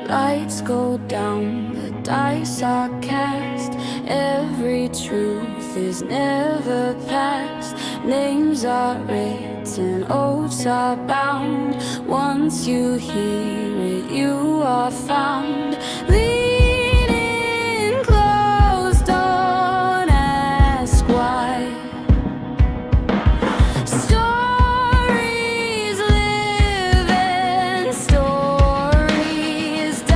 Lights go down, the dice are cast. Every truth is never past. Names are written, oaths are bound. Once you hear it, you are found. Lean in close, don't ask why. Stories live and stories die.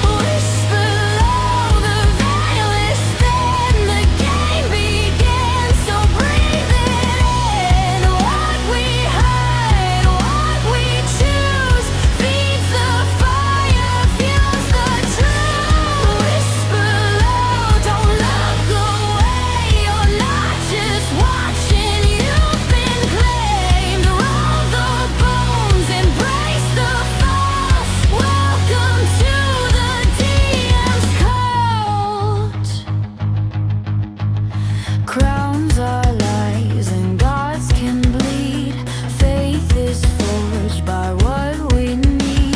Whisper low, the veil is thin, the game begins, so breathe it in. What we hide, what we choose, feeds the fire, fuels the truth. Whisper low, don't look away, you're not just watching, you've been claimed. Roll the bones, embrace the false. Welcome to the DM's cult. Crowns are lies and gods can bleed. Faith is forged by what we need.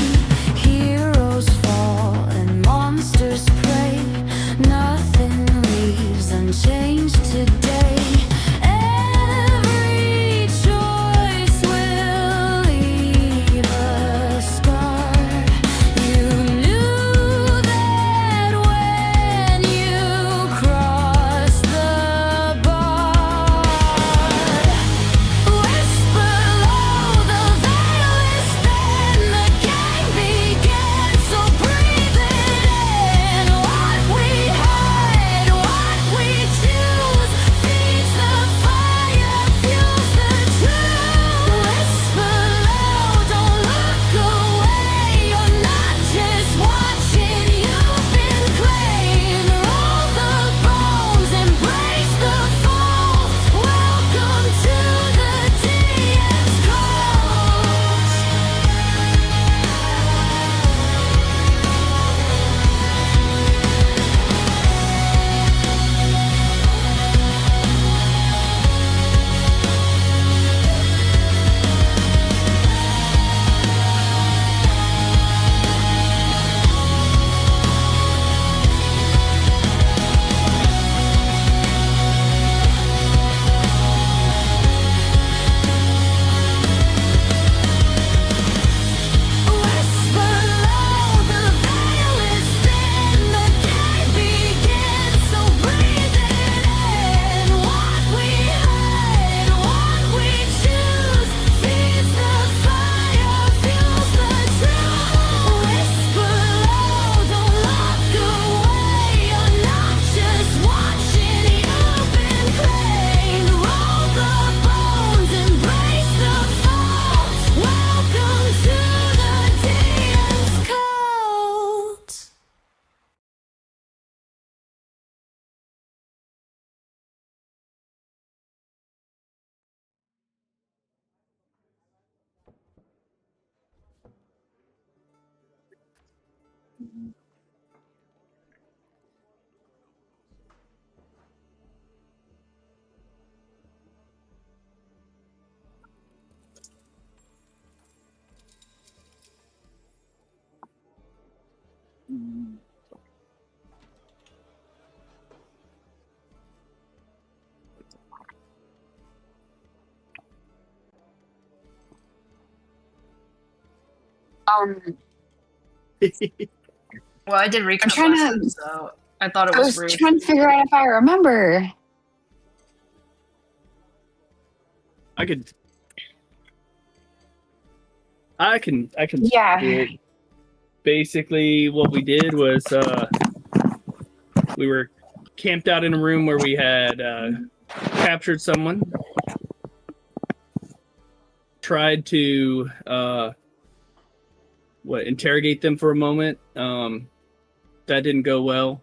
Heroes fall and monsters prey. Nothing leaves unchanged today. Every choice will leave a scar. You knew that when you crossed the bar. Whisper low, the veil is thin, the game begins, so breathe it in. What we hide, what we choose, feeds the fire, fuels the truth. Whisper low, don't look away, you're not just watching, you've been claimed. Roll the bones, embrace the fall. Welcome to the DM's cult. Whisper low, the veil is thin, the game begins, so breathe it in. What we hide, what we choose, feeds the fire, fuels the truth. Whisper low, don't look away, you're not just watching, you've been claimed. Roll the bones, embrace the fall. Welcome to the DM's cult. Well, I did recap trying last to- time, so I thought it I was was rude. trying to figure out if I remember. I can Yeah. do it. Basically, what we did was we were camped out in a room where we had captured someone, tried to interrogate them for a moment. That didn't go well,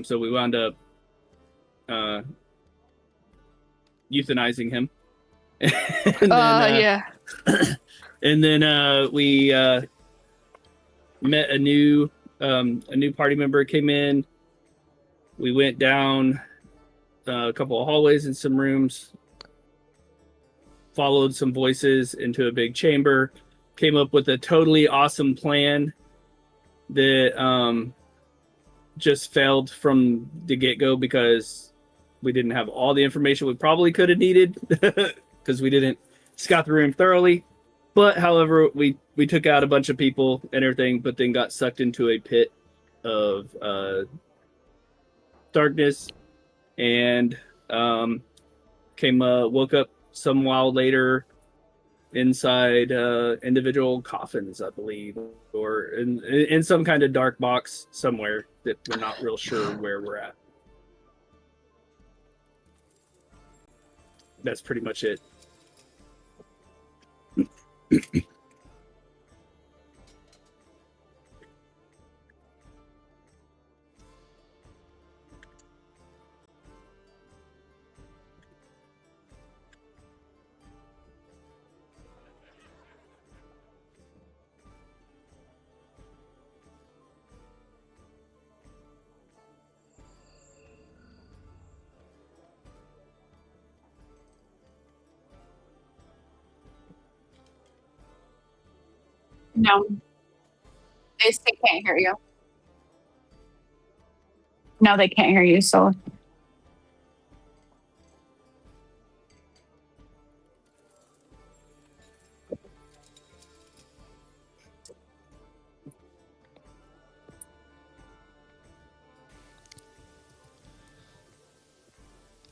so we wound up euthanizing him. And then, Yeah. and then we met a new party member came in. We went down a couple of hallways and some rooms, followed some voices into a big chamber, came up with a totally awesome plan that just failed from the get-go because we didn't have all the information we probably could have needed because we didn't scout the room thoroughly. But however, we took out a bunch of people and everything, but then got sucked into a pit of darkness and woke up some while later inside individual coffins, I believe, or in some kind of dark box somewhere that we're not real sure where we're at. That's pretty much it. No. They still can't hear you. No, they can't hear you, so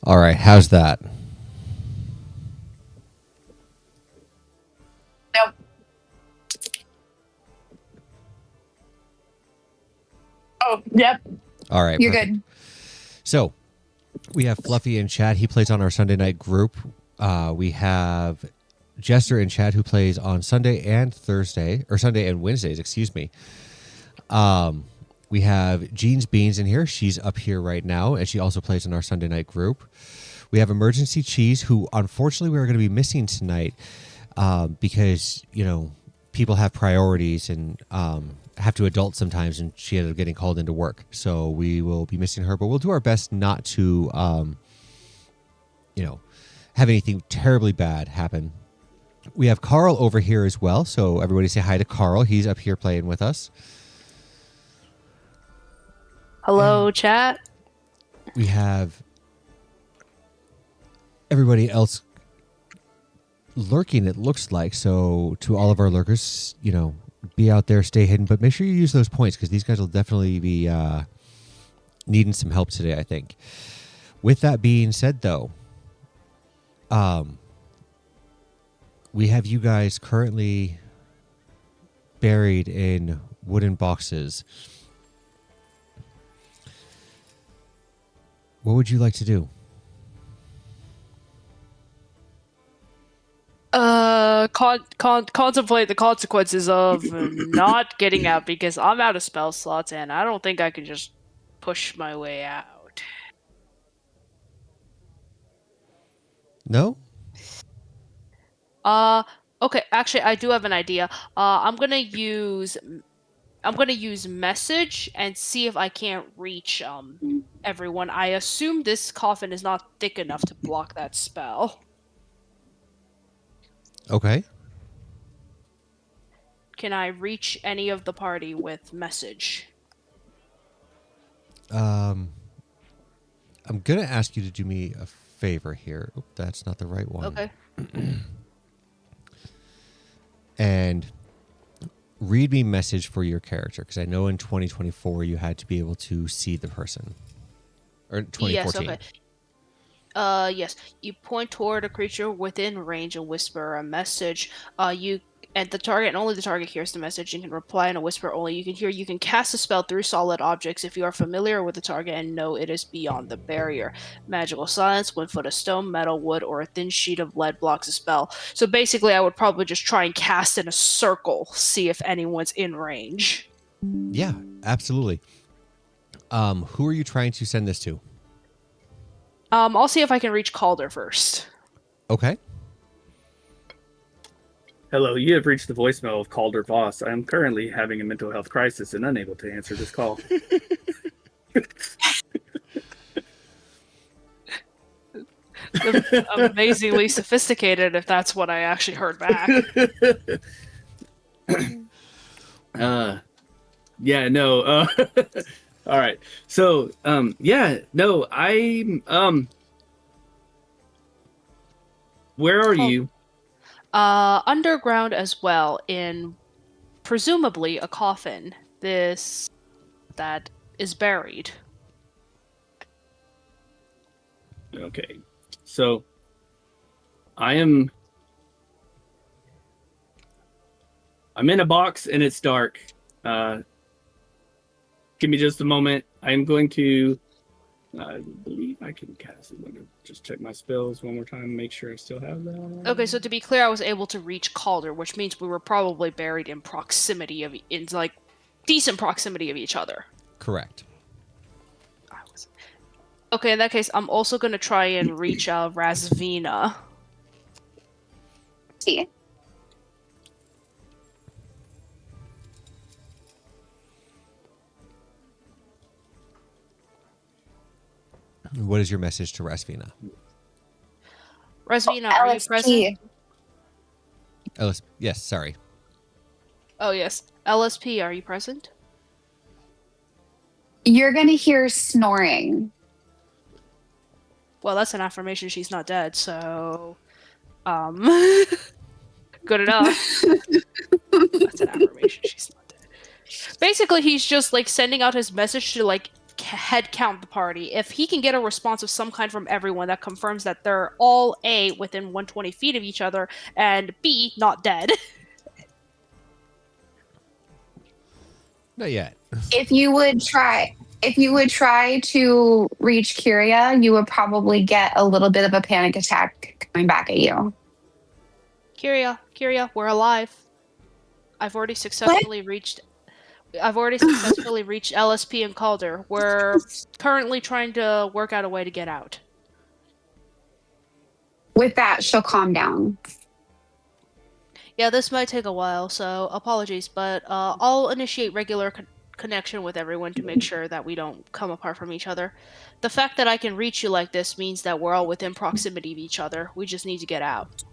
All right, how's that? nope. Oh, yep. All right, You're perfect. good. So we have Fluffy in chat. He plays on our Sunday night group. We have Jester in chat who plays on Sunday and Thursday, or Sunday and Wednesdays, excuse me. We have Jeans Beans in here. She's up here right now, and she also plays in our Sunday night group. We have Emergency Cheese, who unfortunately we're going to be missing tonight because, you know, people have priorities and have to adult sometimes, and she ended up getting called into work. So we will be missing her, but we'll do our best not to, you know, have anything terribly bad happen. We have Carl over here as well. So everybody say hi to Carl. He's up here playing with us. Hello, chat. We have everybody else lurking, it looks like. So to all of our lurkers, you know, be out there, stay hidden, but make sure you use those points because these guys will definitely be needing some help today, I think. With that being said, though, we have you guys currently buried in wooden boxes. What would you like to do? Contemplate the consequences of not getting out because I'm out of spell slots and I don't think I can just push my way out. No? Okay, actually I do have an idea. I'm gonna use message and see if I can't reach everyone. I assume this coffin is not thick enough to block that spell. Okay. Can I reach any of the party with message? I'm going to ask you to do me a favor here. Oop, that's not the right one. Okay. And read me message for your character because I know in 2024 you had to be able to see the person. Or 2014. Yes, okay. Yes. You point toward a creature within range and whisper a message. And the target, and only the target hears the message and can reply in a whisper only. You can cast a spell through solid objects if you are familiar with the target and know it is beyond the barrier. Magical silence, 1 foot of stone, metal, wood, or a thin sheet of lead blocks a spell. So basically, I would probably just try and cast in a circle, see if anyone's in range. Yeah, absolutely. Who are you trying to send this to? I'll see if I can reach Calder first. Okay. Hello, you have reached the voicemail of Calder Voss. I am currently having a mental health crisis and unable to answer this call. Amazingly sophisticated if that's what I actually heard back. Yeah, no. All right. So, yeah, no, where are Oh. you? Underground as well, in presumably a coffin. This that is buried. Okay. So, I'm in a box and it's dark. Give me just a moment. I'm going to. I believe I can cast it. Let me just check my spells one more time. Make sure I still have that. Okay, so to be clear, I was able to reach Calder, which means we were probably buried in proximity of in like decent proximity of each other. Correct. Okay, in that case, I'm also gonna try and reach Razvina. See. What is your message to Rasvina? Razvina, are you present? Yes, sorry. Oh yes, LSP, are you present? You're gonna hear snoring. Well, that's an affirmation she's not dead, so good enough. That's an affirmation she's not dead. Basically, he's just like sending out his message to like head count the party. If he can get a response of some kind from everyone that confirms that they're all A, within 120 feet of each other, and B, not dead. Not yet. If you would try to reach Kyria, you would probably get a little bit of a panic attack coming back at you. Kyria, we're alive. I've already successfully reached LSP and Calder. We're currently trying to work out a way to get out. With that, she'll calm down. Yeah, this might take a while, so apologies, but I'll initiate regular connection with everyone to make sure that we don't come apart from each other. The fact that I can reach you like this means that we're all within proximity of each other. We just need to get out.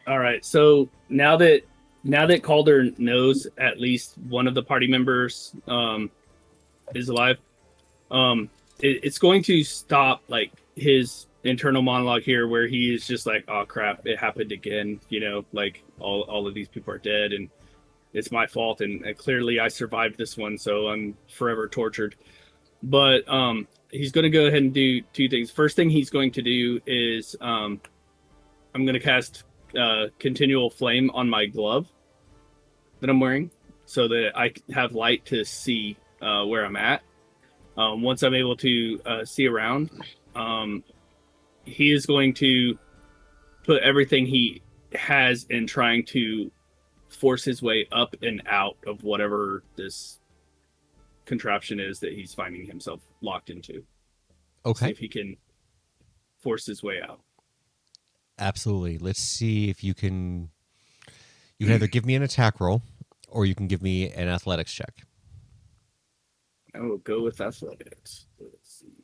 All right. So now that Calder knows at least one of the party members is alive, it's going to stop like his internal monologue here where he is just like, oh crap, it happened again, like all of these people are dead and it's my fault, and clearly I survived this one, so I'm forever tortured. But he's going to go ahead and do two things. First thing he's going to do is I'm going to cast continual flame on my glove that I'm wearing so that I have light to see where I'm at. Once I'm able to see around, he is going to put everything he has in trying to force his way up and out of whatever this contraption is that he's finding himself locked into. See Okay. if he can force his way out. Absolutely. Let's see if you can. You can either give me an attack roll or you can give me an athletics check. I will go with athletics. Let's see.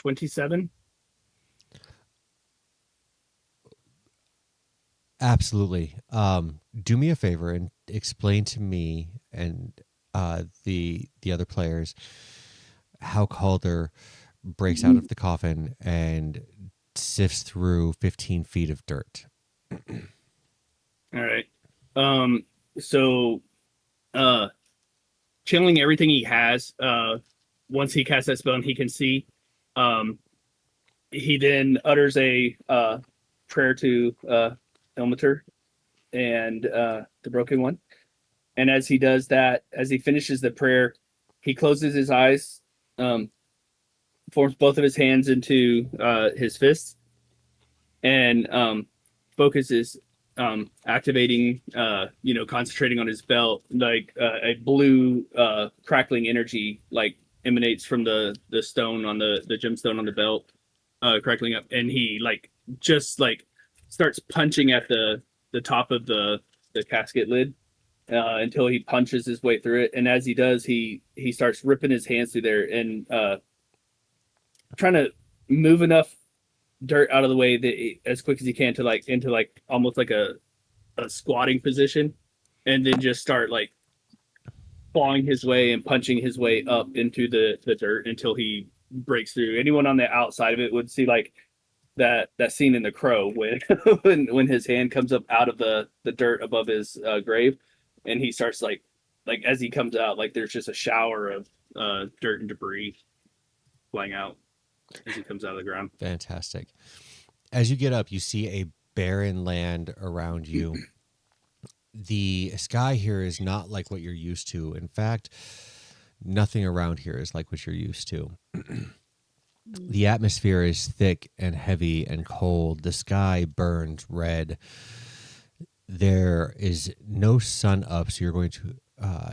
$27. Absolutely. Do me a favor and explain to me and the other players how Calder breaks out of the coffin and sifts through 15 feet of dirt. All right. So channeling everything he has, once he casts that spell and he can see, he then utters a prayer to Ilmater and the Broken One. And as he does that, as he finishes the prayer, he closes his eyes, forms both of his hands into his fists, and focuses, activating, concentrating on his belt, like a blue crackling energy like emanates from the stone on the gemstone on the belt, crackling up, and he just starts punching at the top of the the casket lid until he punches his way through it. And as he does, he starts ripping his hands through there and trying to move enough dirt out of the way as quick as he can to like into like almost like a squatting position, and then just start like clawing his way and punching his way up into the dirt until he breaks through. Anyone on the outside of it would see like that scene in The Crow when when his hand comes up out of the dirt above his grave, and he starts like as he comes out, like there's just a shower of dirt and debris flying out as he comes out of the ground. Fantastic. As you get up, you see a barren land around you. The sky here is not like what you're used to. In fact, nothing around here is like what you're used to. The atmosphere is thick and heavy and cold. The sky burns red. There is no sun up, so you're going to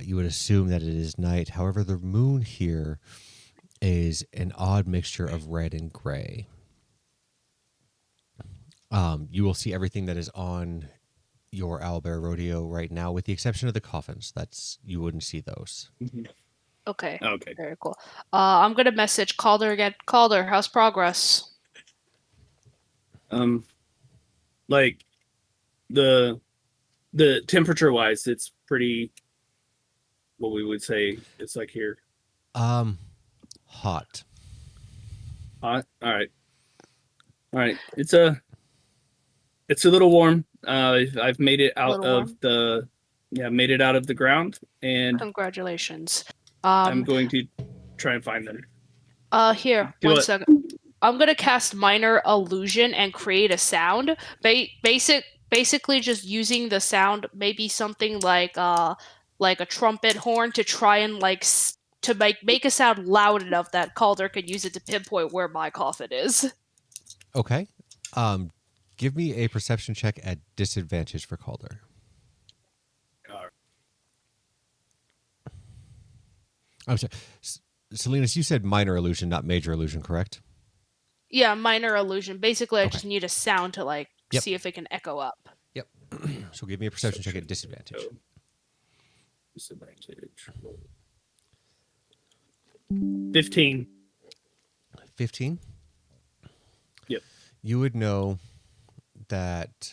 you would assume that it is night. However, the moon here is an odd mixture of red and gray. You will see everything that is on your Owlbear Rodeo right now, with the exception of the coffins. You wouldn't see those. Okay. Okay. Very cool. I'm gonna message Calder again. Calder, how's progress? Like the temperature wise, it's pretty, what we would say it's like here. Hot. Hot. All right. It's a little warm. I've made it out of made it out of the ground, and Congratulations. I'm going to try and find them. Here, Do one it. second. I'm gonna cast Minor Illusion and create a sound. Basically, just using the sound, maybe something like a trumpet horn, to try and to make a sound loud enough that Calder could use it to pinpoint where my coffin is. Okay. Give me a perception check at disadvantage for Calder. I'm sorry. Salinas, you said minor illusion, not major illusion, correct? Yeah, Minor Illusion. Basically, I Okay. just need a sound to Yep. see if it can echo up. Yep. So give me a perception check at disadvantage. Disadvantage. 15. 15? Yep. You would know that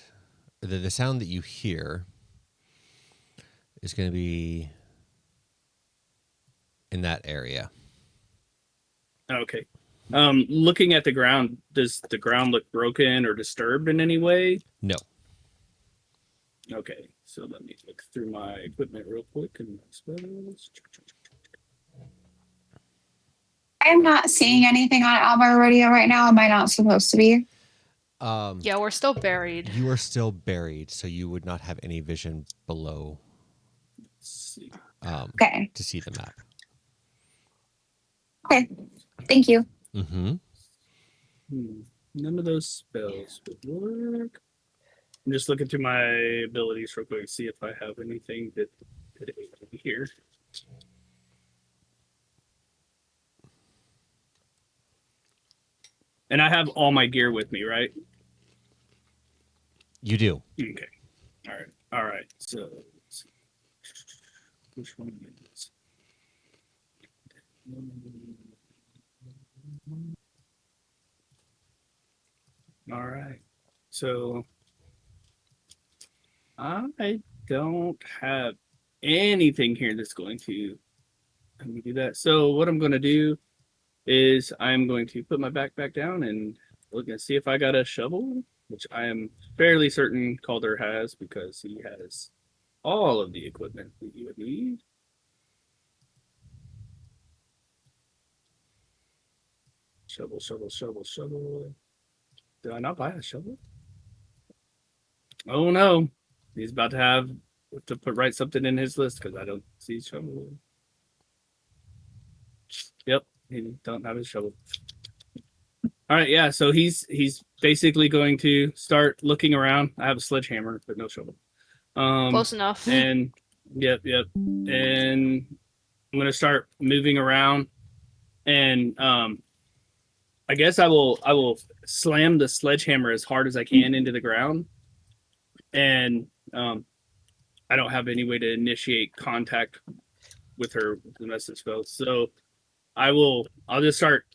the sound that you hear is going to be in that area. Okay. Looking at the ground, does the ground look broken or disturbed in any way? No. Okay, so let me look through my equipment real quick and spells. I am not seeing anything on Albar Rodeo right now. Am I not supposed to be? Yeah, we're still buried. You are still buried, so you would not have any vision below Let's see. Okay. to see the map. Okay. Thank you. Mm-hmm. None of those spells would work. I'm just looking through my abilities real quick, see if I have anything that could aid me here. And I have all my gear with me, right? You do. Okay. All right. So, let's see. Which one is? All right. So, I don't have anything here that's going to let me do that. So, what I'm going to do is I'm going to put my backpack down and look and see if I got a shovel, which I am fairly certain Calder has because he has all of the equipment that you would need. Shovel. Did I not buy a shovel? Oh no. He's about to have to write something in his list because I don't see shovel. Yep, he don't have his shovel. All right, yeah. So he's basically going to start looking around. I have a sledgehammer, but no shovel. Close enough. And yep. And I'm gonna start moving around, and I guess I will slam the sledgehammer as hard as I can into the ground, and I don't have any way to initiate contact with her with the message spell. So I'll just start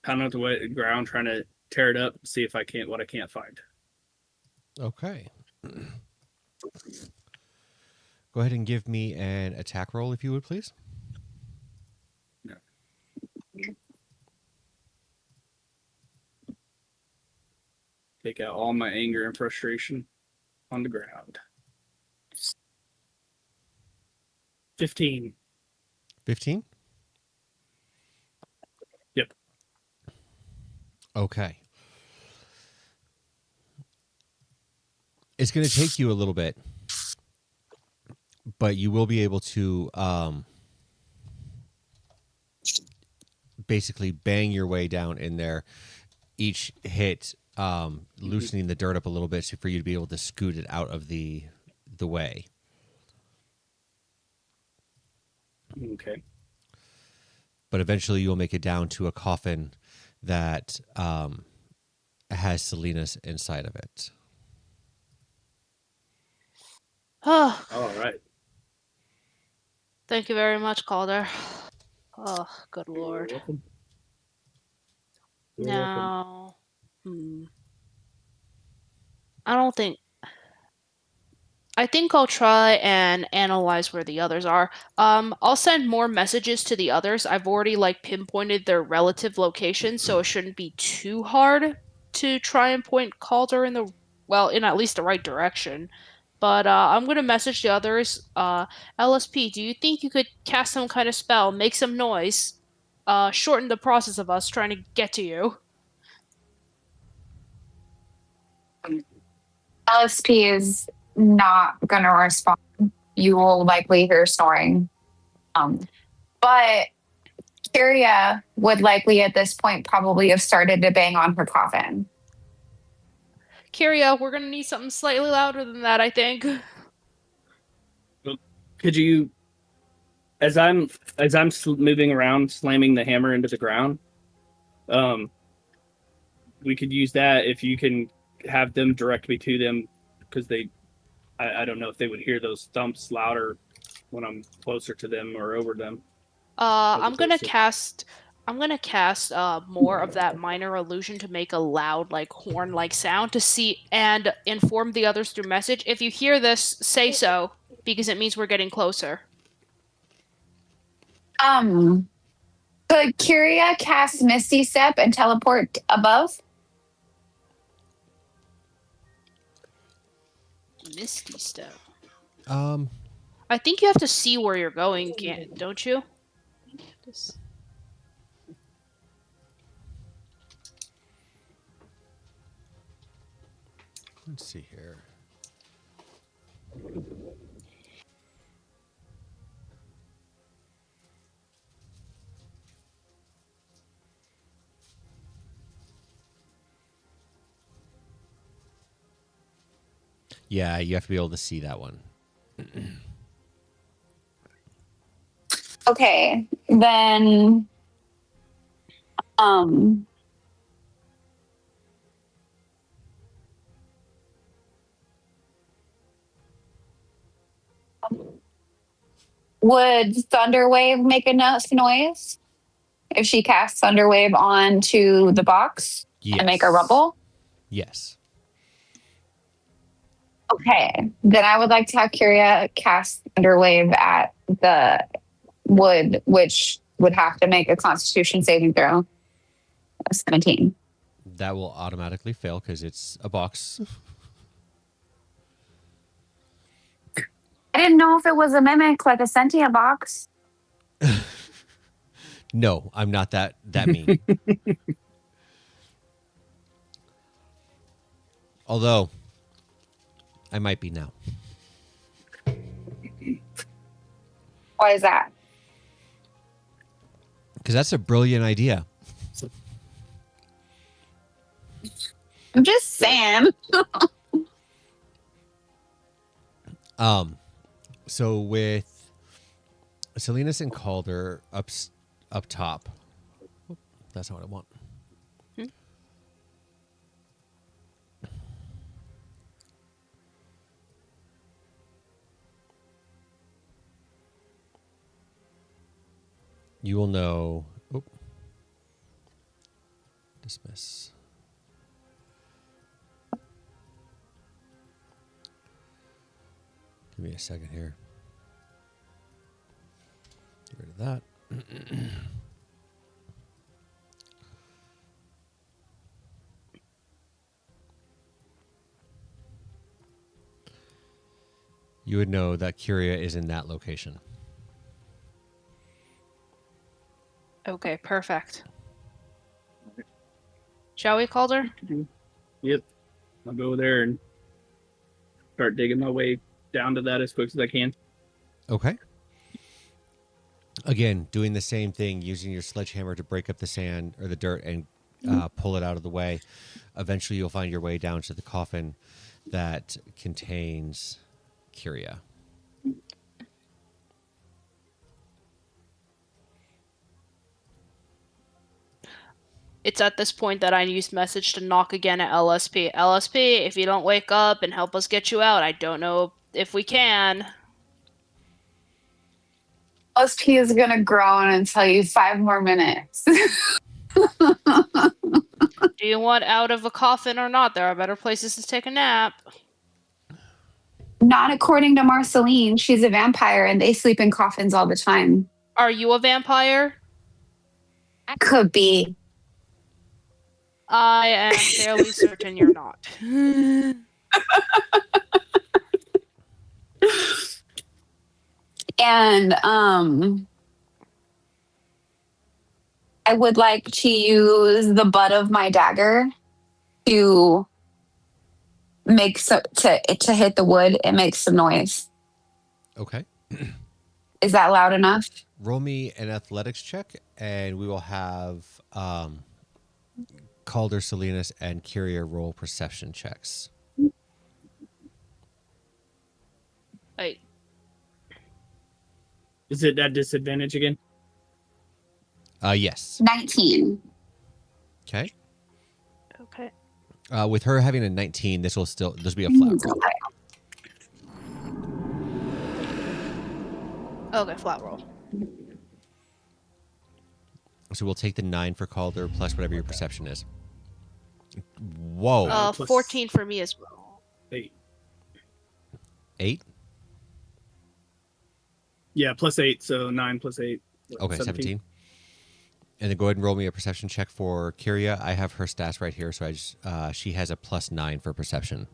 pounding up the ground, trying to tear it up, see if I can't what I can't find. Okay. Go ahead and give me an attack roll, if you would, please. Take out all my anger and frustration on the ground. 15. 15? Yep. Okay. It's going to take you a little bit, but you will be able to basically bang your way down in there. Each hit loosening the dirt up a little bit so for you to be able to scoot it out of the way. Okay. But eventually you'll make it down to a coffin that has Salinas inside of it. Oh, All right. thank you very much, Calder. Oh, good lord. You're welcome. You're welcome. Now, I don't think. I think I'll try and analyze where the others are. I'll send more messages to the others. I've already pinpointed their relative locations, so it shouldn't be too hard to try and point Calder in in at least the right direction. But I'm gonna message the others. LSP, do you think you could cast some kind of spell, make some noise, shorten the process of us trying to get to you? LSP is not going to respond. You will likely hear snoring. But Kyria would likely at this point probably have started to bang on her coffin. Kyria, we're gonna need something slightly louder than that, I think. Could you, as I'm moving around, slamming the hammer into the ground, we could use that if you can have them direct me to them, because I don't know if they would hear those thumps louder when I'm closer to them or over them. I'm gonna opposed to- cast. I'm gonna cast more of that minor illusion to make a loud, horn-like sound to see and inform the others through message. If you hear this, say so, because it means we're getting closer. Could Kyria cast Misty Step and teleport above? Misty Step. Um, I think you have to see where you're going, don't you? This- let's see here. Yeah, you have to be able to see that one. Okay, then would Thunderwave make enough noise if she casts Thunderwave onto the box Yes. and make a rumble? Yes. Okay, then I would like to have Kyria cast Thunderwave at the wood, which would have to make a Constitution saving throw of 17. That will automatically fail because it's a box. I didn't know if it was a mimic, like a sentient box. No, I'm not that mean. Although, I might be now. Why is that? Because that's a brilliant idea. I'm just saying. So with Salinas and Calder up top. Oh, that's not what I want. you will know. Oop. Dismiss. Give me a second here. Get rid of that. You would know that Curia is in that location. Okay, perfect. Shall we, Calder? Yep. I'll go there and start digging my way down to that as quick as I can. Okay. Again, doing the same thing, using your sledgehammer to break up the sand or the dirt and pull it out of the way. Eventually, you'll find your way down to the coffin that contains Curia. It's at this point that I use message to knock again at LSP. LSP, if you don't wake up and help us get you out, I don't know if we can. OSP is gonna groan and tell you 5 more minutes. Do you want out of a coffin or not? There are better places to take a nap. Not according to Marceline. She's a vampire and they sleep in coffins all the time. Are you a vampire? That could be. I am fairly certain you're not. And I would like to use the butt of my dagger to make to hit the wood and make some noise. Okay. Is that loud enough? Roll me an athletics check, and we will have Calder, Salinas, and Curia roll perception checks. I, Is it at disadvantage again? Yes. 19. Okay. okay. With her having a 19, this will be a flat roll. Okay, flat roll. So we'll take the 9 for Calder plus whatever your perception is. Whoa. Plus 14 for me as well. 8. 8? Yeah, plus 8, so 9 plus 8. Okay, 17. And then go ahead and roll me a perception check for Curia. I have her stats right here, so she has a plus 9 for perception.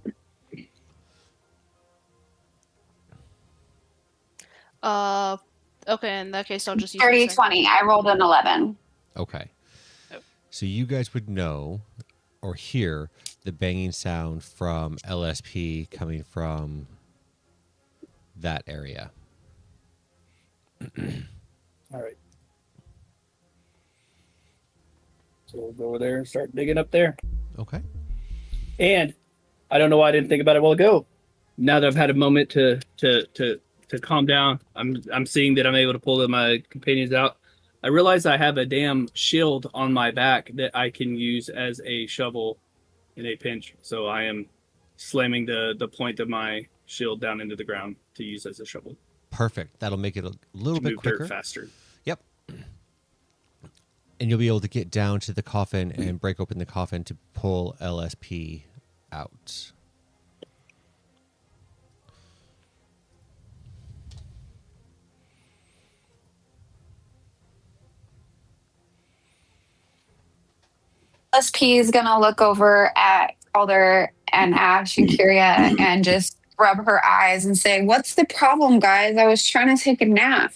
Okay, in that case, I'll just use 30, my second- 20. I rolled an 11. Okay. Oh. So you guys would know or hear the banging sound from LSP coming from that area. All right. So we'll go over there and start digging up there. Okay. And I don't know why I didn't think about it a while ago. Now that I've had a moment to calm down, I'm seeing that I'm able to pull my companions out. I realize I have a damn shield on my back that I can use as a shovel in a pinch. So I am slamming the point of my shield down into the ground to use as a shovel. Perfect. That'll make it a little bit Move dirt quicker. faster. Yep. And you'll be able to get down to the coffin and break open the coffin to pull LSP out. LSP is going to look over at Calder and Ash and Curia and just rub her eyes and say, "What's the problem, guys? I was trying to take a nap."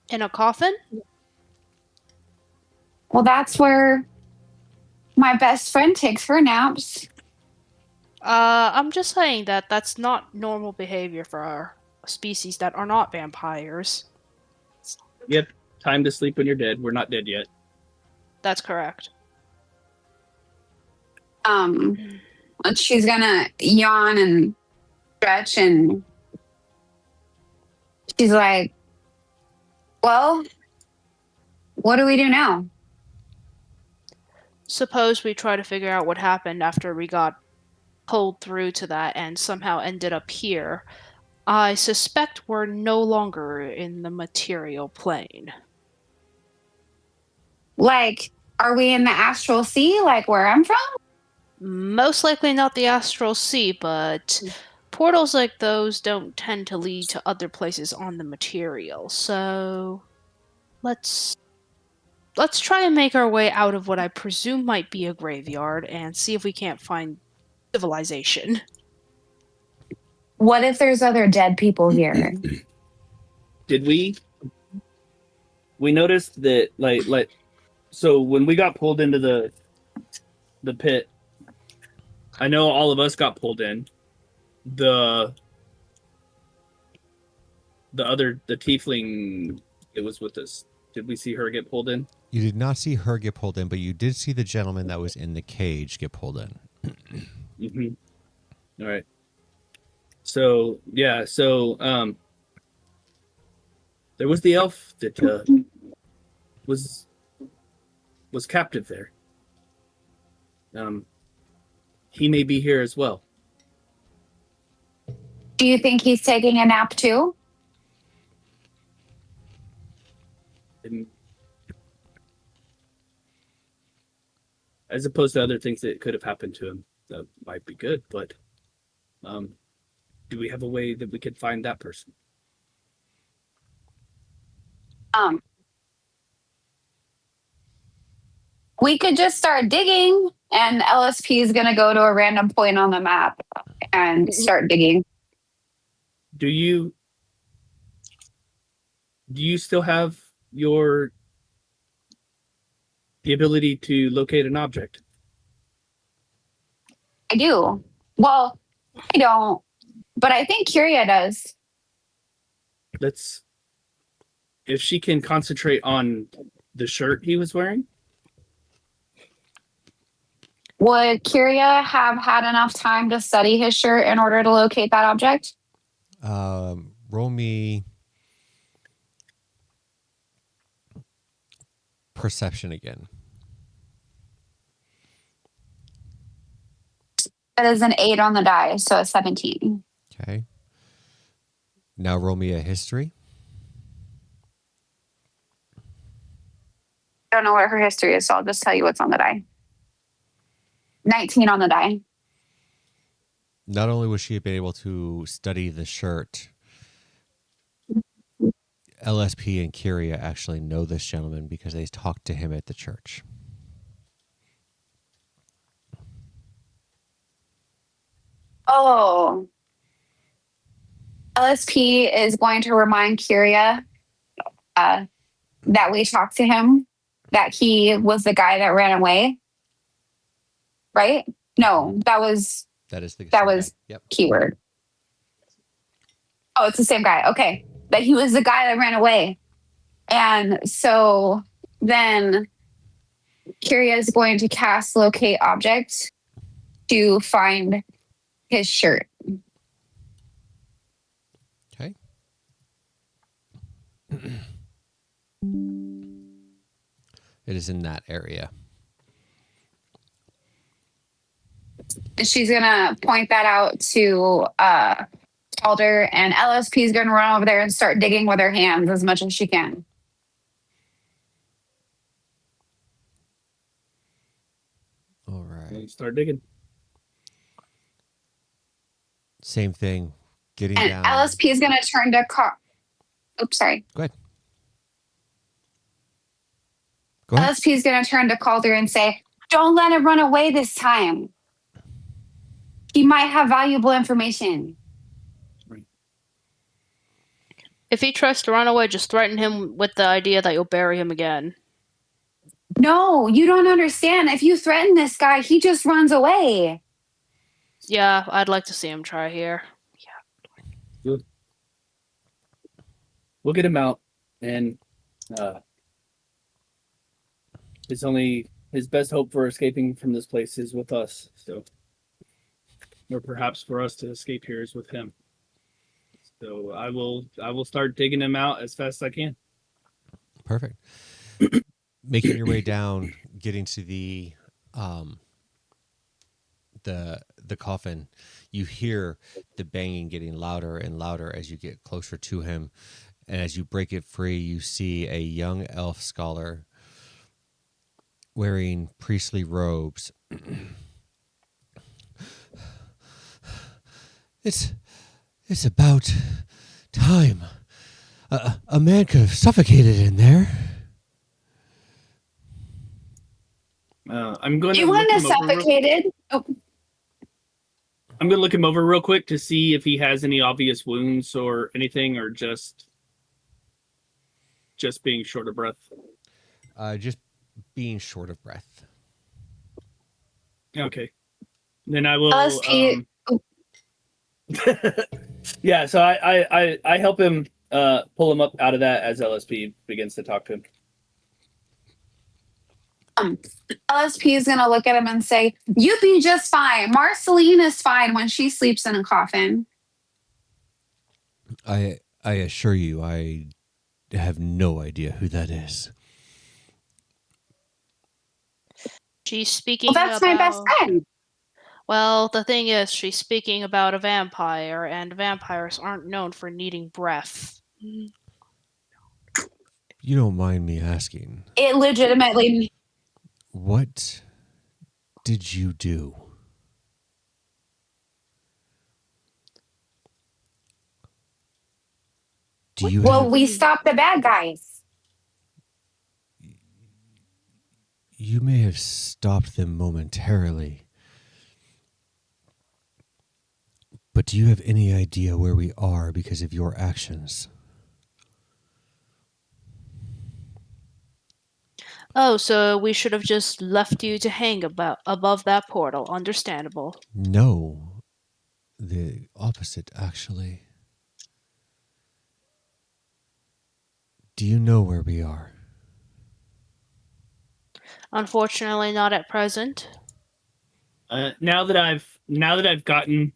In a coffin? Well, that's where my best friend takes her naps. I'm just saying that that's not normal behavior for our species that are not vampires. Yep. Time to sleep when you're dead. We're not dead yet. That's correct. She's gonna yawn and stretch, and she's like, "Well, what do we do now?" Suppose we try to figure out what happened after we got pulled through to that and somehow ended up here. I suspect we're no longer in the material plane. Like, are we in the astral sea, like where I'm from? Most likely not the astral sea, but portals like those don't tend to lead to other places on the material. So let's try and make our way out of what I presume might be a graveyard and see if we can't find civilization. What if there's other dead people here? Did we noticed that like so when we got pulled into the pit, I know all of us got pulled in. The tiefling that was with us, did we see her get pulled in? You did not see her get pulled in, but you did see the gentleman that was in the cage get pulled in. All right. So yeah, there was the elf that was captive there. He may be here as well. Do you think he's taking a nap too? And as opposed to other things that could have happened to him, that might be good. But do we have a way that we could find that person? We could just start digging, and LSP is going to go to a random point on the map and start digging. Do you still have the ability to locate an object? I do. Well, I don't, but I think Curia does. If she can concentrate on the shirt he was wearing. Would Curia have had enough time to study his shirt in order to locate that object? Roll me perception again. That is an 8 on the die, so a 17. Okay. Now roll me a history. I don't know what her history is, so I'll just tell you what's on the die. 19 on the die. Not only was she been able to study the shirt, LSP and Kyria actually know this gentleman because they talked to him at the church. Oh. LSP is going to remind Kyria that we talked to him, that he was the guy that ran away. Right? No, that was Yep. keyword. Oh, it's the same guy. Okay. That he was the guy that ran away. And so then Kyria is going to cast locate object to find his shirt. Okay. It is in that area. She's going to point that out to Calder, and LSP is going to run over there and start digging with her hands as much as she can. All right. Start digging. Same thing. Getting And down. LSP is going to turn to Oops, sorry. Go ahead. Go ahead. LSP is going to turn to Calder and say, "Don't let him run away this time. He might have valuable information." If he tries to run away, just threaten him with the idea that you'll bury him again. No, you don't understand. If you threaten this guy, he just runs away. Yeah, I'd like to see him try here. We'll get him out, and his best hope for escaping from this place is with us. So, or perhaps for us to escape here is with him. So I will start digging him out as fast as I can. Perfect. Making your way down, getting to the coffin, you hear the banging getting louder and louder as you get closer to him. And as you break it free, you see a young elf scholar wearing priestly robes. It's about time. A man could have suffocated in there. I'm going to You look wouldn't have him over. suffocated. Oh, I'm going to look him over real quick to see if he has any obvious wounds or anything, or just being short of breath. Just being short of breath. Okay. Then I will. LSP. Yeah. So I help him pull him up out of that as LSP begins to talk to him. LSP is going to look at him and say, "You'd be just fine. Marceline is fine when she sleeps in a coffin." I assure you, I have no idea who that is. She's speaking Well, that's my best about- friend. Well, the thing is, she's speaking about a vampire, and vampires aren't known for needing breath. You don't mind me asking, It legitimately. what did you do? Do you Well, have, we stopped the bad guys. you may have stopped them momentarily, but do you have any idea where we are because of your actions? Oh, so we should have just left you to hang above that portal. Understandable. No, the opposite, actually. Do you know where we are? Unfortunately, not at present. Now that I've gotten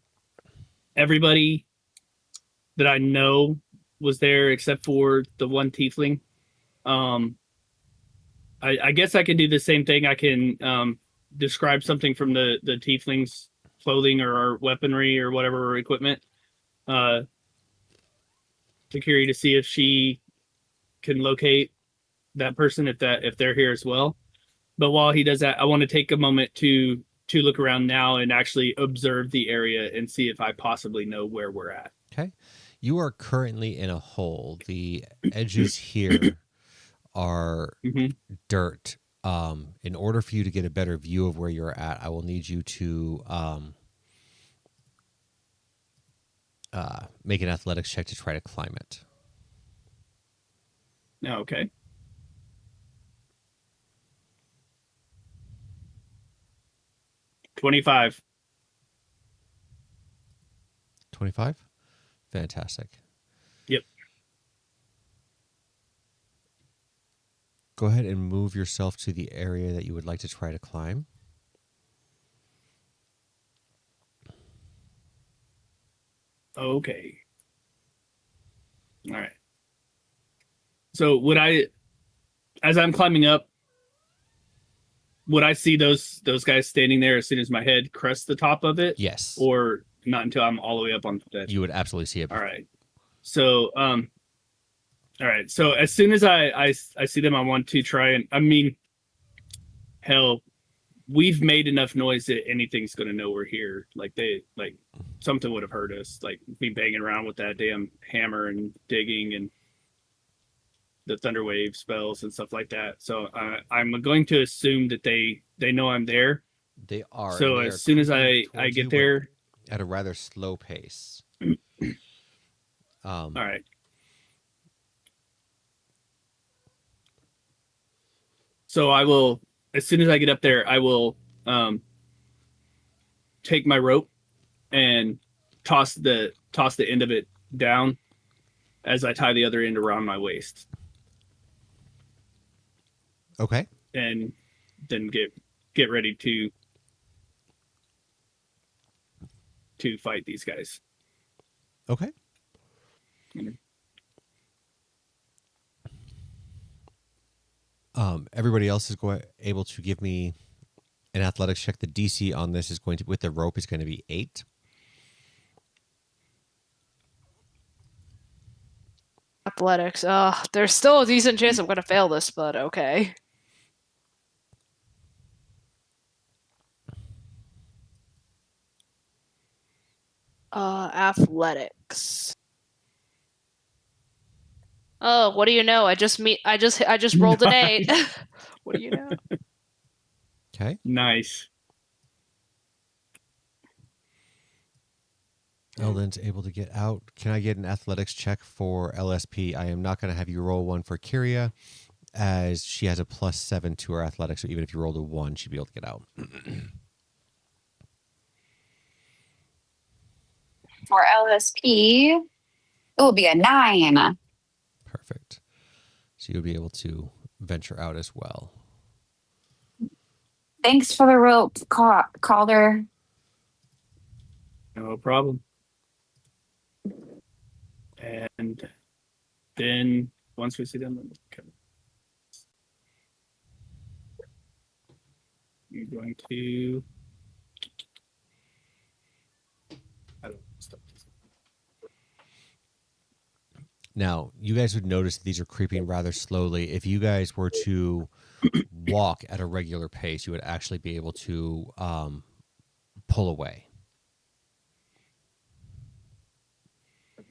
everybody that I know was there except for the one tiefling, I guess I can do the same thing. I can describe something from the tiefling's clothing or weaponry or whatever equipment to Kiri to see if she can locate that person if they're here as well. But while he does that, I want to take a moment to look around now and actually observe the area and see if I possibly know where we're at. Okay. You are currently in a hole. The edges here are Mhm. dirt. In order for you to get a better view of where you're at, I will need you to make an athletics check to try to climb it. Okay. $25. 25? Fantastic. Yep. Go ahead and move yourself to the area that you would like to try to climb. Okay. All right. So as I'm climbing up, would I see those guys standing there as soon as my head crests the top of it? Yes. Or not until I'm all the way up on the edge? You would absolutely see it. All right. So, all right. So as soon as I see them, I want to try and, I mean, hell, we've made enough noise that anything's going to know we're here. Like something would have heard us, like me banging around with that damn hammer and digging and the thunderwave spells and stuff like that. So I'm going to assume that they know I'm there. They are. So and they as are soon as creeping I towards get you, there, but at a rather slow pace. all right. So I will, as soon as I get up there, I will take my rope and toss the end of it down as I tie the other end around my waist, Okay. and then get ready to fight these guys. Okay. Mhm. Everybody else is able to give me an athletics check. The DC on this is going to, with the rope, is going to be 8. Athletics. There's still a decent chance I'm gonna fail this, but okay. Athletics. Oh, what do you know? I just rolled an 8. What do you know? Okay. Nice. Eldon's able to get out. Can I get an athletics check for LSP? I am not going to have you roll one for Kyria, as she has a +7 to her athletics. So even if you rolled a 1, she'd be able to get out. For LSP, it will be a 9. Perfect. So you'll be able to venture out as well. Thanks for the rope, Calder. No problem. And then once we see them, okay. You're going to. I don't stop this. Now, you guys would notice that these are creeping rather slowly. If you guys were to walk at a regular pace, you would actually be able to pull away.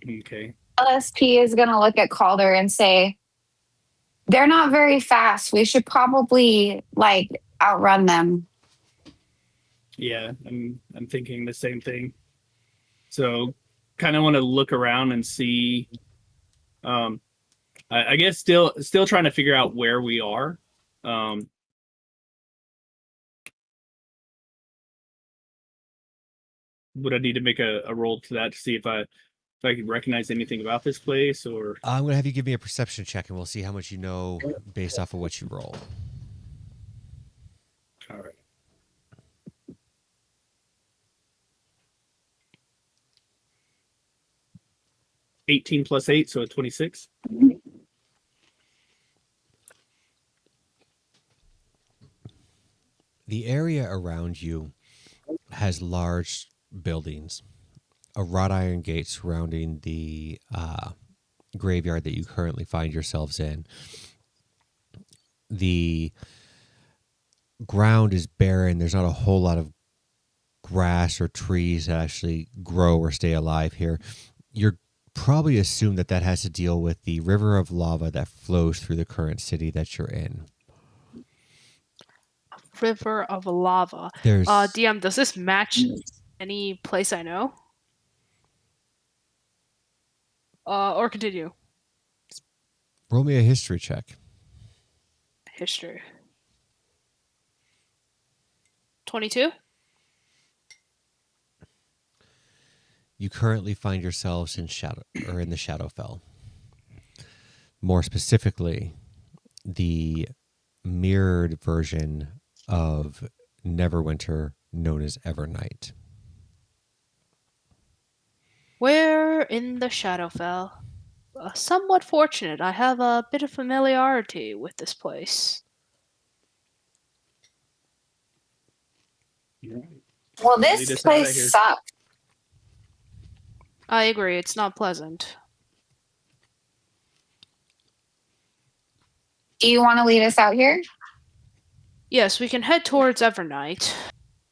Okay. LSP is going to look at Calder and say, they're not very fast. We should probably outrun them. Yeah, I'm thinking the same thing. So, kind of want to look around and see. I guess still trying to figure out where we are. Would I need to make a roll to that to see if I can recognize anything about this place, or I'm going to have you give me a perception check, and we'll see how much you know based off of what you roll. all right. (18 + 8), so a 26. The area around you has large buildings, a wrought iron gate surrounding the graveyard that you currently find yourselves in. The ground is barren. There's not a whole lot of grass or trees that actually grow or stay alive here. You're probably assume that has to deal with the river of lava that flows through the current city that you're in. River of lava. There's DM, does this match any place I know? Or continue. roll me a history check. History. 22? You currently find yourselves in the Shadowfell. More specifically, the mirrored version of Neverwinter known as Evernight. We're in the Shadowfell. Somewhat fortunate. I have a bit of familiarity with this place. Well, Lead this us out of place here. sucks. I agree, it's not pleasant. Do you want to lead us out here? Yes, we can head towards Evernight,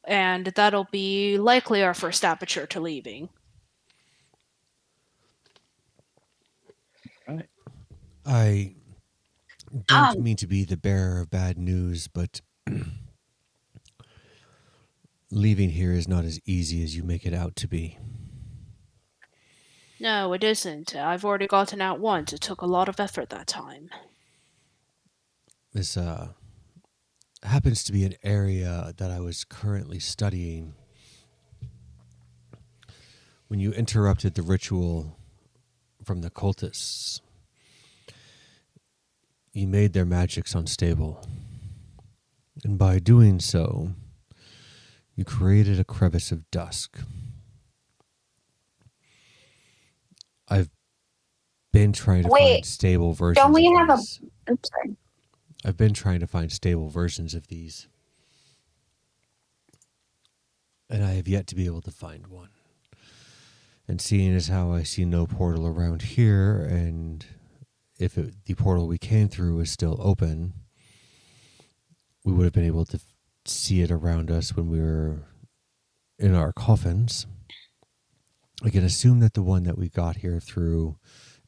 and that'll be likely our first aperture to leaving. I don't mean to be the bearer of bad news, but leaving here is not as easy as you make it out to be. No, it isn't. I've already gotten out once. It took a lot of effort that time. This happens to be an area that I was currently studying when you interrupted the ritual from the cultists. You made their magics unstable, and by doing so, you created a crevice of dusk. I've been trying to find stable versions Don't we of have these. Oops, sorry. I've been trying to find stable versions of these, and I have yet to be able to find one. And seeing as how I see no portal around here, and if the portal we came through is still open, we would have been able to see it around us when we were in our coffins. I can assume that the one that we got here through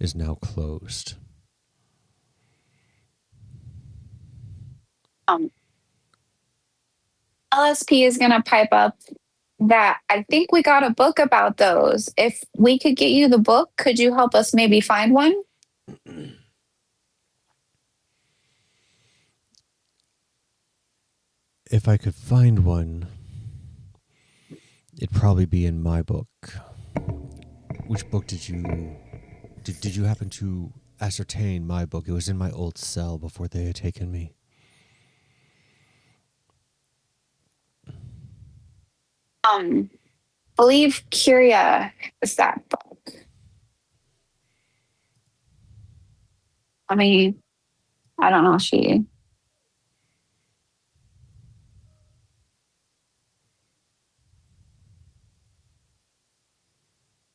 is now closed. LSP is going to pipe up that I think we got a book about those. If we could get you the book, could you help us maybe find one? If I could find one, it'd probably be in my book. Which book did you happen to ascertain my book? It was in my old cell before they had taken me. Believe Curia is that book. I mean, I don't know.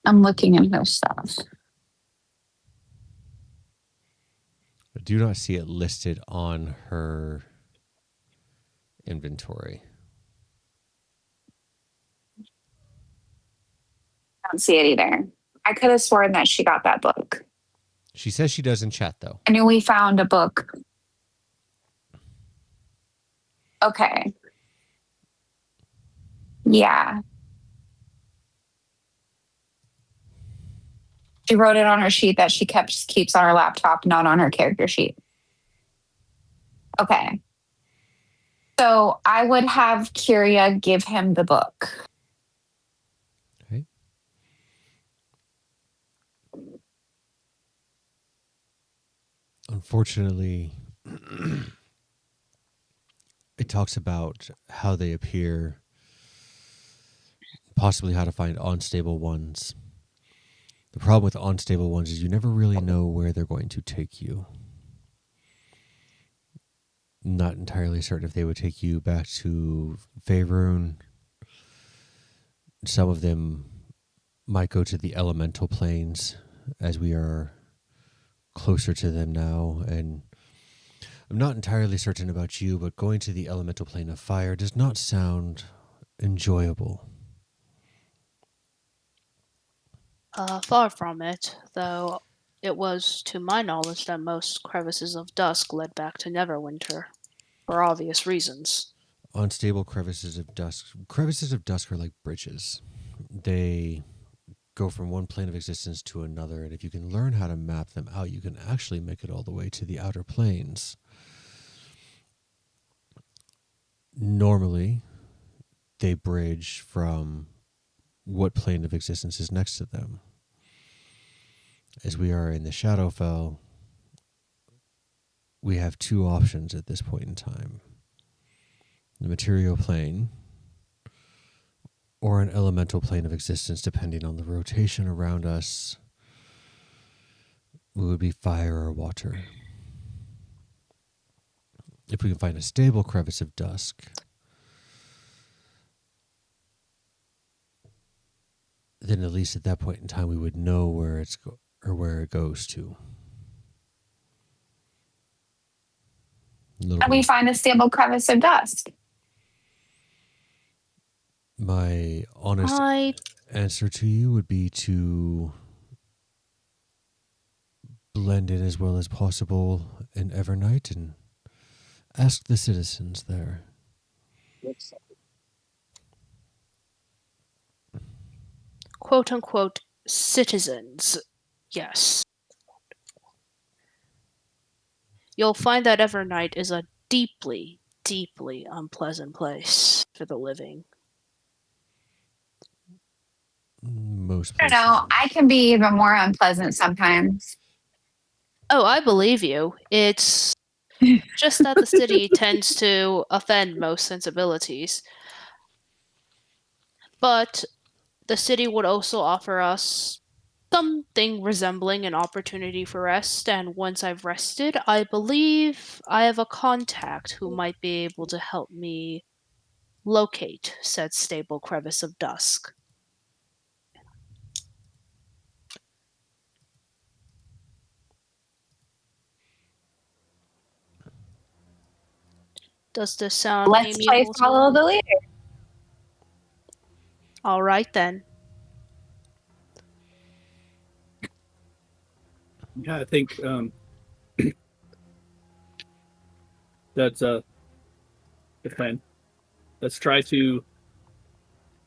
I'm looking at her stuff. I do not see it listed on her inventory. I don't see it either. I could have sworn that she got that book. She says she does in chat, though. I knew we found a book. Okay. Yeah. She wrote it on her sheet that she keeps on her laptop, not on her character sheet. Okay. So I would have Curia give him the book. Okay. Unfortunately, it talks about how they appear, possibly how to find unstable ones. The problem with unstable ones is you never really know where they're going to take you. Not entirely certain if they would take you back to Faerun. Some of them might go to the elemental planes, as we are closer to them now. And I'm not entirely certain about you, but going to the elemental plane of fire does not sound enjoyable. Far from it, though it was, to my knowledge, that most crevices of dusk led back to Neverwinter, for obvious reasons. Unstable crevices of dusk. Crevices of dusk are like bridges. They go from one plane of existence to another, and if you can learn how to map them out, you can actually make it all the way to the outer planes. Normally, they bridge from what plane of existence is next to them. As we are in the Shadowfell, we have two options at this point in time. The material plane or an elemental plane of existence, depending on the rotation around us. It would be fire or water. If we can find a stable crevice of dusk, then at least at that point in time we would know where where it goes to. How do we find a stable crevice of dusk? My honest answer to you would be to blend in as well as possible in Evernight and ask the citizens there. Quote unquote citizens. Yes. You'll find that Evernight is a deeply, deeply unpleasant place for the living. Most I places. don't know. I can be even more unpleasant sometimes. Oh, I believe you. It's just that the city tends to offend most sensibilities. But the city would also offer us something resembling an opportunity for rest, and once I've rested, I believe I have a contact who might be able to help me locate said stable crevice of dusk. Does this sound Let's play amiable to follow you? the leader. All right then. Yeah, I think that's the plan. Let's try to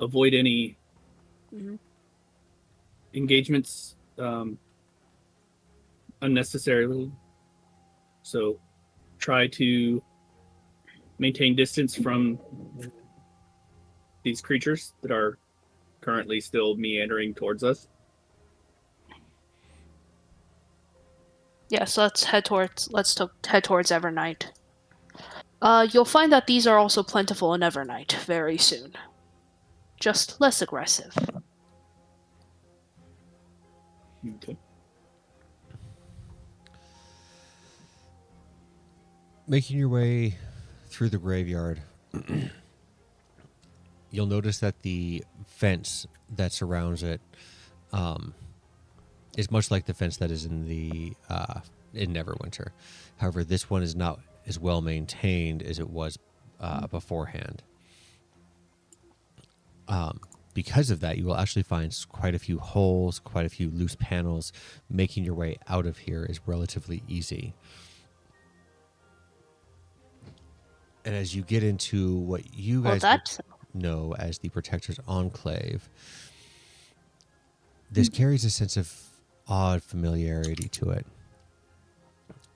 avoid any Mhm. engagements unnecessarily. So try to maintain distance from these creatures that are currently still meandering towards us. Yeah, so head towards Evernight. You'll find that these are also plentiful in Evernight very soon. Just less aggressive. Okay. Making your way through the graveyard, you'll notice that the fence that surrounds it is much like the fence that is in the in Neverwinter. However, this one is not as well maintained as it was beforehand. Because of that, you will actually find quite a few holes, quite a few loose panels. Making your way out of here is relatively easy. And as you get into what you Well, guys that's know as the Protector's Enclave, this carries a sense of odd familiarity to it.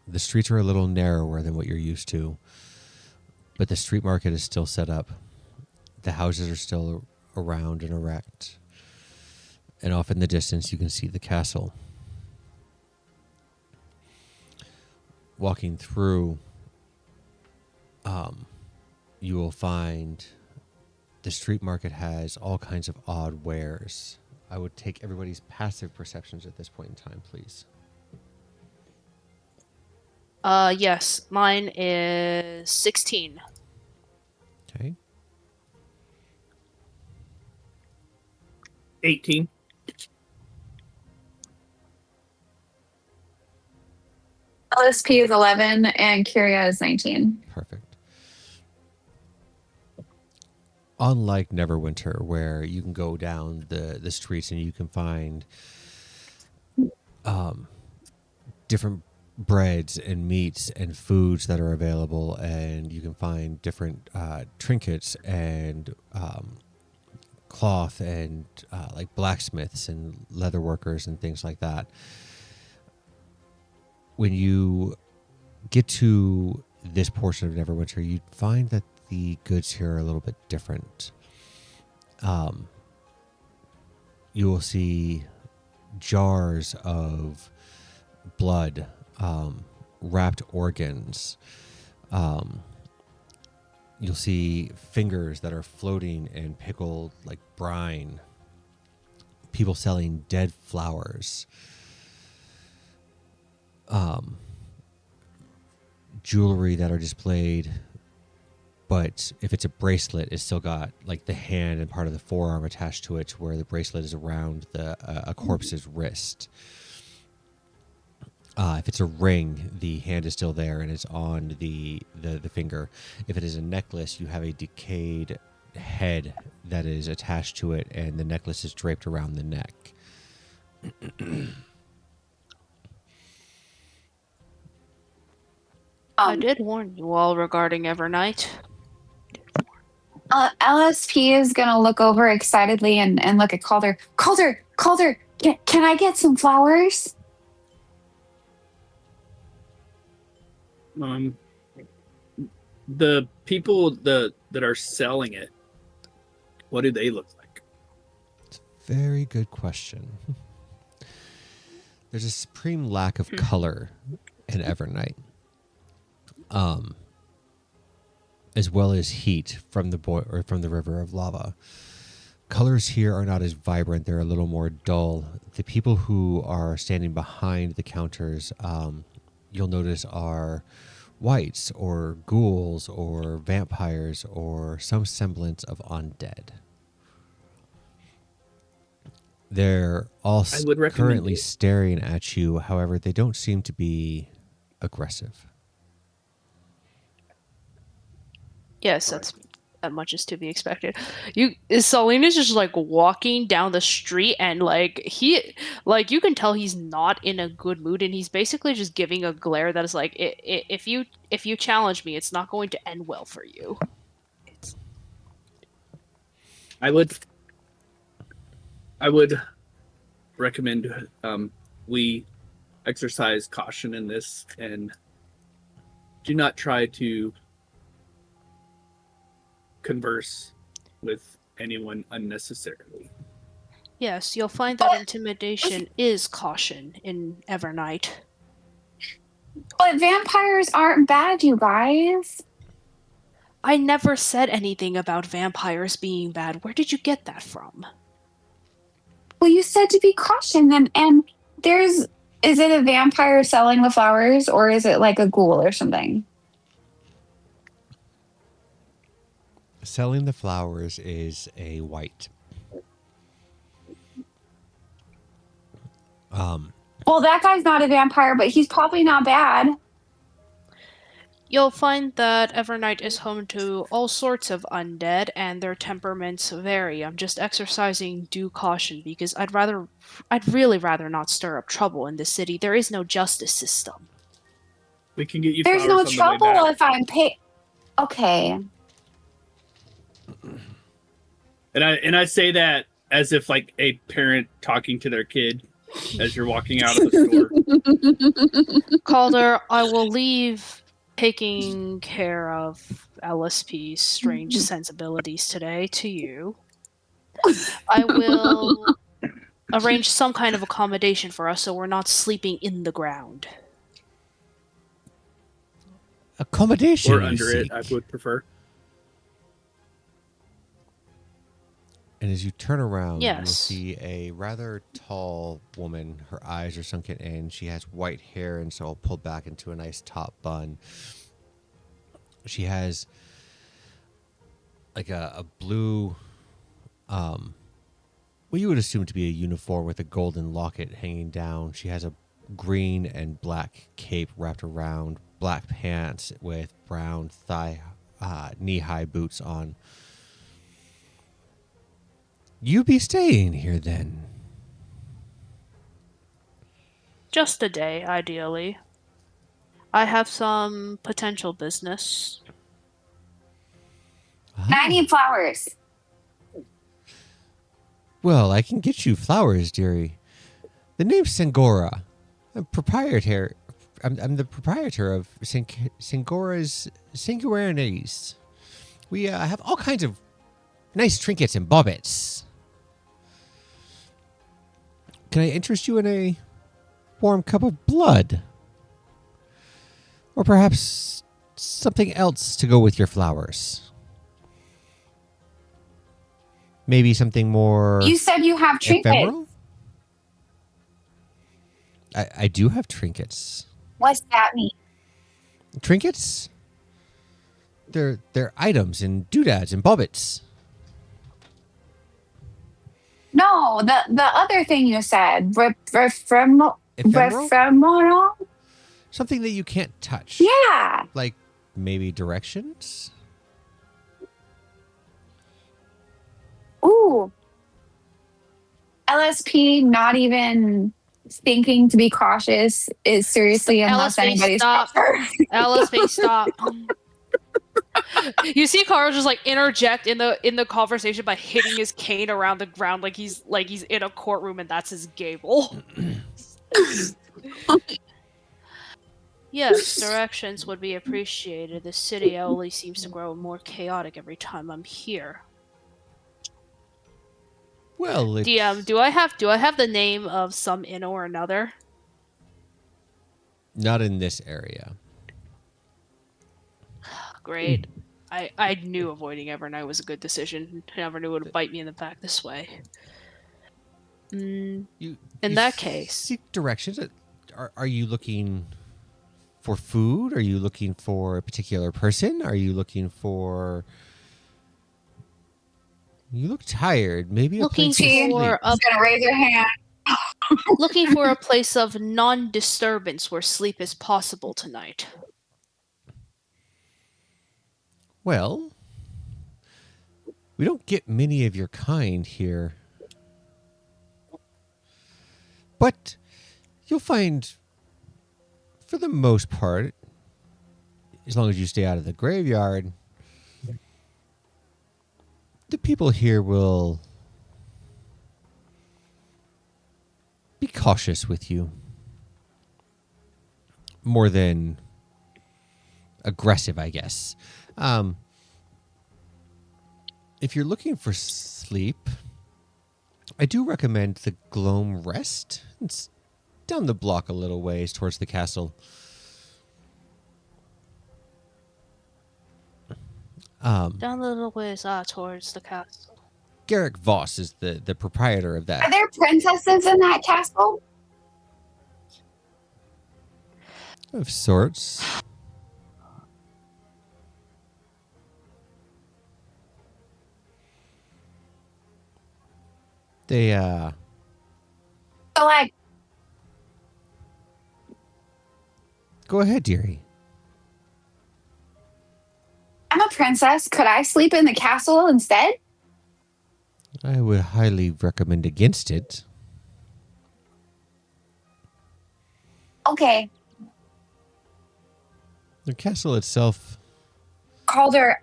The streets are a little narrower than what you're used to, but the street market is still set up. The houses are still around and erect. And off in the distance, you can see the castle. Walking through, you will find the street market has all kinds of odd wares. I would take everybody's passive perceptions at this point in time, please. yes, mine is 16. Okay. 18. LSP is 11 and Kyria is 19. Perfect. Unlike Neverwinter, where you can go down the streets and you can find different breads and meats and foods that are available, and you can find different trinkets and cloth and like blacksmiths and leather workers and things like that. When you get to this portion of Neverwinter, you find that the goods here are a little bit different. You will see jars of blood, wrapped organs. You'll see fingers that are floating in pickled like brine. People selling dead flowers. Jewelry that are displayed, but if it's a bracelet, it's still got like the hand and part of the forearm attached to it, where the bracelet is around a corpse's wrist. If it's a ring, the hand is still there and it's on the finger. If it is a necklace, you have a decayed head that is attached to it, and the necklace is draped around the neck. I did warn you all regarding Evernight. LSP is going to look over excitedly and look at Calder. Calder, can I get some flowers? The people that are selling it, what do they look like? Very good question. There's a supreme lack of color in Evernight, as well as heat from the river of lava. Colors here are not as vibrant; they're a little more dull. The people who are standing behind the counters, you'll notice, are wights or ghouls or vampires or some semblance of undead. They're all I would recommend currently it. staring at you. However, they don't seem to be aggressive. Yes, that's That much is to be expected. Selena's just like walking down the street, and you can tell he's not in a good mood, and he's basically just giving a glare that is like, if you challenge me, it's not going to end well for you. I would recommend we exercise caution in this and do not try to converse with anyone unnecessarily. Yes, you'll find that intimidation is caution in Evernight. But vampires aren't bad, you guys. I never said anything about vampires being bad. Where did you get that from? Well, you said to be cautioned, and is it a vampire selling the flowers, or is it like a ghoul or something? Selling the flowers is a white. Well, that guy's not a vampire, but he's probably not bad. You'll find that Evernight is home to all sorts of undead, and their temperaments vary. I'm just exercising due caution because I'd really rather not stir up trouble in this city. There is no justice system. We can get you. There's flowers no on the way trouble back. if I'm paid. Okay. And I say that as if like a parent talking to their kid as you're walking out of the store. Calder, I will leave taking care of LSP's strange sensibilities today to you. I will arrange some kind of accommodation for us so we're not sleeping in the ground. Accommodation. Or you under it, seek. I would prefer. And as you turn around, you'll Yes. see a rather tall woman. Her eyes are sunken in. She has white hair and so pulled back into a nice top bun. She has like a blue, what you would assume to be a uniform with a golden locket hanging down. She has a green and black cape wrapped around, black pants with brown knee-high boots on. You be staying here then? Just a day, ideally. I have some potential business. And I need flowers. Well, I can get you flowers, dearie. The name's Sangora. I'm proprietor. I'm the proprietor of Sangora's Singularinities. We have all kinds of nice trinkets and bobbits. Can I interest you in a warm cup of blood? Or perhaps something else to go with your flowers? Maybe something more You said you have trinkets. ephemeral? I do have trinkets. What's that mean? Trinkets? They're items and doodads and bobbits. No, the other thing you said. Ephemeral? Ephemeral? Something that you can't touch. Yeah. Like maybe directions? Ooh. LSP not even thinking to be cautious is seriously unless LSP, anybody's stop. LSP, stop. You see Carl just like interject in the conversation by hitting his cane around the ground like he's in a courtroom and that's his gable. Yes, directions would be appreciated. The city only seems to grow more chaotic every time I'm here. Well, it's, DM, do I have the name of some inn or another? not in this area. Great. I knew avoiding Evernight was a good decision. I never knew it would bite me in the back this way. You, In you that case. seek directions. Are you looking for food? Are you looking for a particular person? Are you looking for? You look tired. Maybe Looking a place to sleep. for a She's gonna raise her hand. looking for a place of non-disturbance where sleep is possible tonight. Well, We don't get many of your kind here. But you'll find, for the most part, as long as you stay out of the graveyard, the people here will be cautious with you. More than aggressive, I guess. If you're looking for sleep, I do recommend the Gloam Rest. It's down the block a little ways towards the castle. Down the little ways towards the castle. Garrick Voss is the proprietor of Are that. there princesses in that castle? Of sorts. They, So, like, go ahead, dearie. I'm a princess. Could I sleep in the castle instead? I would highly recommend against it. Okay. The castle itself, Calder,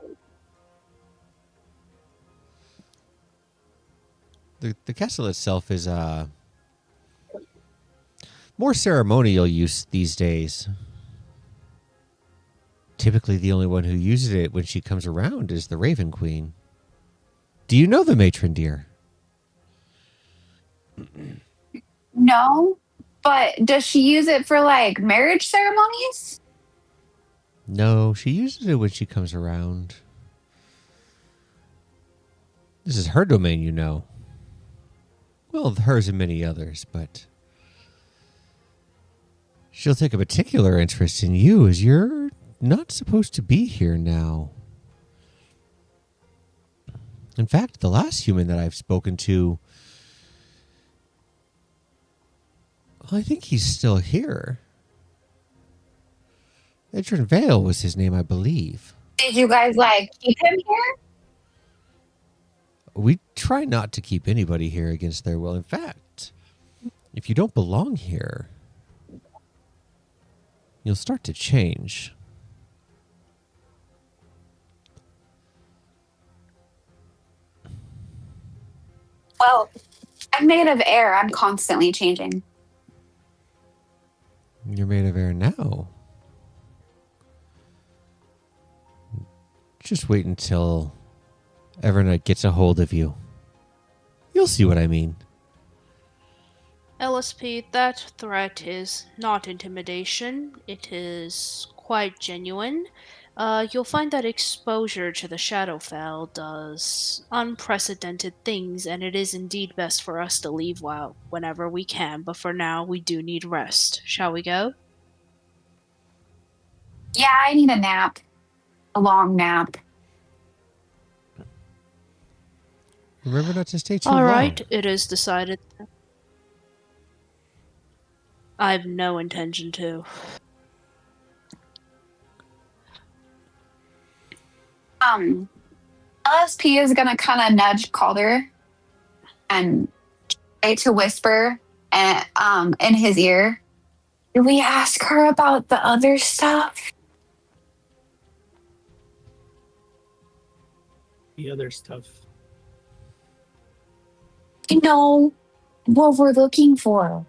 the castle itself is more ceremonial use these days. Typically, the only one who uses it when she comes around is the Raven Queen. Do you know the matron, dear? no. But does she use it for like marriage ceremonies? No, she uses it when she comes around. This is her domain, you know. Well, hers and many others, but she'll take a particular interest in you as you're not supposed to be here now. In fact, the last human that I've spoken to, I think he's still here. Edrin Vale was his name, I believe. Did you guys like keep him here? We try not to keep anybody here against their will. In fact, if you don't belong here, you'll start to change. Well, I'm made of air. I'm constantly changing. You're made of air now. Just wait until Evernight gets a hold of you. You'll see what I mean. LSP, that threat is not intimidation. It is quite genuine. You'll find that exposure to the Shadowfell does unprecedented things, and it is indeed best for us to leave whenever we can. But for now, we do need rest. Shall we go? Yeah, I need a nap. A long nap. Remember not to stay too All long. right, it is decided. I have no intention to. LSP is gonna kind of nudge Calder and try to whisper in his ear. Did we ask her about the other stuff? The other stuff. You know what we're looking for.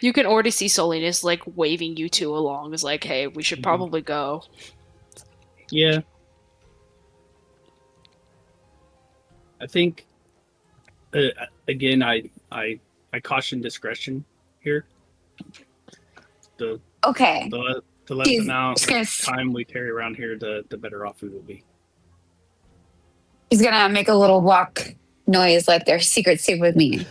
You can already see Solinus like waving you two along. Is like, hey, we should probably go. Yeah. I think again I caution discretion here. The Okay. the less He's amount gonna, of time we carry around here, the better off we will be. he's gonna make a little walk noise like they're secret safe with me.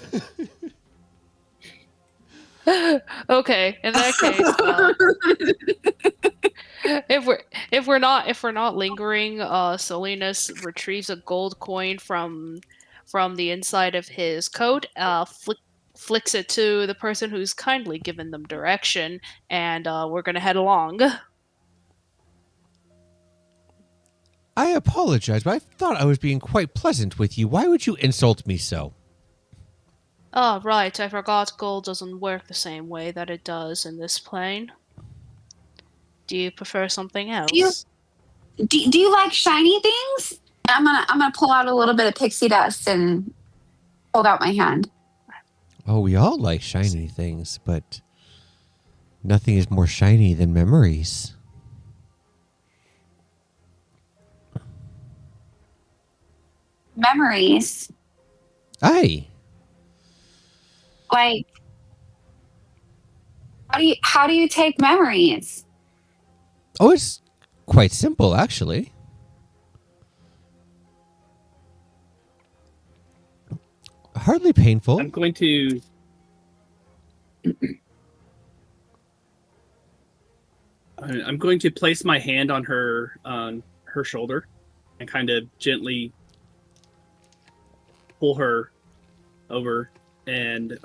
Okay, in that case, if we're not lingering, Solinus retrieves a gold coin from the inside of his coat, flicks it to the person who's kindly given them direction, and we're gonna head along. I apologize, but I thought I was being quite pleasant with you. Why would you insult me so? Oh, right, I forgot gold doesn't work the same way that it does in this plane. Do you prefer something you else? do you like shiny things? I'm gonna pull out a little bit of pixie dust and hold out my hand. Oh, we all like shiny things, but nothing is more shiny than memories. Memories. Aye. Like how do you take memories? Oh, it's quite simple, actually. Hardly painful. I'm going to. I'm going to place my hand on her shoulder, and kind of gently pull her over, and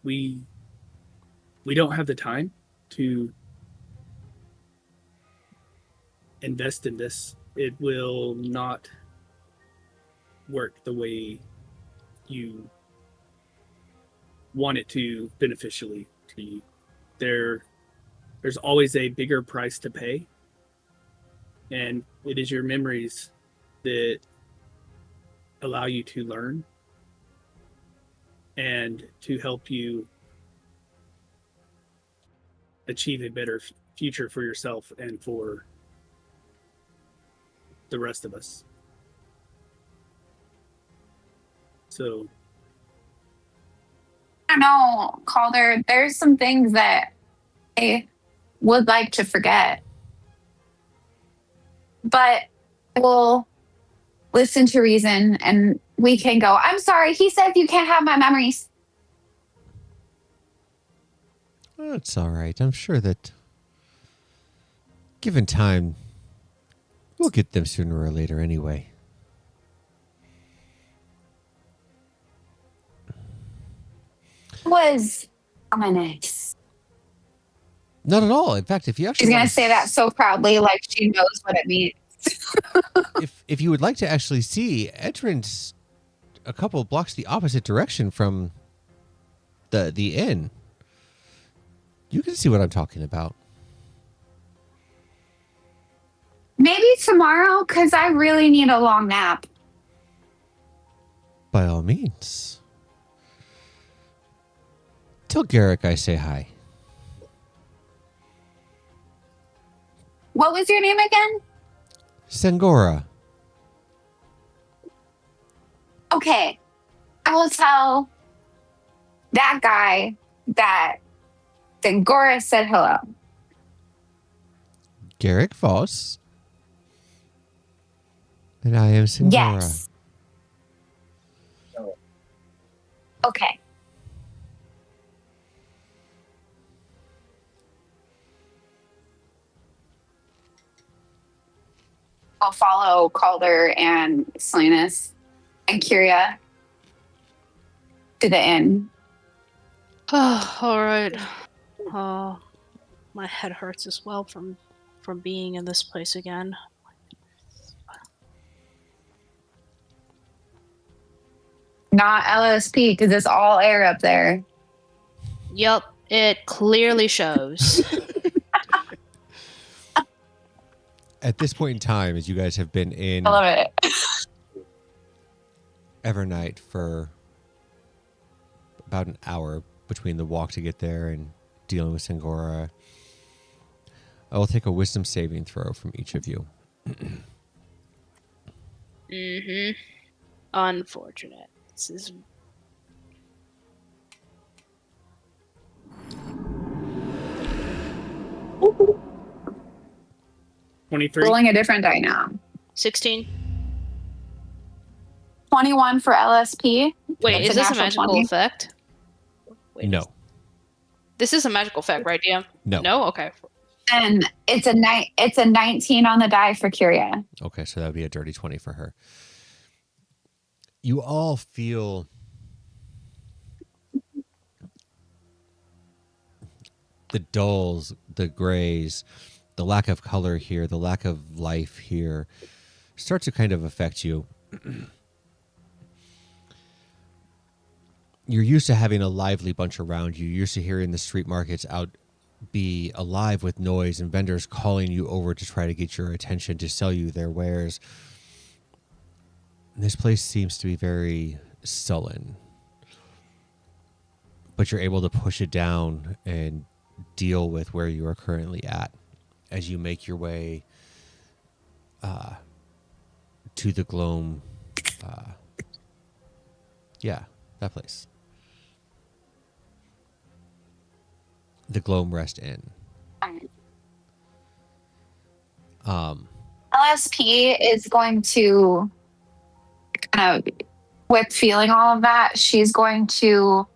we don't have the time to invest in this. It will not work the way you want it to beneficially to you. There's always a bigger price to pay, and it is your memories that allow you to learn and to help you achieve a better future for yourself and for the rest of us. So I don't know, Calder. There's some things that I would like to forget, but we'll listen to reason and we can go, I'm sorry, he said you can't have my memories. That's all right. I'm sure that given time, we'll get them sooner or later anyway. It was ominous. Not at all. In fact, if you actually She's going want to say that so proudly, like she knows what it means. if you would like to actually see entrance a couple of blocks the opposite direction from the inn, you can see what I'm talking about. Maybe tomorrow, because I really need a long nap. By all means. Tell Garrick I say hi. What was your name again? Sangora. Okay. I will tell that guy that Dengora said hello. Garrick Voss. And I am Sangora. Yes. Okay. I'll follow Calder and Salinas and Kyria to the inn. All right. My head hurts as well from being in this place again. Not LSP because it's all air up there. Yup, it clearly shows. At this point in time, as you guys have been in I love it. Evernight for about an hour between the walk to get there and dealing with Sangora, I will take a wisdom saving throw from each of you. Mm-hmm. Unfortunate. This is 23. Rolling a different die now. 16. 21 for LSP. Wait, It's is a this a natural magical 20. effect? Wait, No. This is a magical effect, right, DM? No. No? Okay. And it's a 19 on the die for Kyria. Okay, so that would be a dirty 20 for her. You all feel the dulls, the grays, the lack of color here, the lack of life here start to kind of affect you. You're used to having a lively bunch around you. You're used to hearing the street markets out be alive with noise and vendors calling you over to try to get your attention to sell you their wares. This place seems to be very sullen, but you're able to push it down and deal with where you are currently at as you make your way to the Gloam. Yeah, that place. The Gloam Rest Inn. LSP is going to kind of, with feeling all of that, she's going to,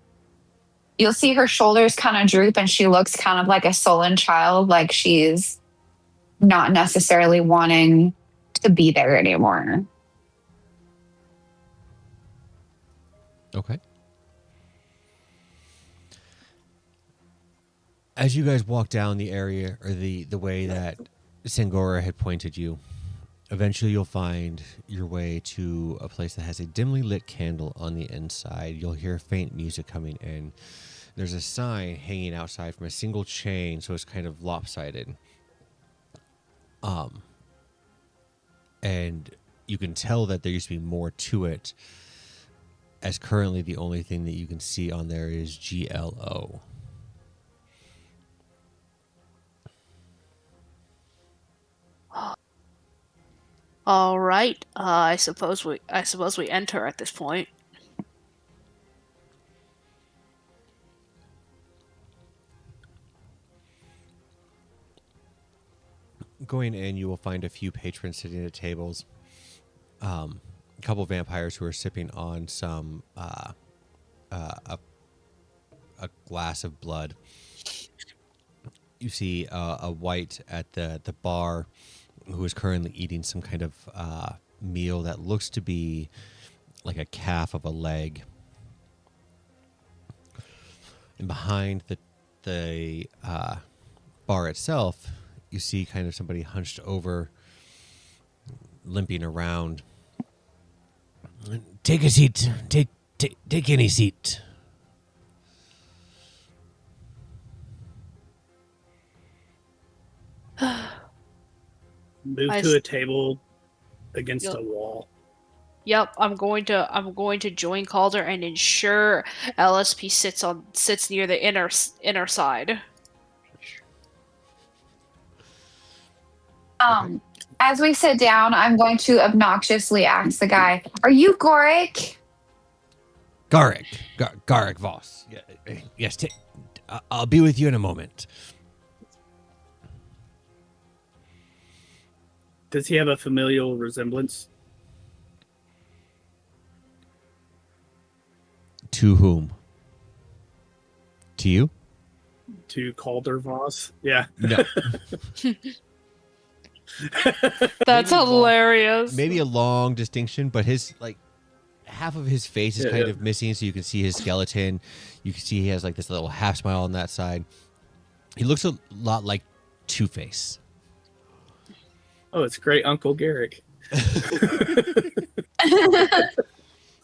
you'll see her shoulders kind of droop and she looks kind of like a sullen child, like she's not necessarily wanting to be there anymore. Okay. As you guys walk down the area, or the way that Sangora had pointed you, eventually you'll find your way to a place that has a dimly lit candle on the inside. You'll hear faint music coming in. There's a sign hanging outside from a single chain, so it's kind of lopsided. And you can tell that there used to be more to it, as currently the only thing that you can see on there is GLO. All right. I suppose we enter at this point. Going in, you will find a few patrons sitting at tables. A couple vampires who are sipping on some a glass of blood. You see a white at the bar who is currently eating some kind of meal that looks to be like a calf of a leg. And behind the bar itself, you see kind of somebody hunched over, limping around. Take a seat. Take any seat. Move I to s- a table against Yep. a wall. Yep, I'm going to join Calder and ensure LSP sits near the inner side. As we sit down, I'm going to obnoxiously ask the guy, "Are you Gorik?" Garrick Voss. Yes, I'll be with you in a moment. Does he have a familial resemblance? To whom? To you? To Calder Voss? Yeah. No. That's Maybe long- hilarious. Maybe a long distinction, but his half of his face is Yeah, kind yeah. of missing, so you can see his skeleton. You can see he has like this little half smile on that side. He looks a lot like Two-Face. Oh, it's great Uncle Garrick.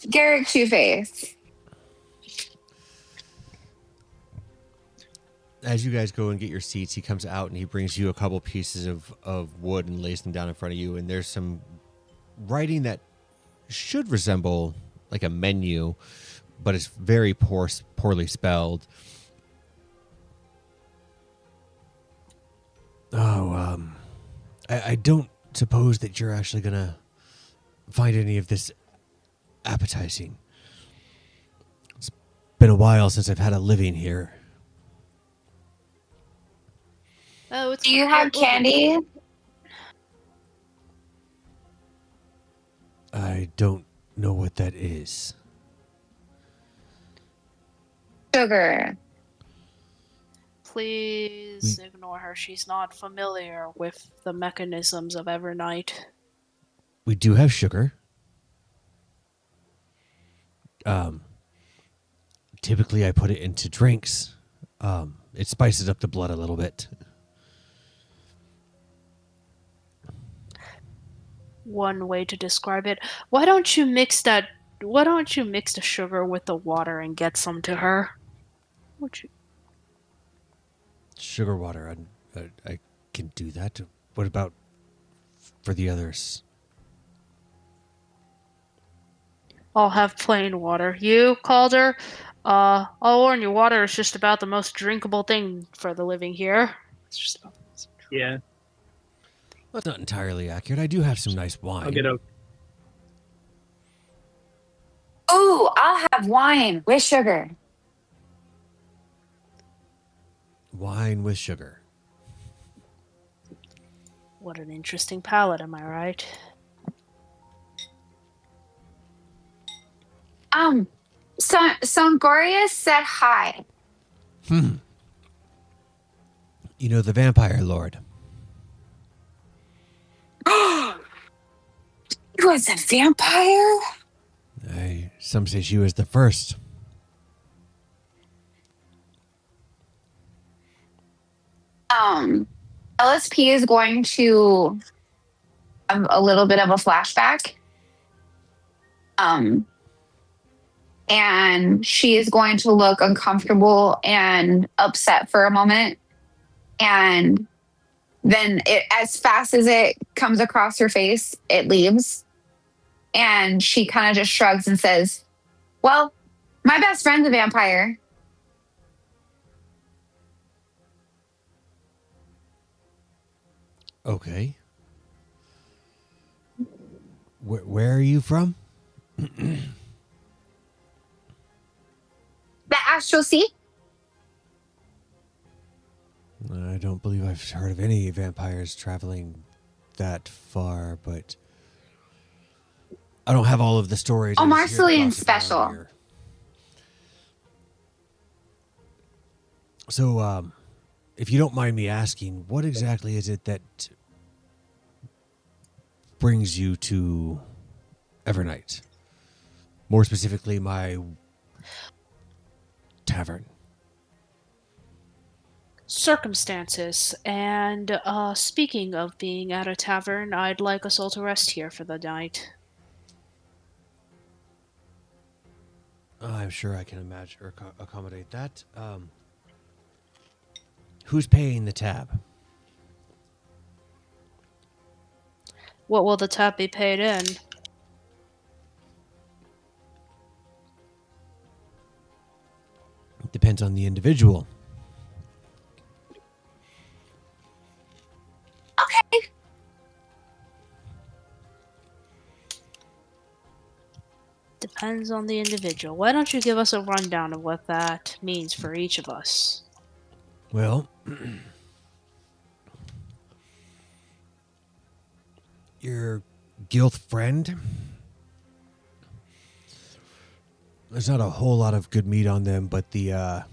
Garrick Two-Face. As you guys go and get your seats, he comes out and he brings you a couple pieces of wood and lays them down in front of you. And there's some writing that should resemble like a menu, but it's very poorly spelled. Oh, I don't suppose that you're actually gonna find any of this appetizing. It's been a while since I've had a living here. Oh, it's Do you have candy? I don't know what that is. Sugar. Please ignore her. She's not familiar with the mechanisms of Evernight. We do have sugar. Typically I put it into drinks. It spices up the blood a little bit. One way to describe it. Why don't you mix the sugar with the water and get some to her? Would you? Sugar water. I can do that. What about for the others? I'll have plain water. You, Calder? I'll warn you, water is just about the most drinkable thing for the living here. It's just about the most. Yeah, That's not entirely accurate. I do have some nice wine. I'll get a. Ooh, I'll have wine with sugar. Wine with sugar. What an interesting palate, am I right? Songorius said hi. You know, the vampire lord. He was a vampire? Some say she was the first. LSP is going to have a little bit of a flashback. And she is going to look uncomfortable and upset for a moment. And then as fast as it comes across her face, it leaves. And she kind of just shrugs and says, well, my best friend's a vampire. Okay. Where are you from? The Astral Sea? I don't believe I've heard of any vampires traveling that far, but I don't have all of the stories. Oh, I just hear the Marcelian gossip around special. here. So, if you don't mind me asking, what exactly is it that brings you to Evernight? More specifically, my tavern. Circumstances. And speaking of being at a tavern, I'd like us all to rest here for the night. I'm sure I can imagine or accommodate that. Who's paying the tab? What will the tab be paid in? Depends on the individual. Okay. Depends on the individual. Why don't you give us a rundown of what that means for each of us? Well, your guild friend. There's not a whole lot of good meat on them, but the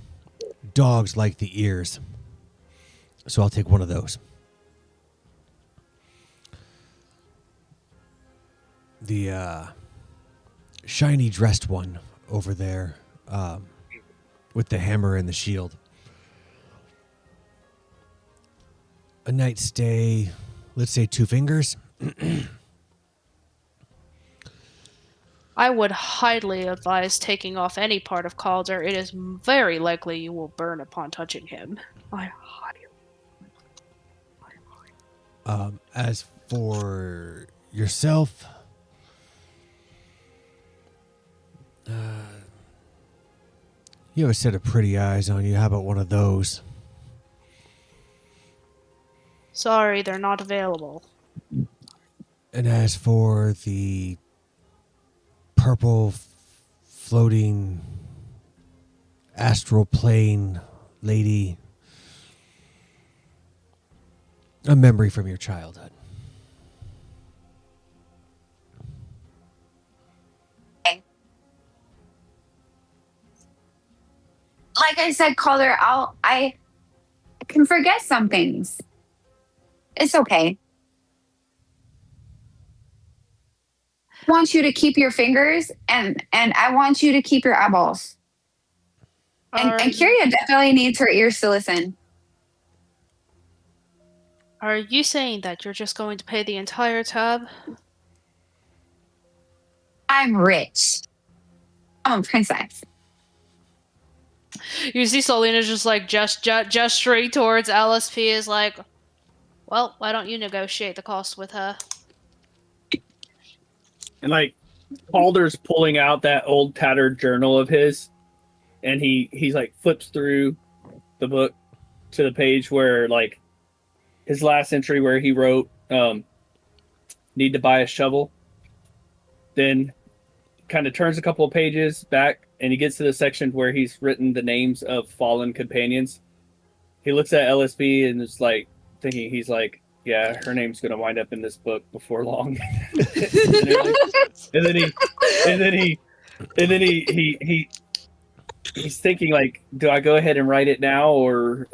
dogs like the ears. So I'll take one of those. The shiny dressed one over there with the hammer and the shield. A night stay, let's say 2 fingers. I would highly advise taking off any part of Calder. It is very likely you will burn upon touching him. As for yourself, you have a set of pretty eyes on you. How about one of those? Sorry, they're not available. And as for the purple floating astral plane lady, a memory from your childhood. Like I said, Calder, I can forget some things. It's okay. I want you to keep your fingers and I want you to keep your eyeballs. And, Are and Kyria definitely needs her ears to listen. Are you saying that you're just going to pay the entire tab? I'm rich. I'm a princess. You see Selena just like gesturing towards LSP is like, well, why don't you negotiate the cost with her? And like Calder's pulling out that old tattered journal of his, and he's like flips through the book to the page where like his last entry where he wrote need to buy a shovel. Then kind of turns a couple of pages back and he gets to the section where he's written the names of fallen companions. He looks at LSB and is like thinking, he's like, yeah, her name's gonna wind up in this book before long. and then he's thinking like, do I go ahead and write it now or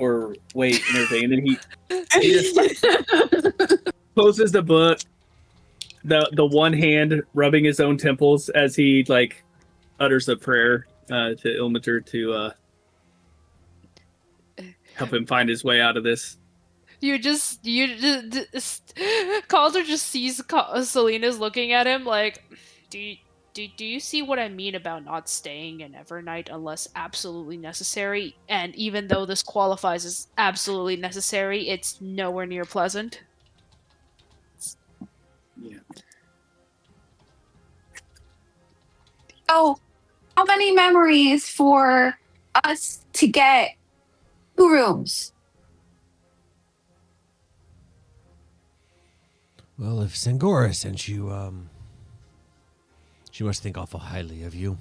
wait and everything? And then he just closes the book, the one hand rubbing his own temples as he like utters a prayer to Ilmater to help him find his way out of this. Calder just sees Selena's looking at him like, do you see what I mean about not staying in Evernight unless absolutely necessary? And even though this qualifies as absolutely necessary, it's nowhere near pleasant. Yeah. So, how many memories for us to get 2 rooms? Well, if Sangora sent you, she must think awful highly of you.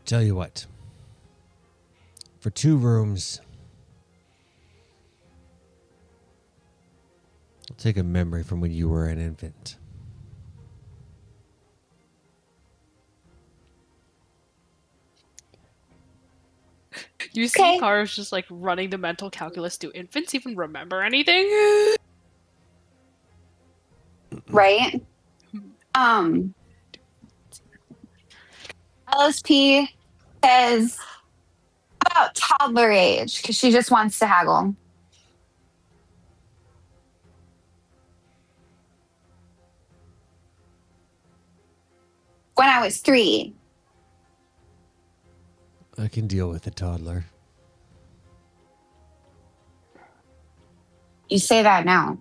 Tell you what. For 2 rooms, I'll take a memory from when you were an infant. You see Okay. Kara's just like running the mental calculus. Do infants even remember anything? Right? LSP says about toddler age because she just wants to haggle. When I was 3, I can deal with a toddler. you say that now.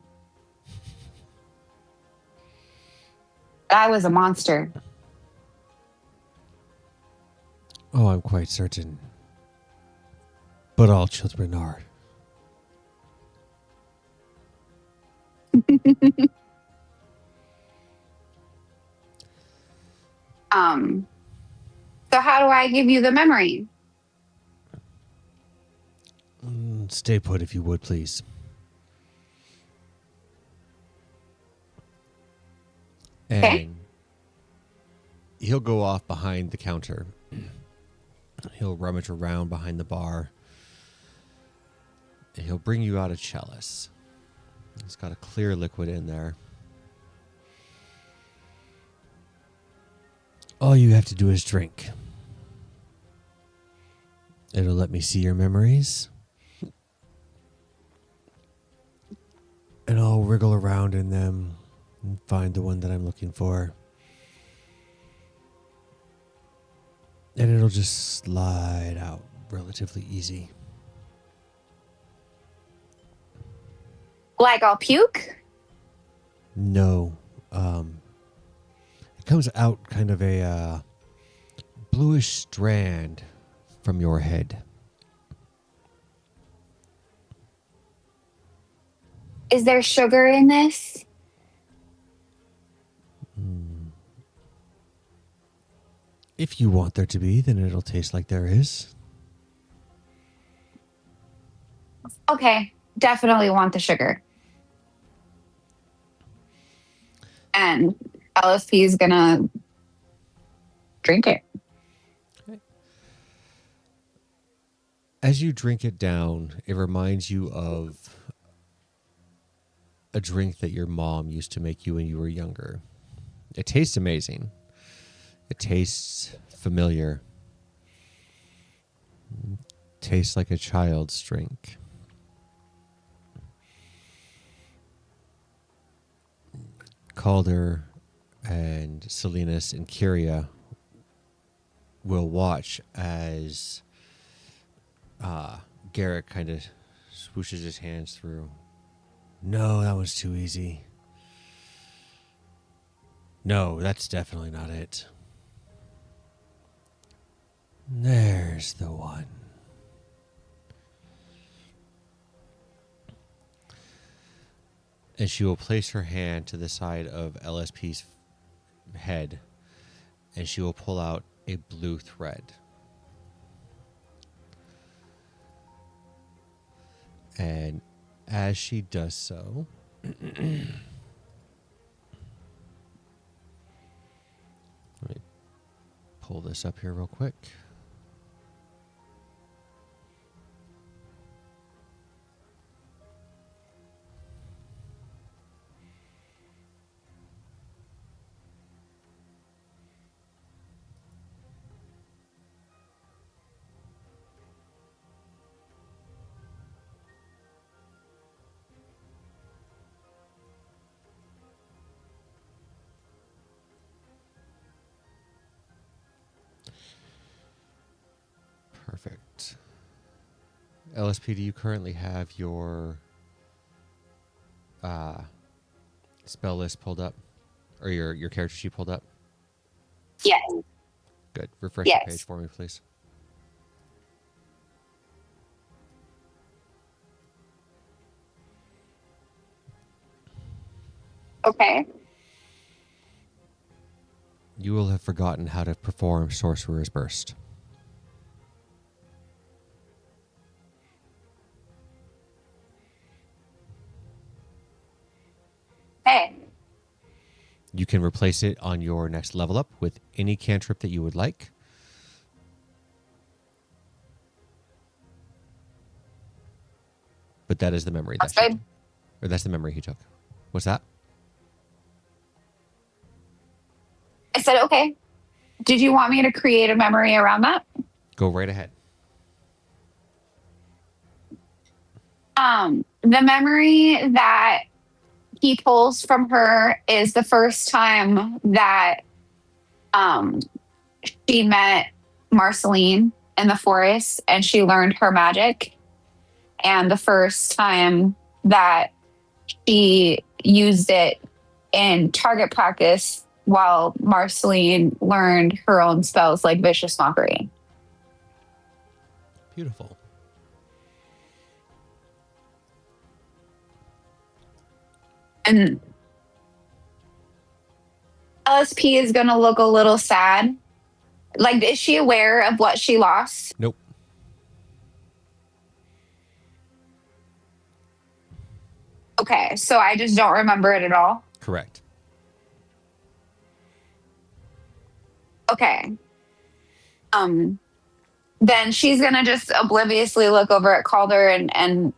But I was a monster. Oh, I'm quite certain. But all children are. So how do I give you the memory? Stay put if you would, please. Okay. And he'll go off behind the counter. He'll rummage around behind the bar. And he'll bring you out a chalice. It's got a clear liquid in there. All you have to do is drink. It'll let me see your memories. And I'll wriggle around in them and find the one that I'm looking for. And it'll just slide out relatively easy. Like I'll puke? No. It comes out kind of a bluish strand from your head. Is there sugar in this? If you want there to be, then it'll taste like there is. Okay, definitely want the sugar. And LSP is gonna drink it. As you drink it down, it reminds you of a drink that your mom used to make you when you were younger. It tastes amazing. It tastes familiar. Tastes like a child's drink. Calder and Salinas and Kyria will watch as Garrett kind of swooshes his hands through. No, that was too easy. No, that's definitely not it. There's the one. And she will place her hand to the side of LSP's head, and she will pull out a blue thread. And as she does so, let me pull this up here real quick. Perfect. LSP, do you currently have your spell list pulled up? Or your character sheet pulled up? Yes. Good. Refresh Yes. the page for me, please. Okay. You will have forgotten how to perform Sorcerer's Burst. Hey. You can replace it on your next level up with any cantrip that you would like. But that is the memory That's that she good. took. Or that's the memory he took. What's that? I said, okay. Did you want me to create a memory around that? Go right ahead. The memory that he pulls from her is the first time that she met Marceline in the forest and she learned her magic. And the first time that she used it in target practice while Marceline learned her own spells like Vicious Mockery. Beautiful. And LSP is going to look a little sad. Like, is she aware of what she lost? Nope. Okay, so I just don't remember it at all. Correct. Okay. Then she's gonna just obliviously look over at Calder and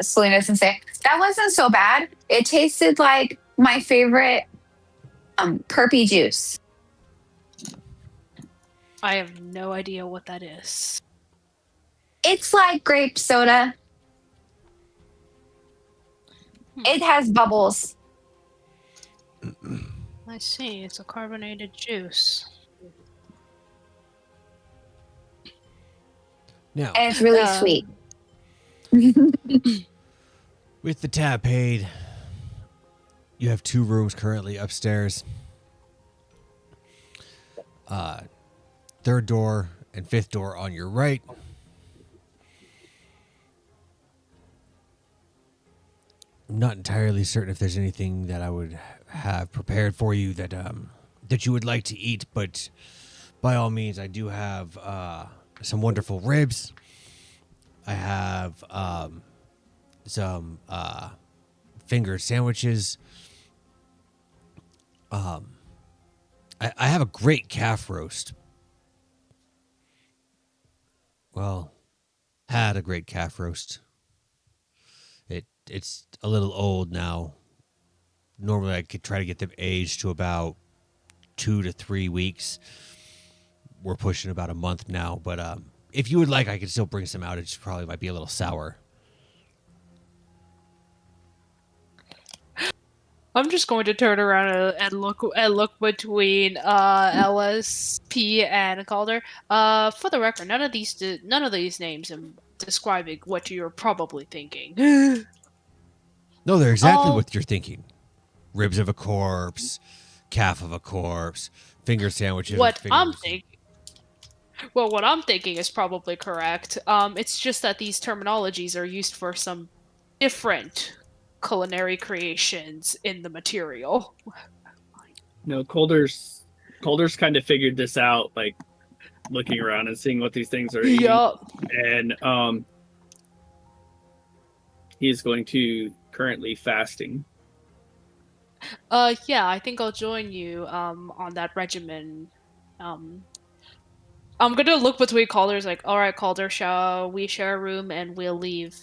Salinas and say, "That wasn't so bad. It tasted like my favorite perpy juice." I have no idea what that is. It's like grape soda. It has bubbles. I see. It's a carbonated juice. Now, And it's really Um, sweet. with the tab paid, you have 2 rooms currently upstairs. Third door and 5th door on your right. I'm not entirely certain if there's anything that I would have prepared for you that that you would like to eat, but by all means, I do have some wonderful ribs. I have some finger sandwiches. I have a great calf roast. Well, had a great calf roast. It's a little old now. Normally, I could try to get them aged to about 2 to 3 weeks. We're pushing about a month now, but if you would like, I could still bring some out. It just probably might be a little sour. I'm just going to turn around and look between LSP and Calder. For the record, none of these names am describing what you're probably thinking. No, they're exactly Oh. what you're thinking. Ribs of a corpse, calf of a corpse, finger sandwiches. What with I'm fingers. thinking. Well, what I'm thinking is probably correct. It's just that these terminologies are used for some different culinary creations in the material. No, Calder's kind of figured this out, like looking around and seeing what these things are eating. Yup. And he is going to currently fasting. Yeah, I think I'll join you on that regimen. I'm gonna look between Calder's like, all right, Calder, shall we share a room and we'll leave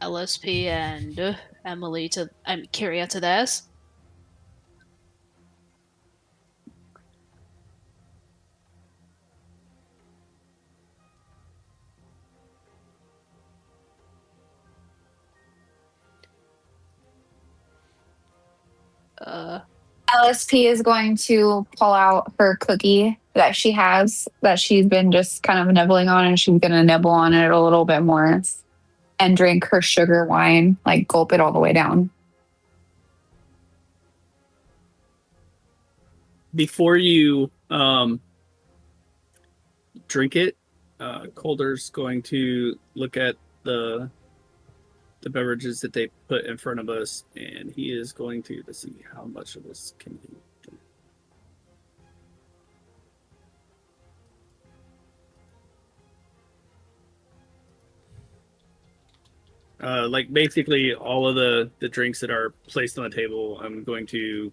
LSP and Emily to Kyria to theirs? LSP is going to pull out her cookie that she has that she's been just kind of nibbling on, and she's going to nibble on it a little bit more and drink her sugar wine, like gulp it all the way down. Before you drink it, Calder's going to look at the beverages that they put in front of us, and he is going to see how much of this can he drink. Like basically all of the drinks that are placed on the table, I'm going to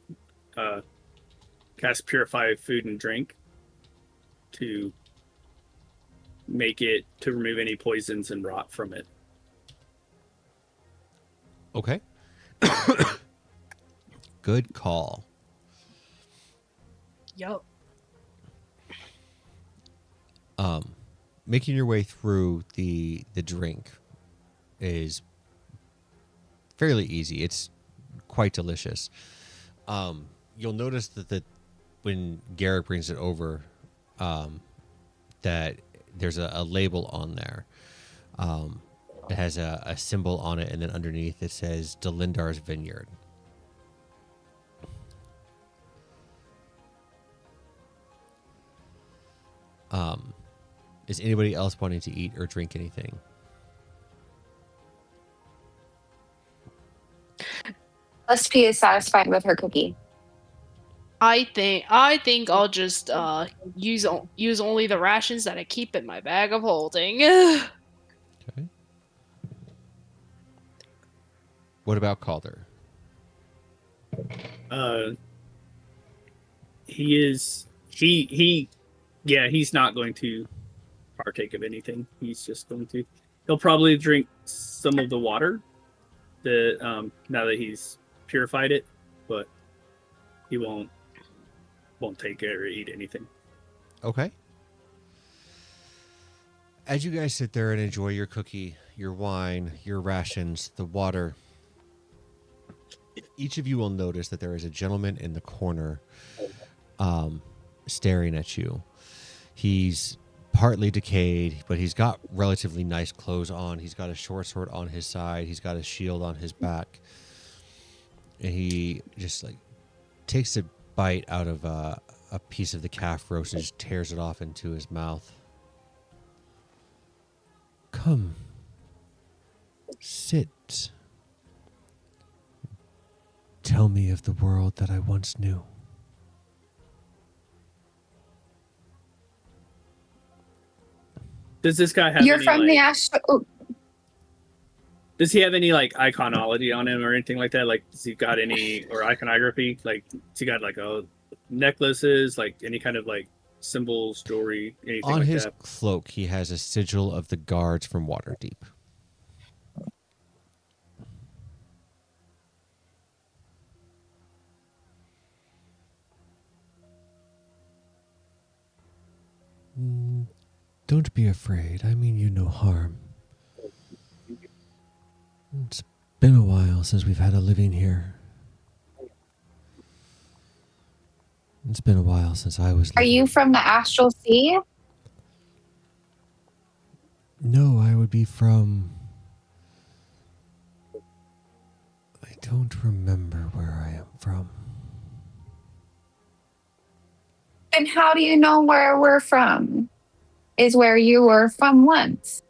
cast Purify Food and Drink to make it, to remove any poisons and rot from it. Okay. Good call. Yup. Making your way through the drink is fairly easy. It's quite delicious. You'll notice that when Garrett brings it over, that there's a label on there. It has a symbol on it, and then underneath it says Delindar's Vineyard. Is anybody else wanting to eat or drink anything? LSP is satisfied with her cookie. I think I'll just use only the rations that I keep in my bag of holding. Okay. What about Calder? He's not going to partake of anything. He's just going to, he'll probably drink some of the water that now that he's purified it, but he won't take it or eat anything. Okay. As you guys sit there and enjoy your cookie, your wine, your rations, the water, each of you will notice that there is a gentleman in the corner staring at you. He's partly decayed, but he's got relatively nice clothes on. He's got a short sword on his side. He's got a shield on his back. And he just like takes a bite out of a piece of the calf roast and just tears it off into his mouth. Come. Sit. Tell me of the world that I once knew. Does this guy have You're any, from the like, astro. Oh, does he have any like iconology on him or anything like that? Like, does he got any, or iconography? Like, does he got like a necklaces, like any kind of like symbols, jewelry, anything On like his that? cloak, he has a sigil of the guards from Waterdeep. Don't be afraid. I mean you no harm. It's been a while since we've had a living here. It's been a while since I was Are living. you from the Astral Sea? No, I would be from... I don't remember where I am from. And how do you know where we're from? Is where you were from once.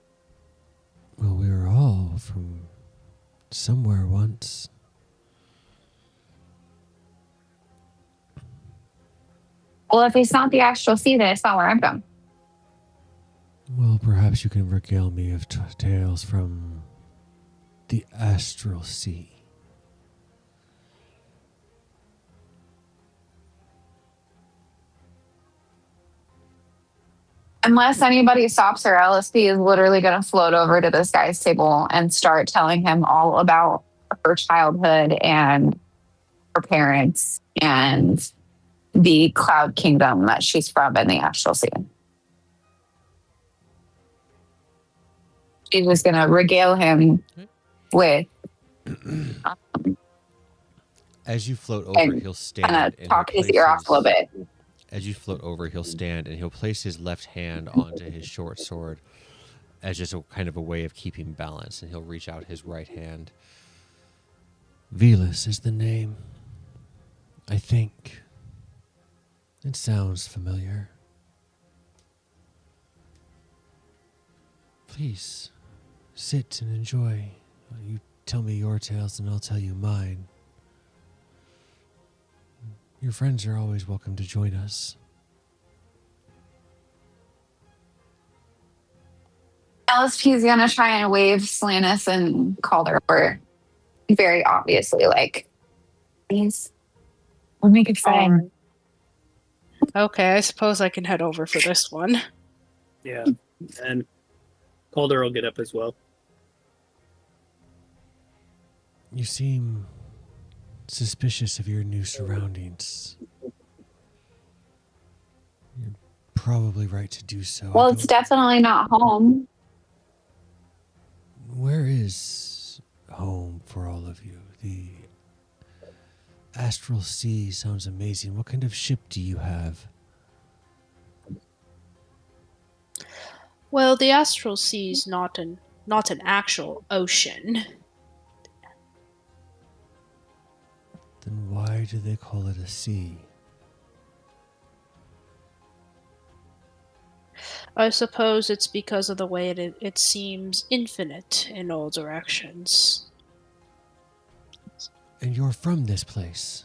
Well, we were all from somewhere once. Well, if it's not the Astral Sea, then it's not where I'm from. Well, perhaps you can regale me of tales from the Astral Sea. Unless anybody stops her, LSP is literally going to float over to this guy's table and start telling him all about her childhood and her parents and the Cloud Kingdom that she's from in the Astral Sea. She was going to regale him with As you float over, And he'll stand kind and of he'll talk his place ear off a little bit. As you float over, he'll stand and he'll place his left hand onto his short sword as just a kind of a way of keeping balance, and he'll reach out his right hand. Velas is the name. I think. It sounds familiar. Please, sit and enjoy. You tell me your tales and I'll tell you mine. Your friends are always welcome to join us. LSP is going to try and wave Slanus and Calder over. Very obviously, like, please, we'll make it fun. Okay, I suppose I can head over for this one. Yeah. And Calder will get up as well. You seem suspicious of your new surroundings. You're probably right to do so. Well, it's definitely not home. Where is home for all of you? The Astral Sea sounds amazing. What kind of ship do you have? Well, the Astral Sea is not an actual ocean. Then why do they call it a sea? I suppose it's because of the way it seems infinite in all directions. And you're from this place?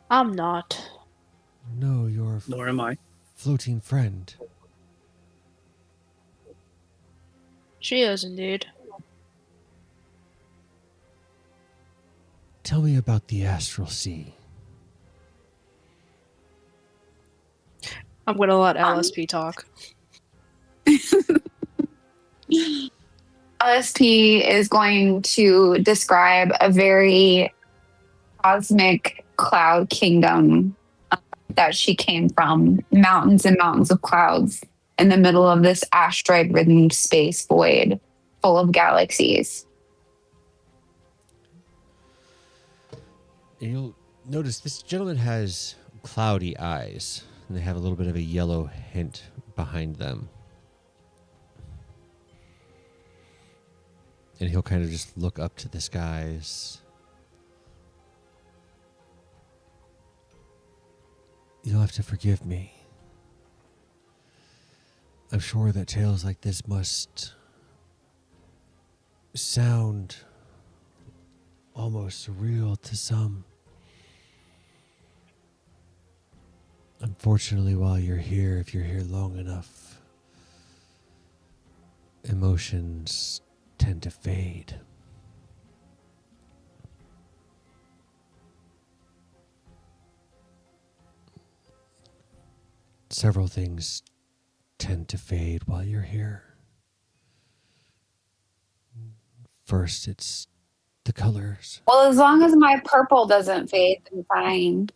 I'm not. No, you're a Nor am I. floating friend. She is indeed. Tell me about the Astral Sea. I'm gonna let LSP talk. LSP is going to describe a very cosmic cloud kingdom that she came from. Mountains and mountains of clouds in the middle of this asteroid-ridden space void full of galaxies. And you'll notice this gentleman has cloudy eyes, and they have a little bit of a yellow hint behind them. And he'll kind of just look up to the skies. You'll have to forgive me. I'm sure that tales like this must sound almost surreal to some. Unfortunately, while you're here, if you're here long enough, emotions tend to fade. Several things tend to fade while you're here. First, it's the colors. Well, as long as my purple doesn't fade, I'm fine.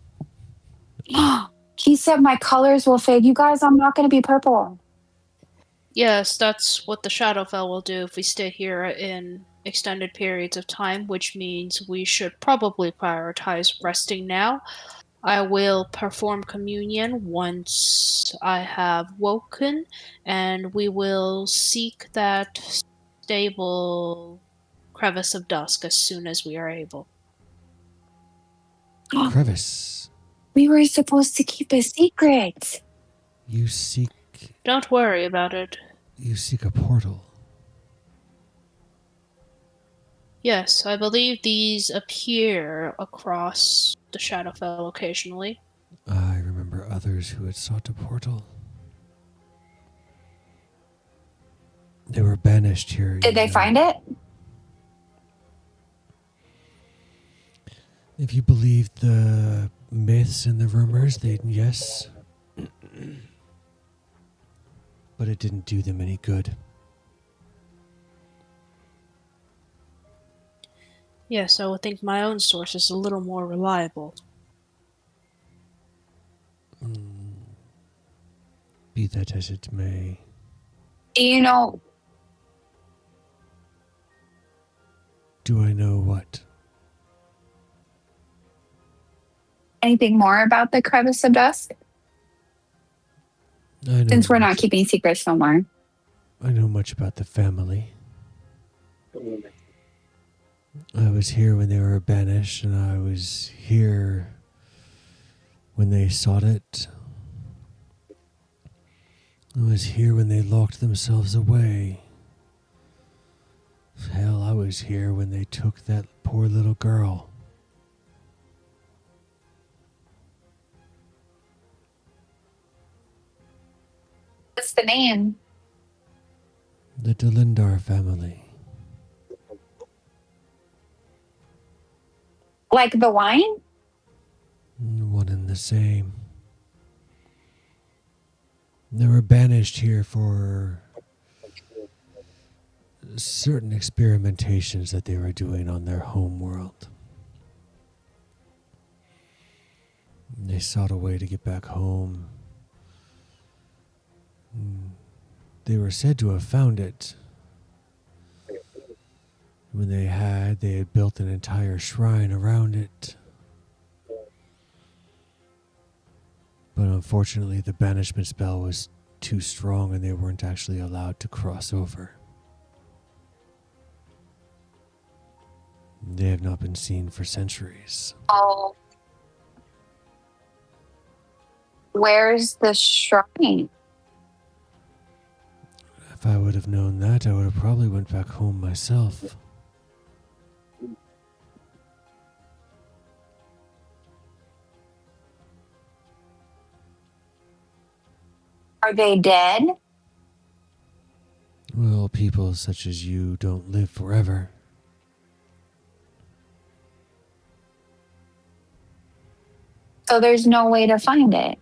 He said my colors will fade. You guys, I'm not going to be purple. Yes, that's what the Shadowfell will do if we stay here in extended periods of time, which means we should probably prioritize resting now. I will perform communion once I have woken, and we will seek that stable crevice of dusk as soon as we are able. Crevice, We were supposed to keep a secret. you seek Don't worry about it. a portal. Yes, I believe these appear across the Shadowfell occasionally. I remember others who had sought a portal. They were banished here. Did they find it? If you believe the myths and the rumors, then yes. But it didn't do them any good. Yes, I would think my own source is a little more reliable. Be that as it may. Do you know? Do I know what? Anything more about the crevice of dusk? I know Since we're not much- keeping secrets no more. I know much about the family. I was here when they were banished, and I was here when they sought it. I was here when they locked themselves away. Hell, I was here when they took that poor little girl. What's the name? The Delindar family. Like the wine? One and the same. They were banished here for certain experimentations that they were doing on their home world. They sought a way to get back home. They were said to have found it. When they had built an entire shrine around it. But unfortunately, the banishment spell was too strong and they weren't actually allowed to cross over. They have not been seen for centuries. Oh. Where's the shrine? If I would have known that, I would have probably went back home myself. Are they dead? Well, people such as you don't live forever. So there's no way to find it.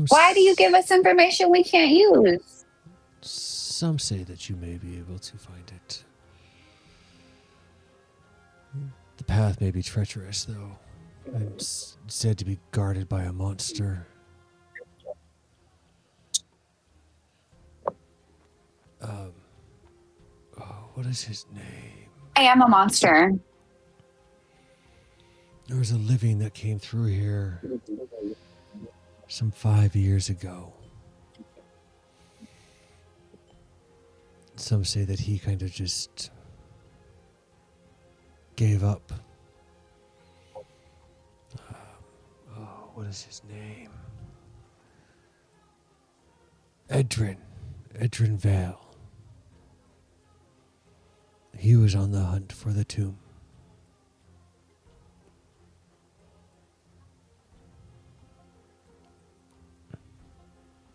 Why do you give us information we can't use? Some say that you may be able to find it. The path may be treacherous, though, and said to be guarded by a monster. What is his name? I am a monster. There was a living that came through here some 5 years ago. Some say that he kind of just gave up. What is his name? Edrin Vale. He was on the hunt for the tomb.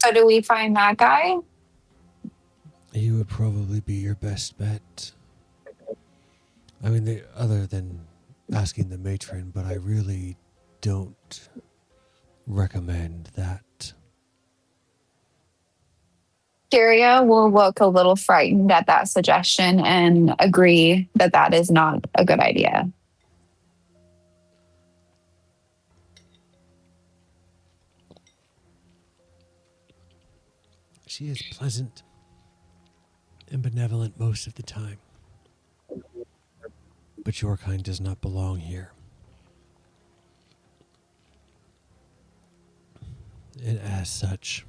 So do we find that guy? He would probably be your best bet. I mean, other than asking the matron, but I really don't recommend that. Kyria will look a little frightened at that suggestion and agree that that is not a good idea. She is pleasant and benevolent most of the time. But your kind does not belong here. And as such,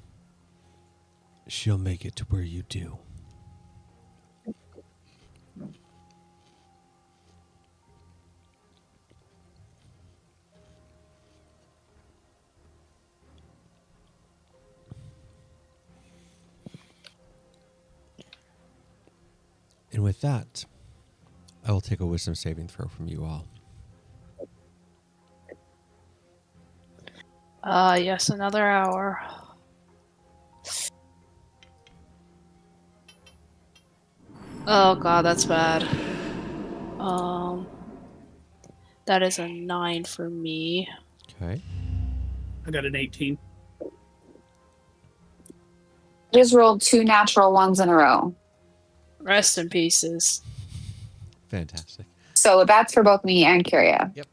she'll make it to where you do. And with that, I will take a wisdom saving throw from you all. Yes, another hour. Oh god, that's bad. That is a 9 for me. Okay. I got an 18. Just rolled 2 natural ones in a row. Rest in pieces. Fantastic. So that's for both me and Kyria. Yep.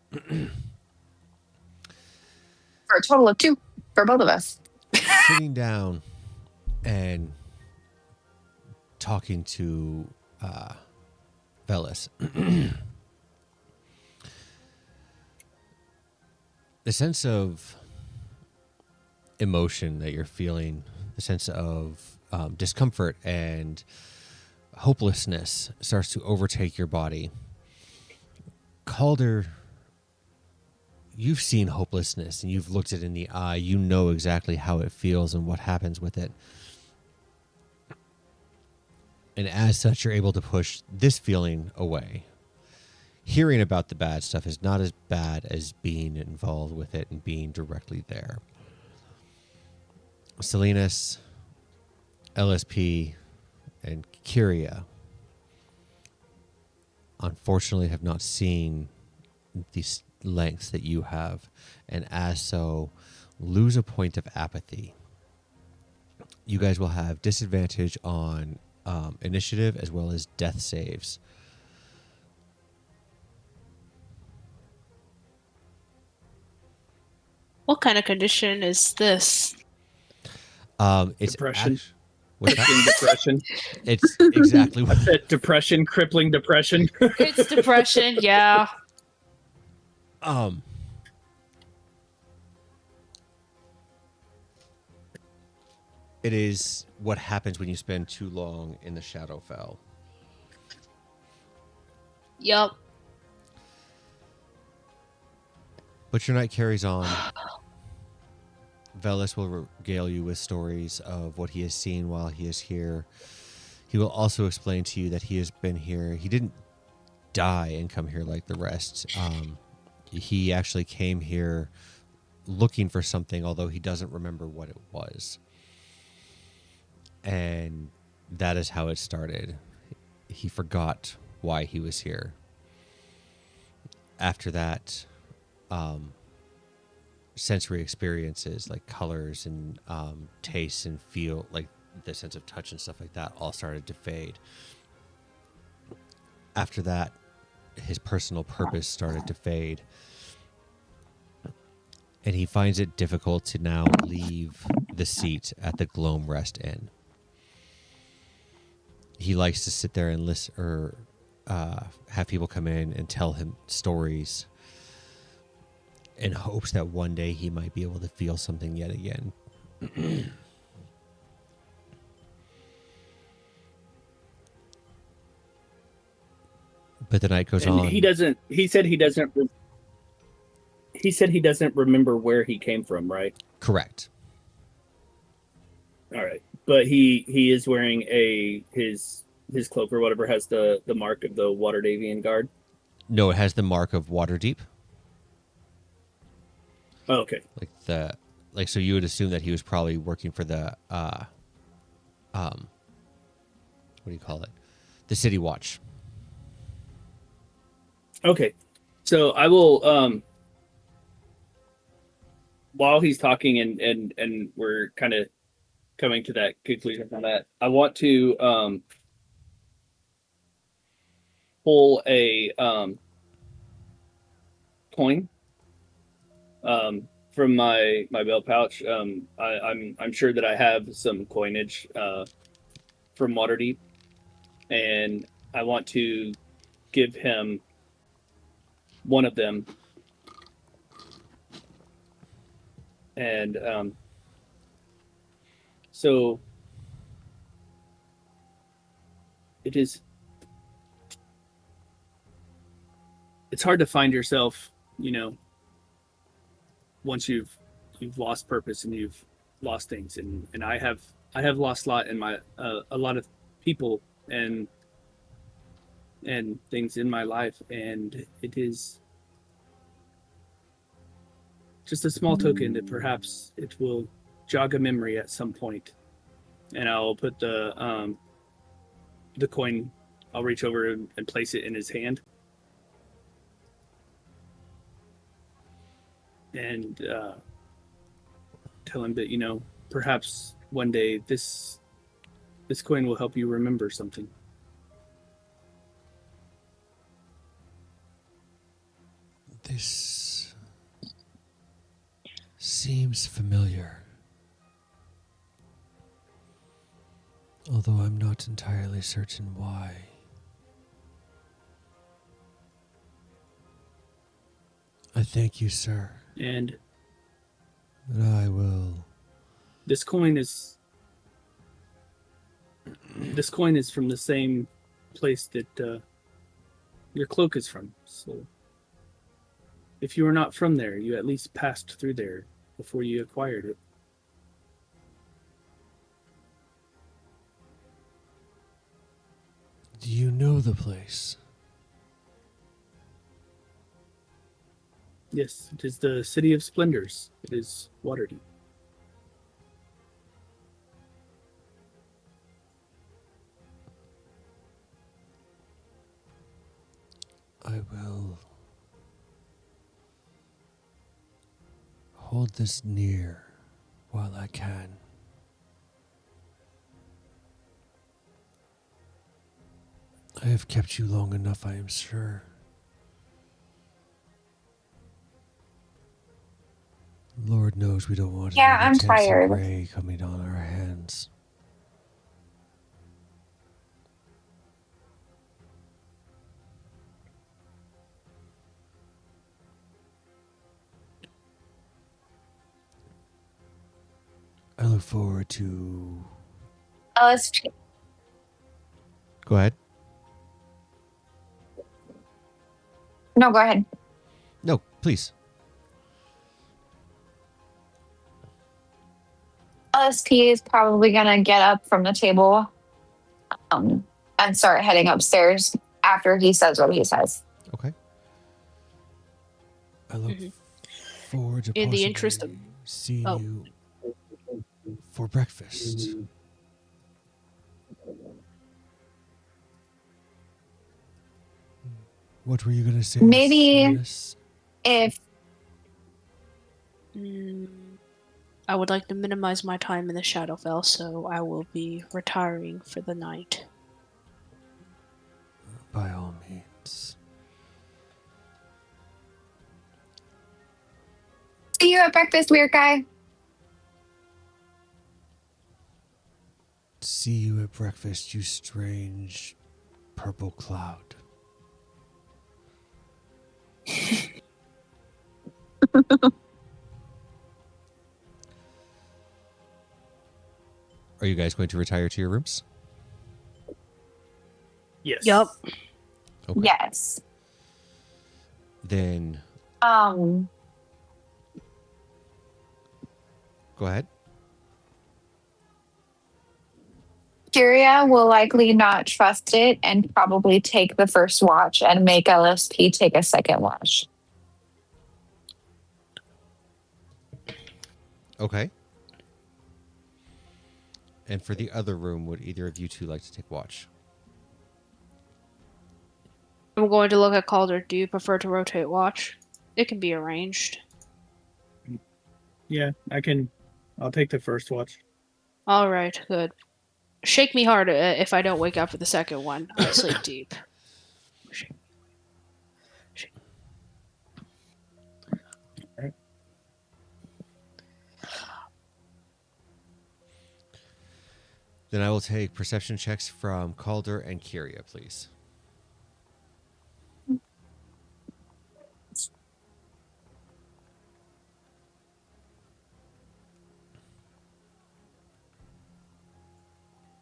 For a total of 2 for both of us. Sitting down and talking to Velis. The sense of emotion that you're feeling, the sense of discomfort and hopelessness starts to overtake your body. Calder, you've seen hopelessness and you've looked it in the eye. You know exactly how it feels and what happens with it. And as such, you're able to push this feeling away. Hearing about the bad stuff is not as bad as being involved with it and being directly there. Salinas, LSP, and Kyria, unfortunately, have not seen these lengths that you have, and as so, lose a point of apathy. You guys will have disadvantage on initiative as well as death saves. What kind of condition is this? It's Depression. What's that? Crippling depression. It's exactly what. That depression, crippling depression. It's depression, yeah. It is what happens when you spend too long in the Shadowfell. Yup. But your night carries on. Velis will regale you with stories of what he has seen while he is here. He will also explain to you that he has been here. He didn't die and come here like the rest. He actually came here looking for something, although he doesn't remember what it was. And that is how it started. He forgot why he was here. After that, sensory experiences like colors and tastes and feel, like the sense of touch and stuff like that, all started to fade. After that, his personal purpose started to fade. And he finds it difficult to now leave the seat at the Gloam Rest Inn. He likes to sit there and listen, or have people come in and tell him stories in hopes that one day he might be able to feel something yet again. But the night goes And on. he said he doesn't remember where he came from, right? Correct. All right. But he is wearing his cloak or whatever has the mark of the Waterdavian Guard. No, it has the mark of Waterdeep. Oh, okay. So you would assume that he was probably working for the what do you call it? The City Watch. Okay. So I will while he's talking and we're kind of coming to that conclusion on that, I want to pull a coin from my belt pouch. I'm sure that I have some coinage from Waterdeep, and I want to give him one of them. And so it's hard to find yourself, once you've lost purpose and you've lost things, and I have lost a lot in my a lot of people and things in my life, and it is just a small token that perhaps it will jog a memory at some point. And I'll put the coin, I'll reach over and place it in his hand. And tell him that, perhaps one day this coin will help you remember something. This seems familiar. Although I'm not entirely certain why. I thank you, sir. And But I will. this coin is from the same place that your cloak is from. So if you are not from there, you at least passed through there before you acquired it. Do you know the place? Yes, it is the City of Splendors. It is Waterdeep. I will hold this near while I can. I have kept you long enough, I am sure. Lord knows we don't want Yeah, another I'm Tamsin tired. Gray coming on our hands. I look forward to. LSP. Go ahead. No, go ahead. No, please. LSP is probably gonna get up from the table and start heading upstairs after he says what he says. Okay. I look forward to In the interest of- possibly seeing Oh. you for breakfast. What were you going to say? Maybe- Miss? If I would like to minimize my time in the Shadowfell, so I will be retiring for the night. By all means. see you at breakfast, weird guy. See you at breakfast, you strange purple cloud. Are you guys going to retire to your rooms? Yes. Yup. Okay. Yes. Then Um, go ahead. Kyria will likely not trust it and probably take the first watch and make LSP take a second watch. Okay. And for the other room, would either of you two like to take watch? I'm going to look at Calder. Do you prefer to rotate watch? It can be arranged. Yeah, I'll take the first watch. All right, good. Shake me hard if I don't wake up for the second one. I sleep deep. Shake. Then I will take perception checks from Calder and Kyria, please.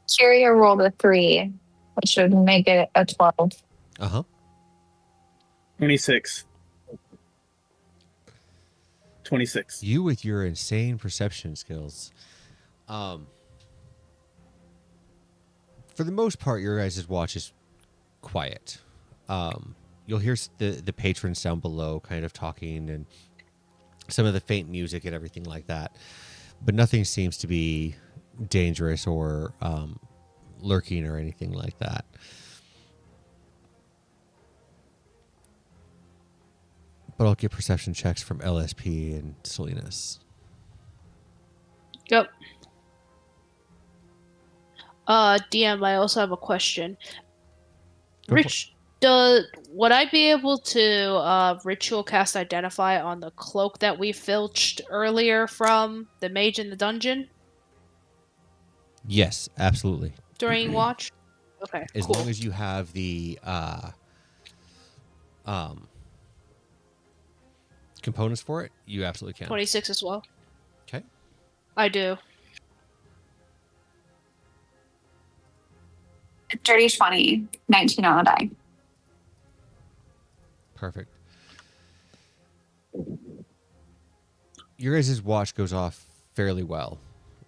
Kyria rolled a 3, which would make it a 12. Uh huh. 26. 26. You with your insane perception skills. For the most part, your guys' watch is quiet. You'll hear the patrons down below kind of talking and some of the faint music and everything like that. But nothing seems to be dangerous or lurking or anything like that. But I'll get perception checks from LSP and Salinas. Yep. DM, I also have a question. Go for Rich, would I be able to ritual cast Identify on the cloak that we filched earlier from the mage in the dungeon Yes, absolutely. during watch? Okay, As cool. long as you have the components for it, you absolutely can. 26 as well. Okay. I do. Dirty 20, 19 on the die. Perfect. Your guys' watch goes off fairly well.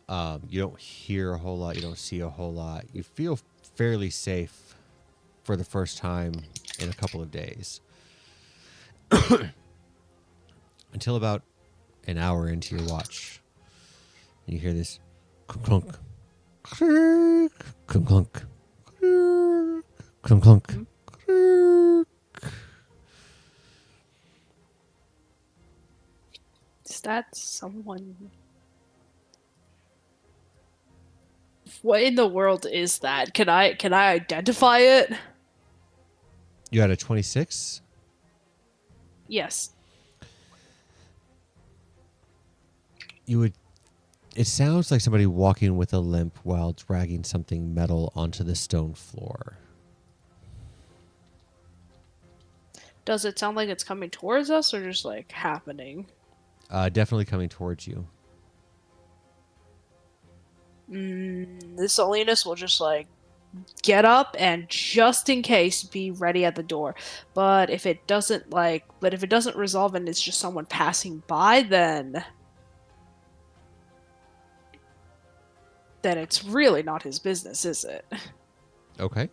You don't hear a whole lot. You don't see a whole lot. You feel fairly safe for the first time in a couple of days. Until about an hour into your watch. You hear this clunk, clunk, clunk, clunk, clunk, clunk. Is that someone? What in the world is that? Can I identify it? You had a 26? Yes. You would. It sounds like somebody walking with a limp while dragging something metal onto the stone floor. Does it sound like it's coming towards us or just like happening? Definitely coming towards you. This Salinas will just like get up and just in case be ready at the door. But if it doesn't resolve and it's just someone passing by, then it's really not his business, is it? Okay.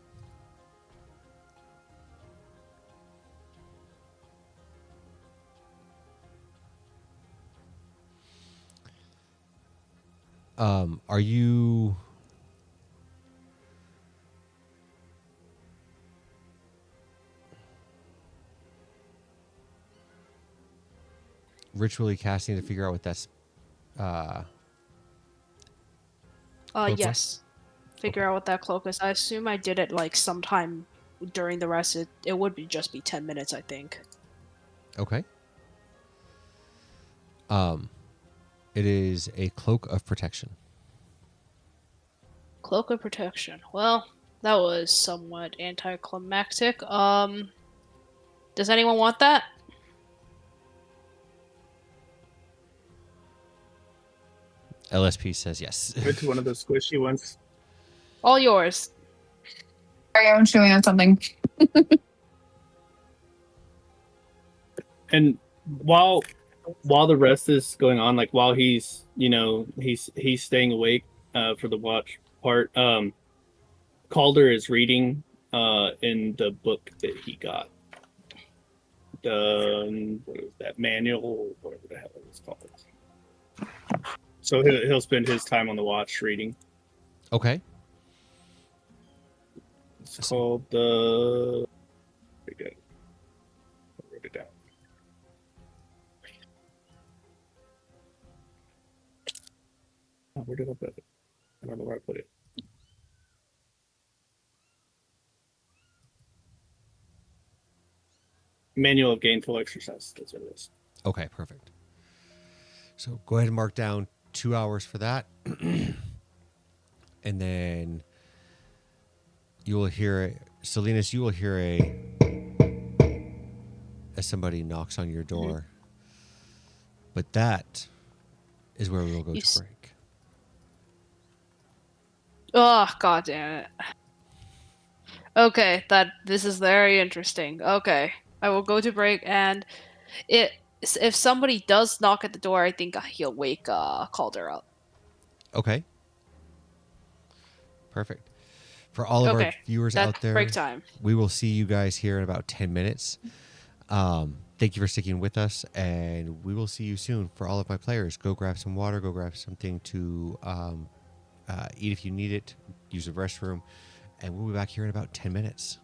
Are you ritually casting to figure out what that's cloak was? Yes. Figure out what that cloak is. I assume I did it like sometime during the rest. It would be just be 10 minutes, I think. Okay. It is a cloak of protection. Cloak of protection. Well, that was somewhat anticlimactic. Does anyone want that? LSP says yes. Went to one of those squishy ones. All yours. Sorry, I'm chewing on something. And while the rest is going on, like while he's staying awake for the watch part, Calder is reading in the book that he got. What is that manual, whatever the hell it was called. So he'll spend his time on the watch reading. Okay. It's called the. I wrote it down. Oh, where did I put it? I don't know where I put it. Manual of Gainful Exercise. That's what it is. Okay, perfect. So go ahead and mark down 2 hours for that. and then you will hear Salinas. You will hear as somebody knocks on your door. But that is where we will go You to s- break. Oh, god damn it. Okay, this is very interesting. Okay, I will go to break, and it if somebody does knock at the door, I think he'll wake Calder up. Okay. Perfect. For all of our Okay, viewers that out there, break time. we will see you guys here in about 10 minutes. Thank you for sticking with us, and we will see you soon. For all of my players, go grab some water, go grab something to eat if you need it, use the restroom, and we'll be back here in about 10 minutes.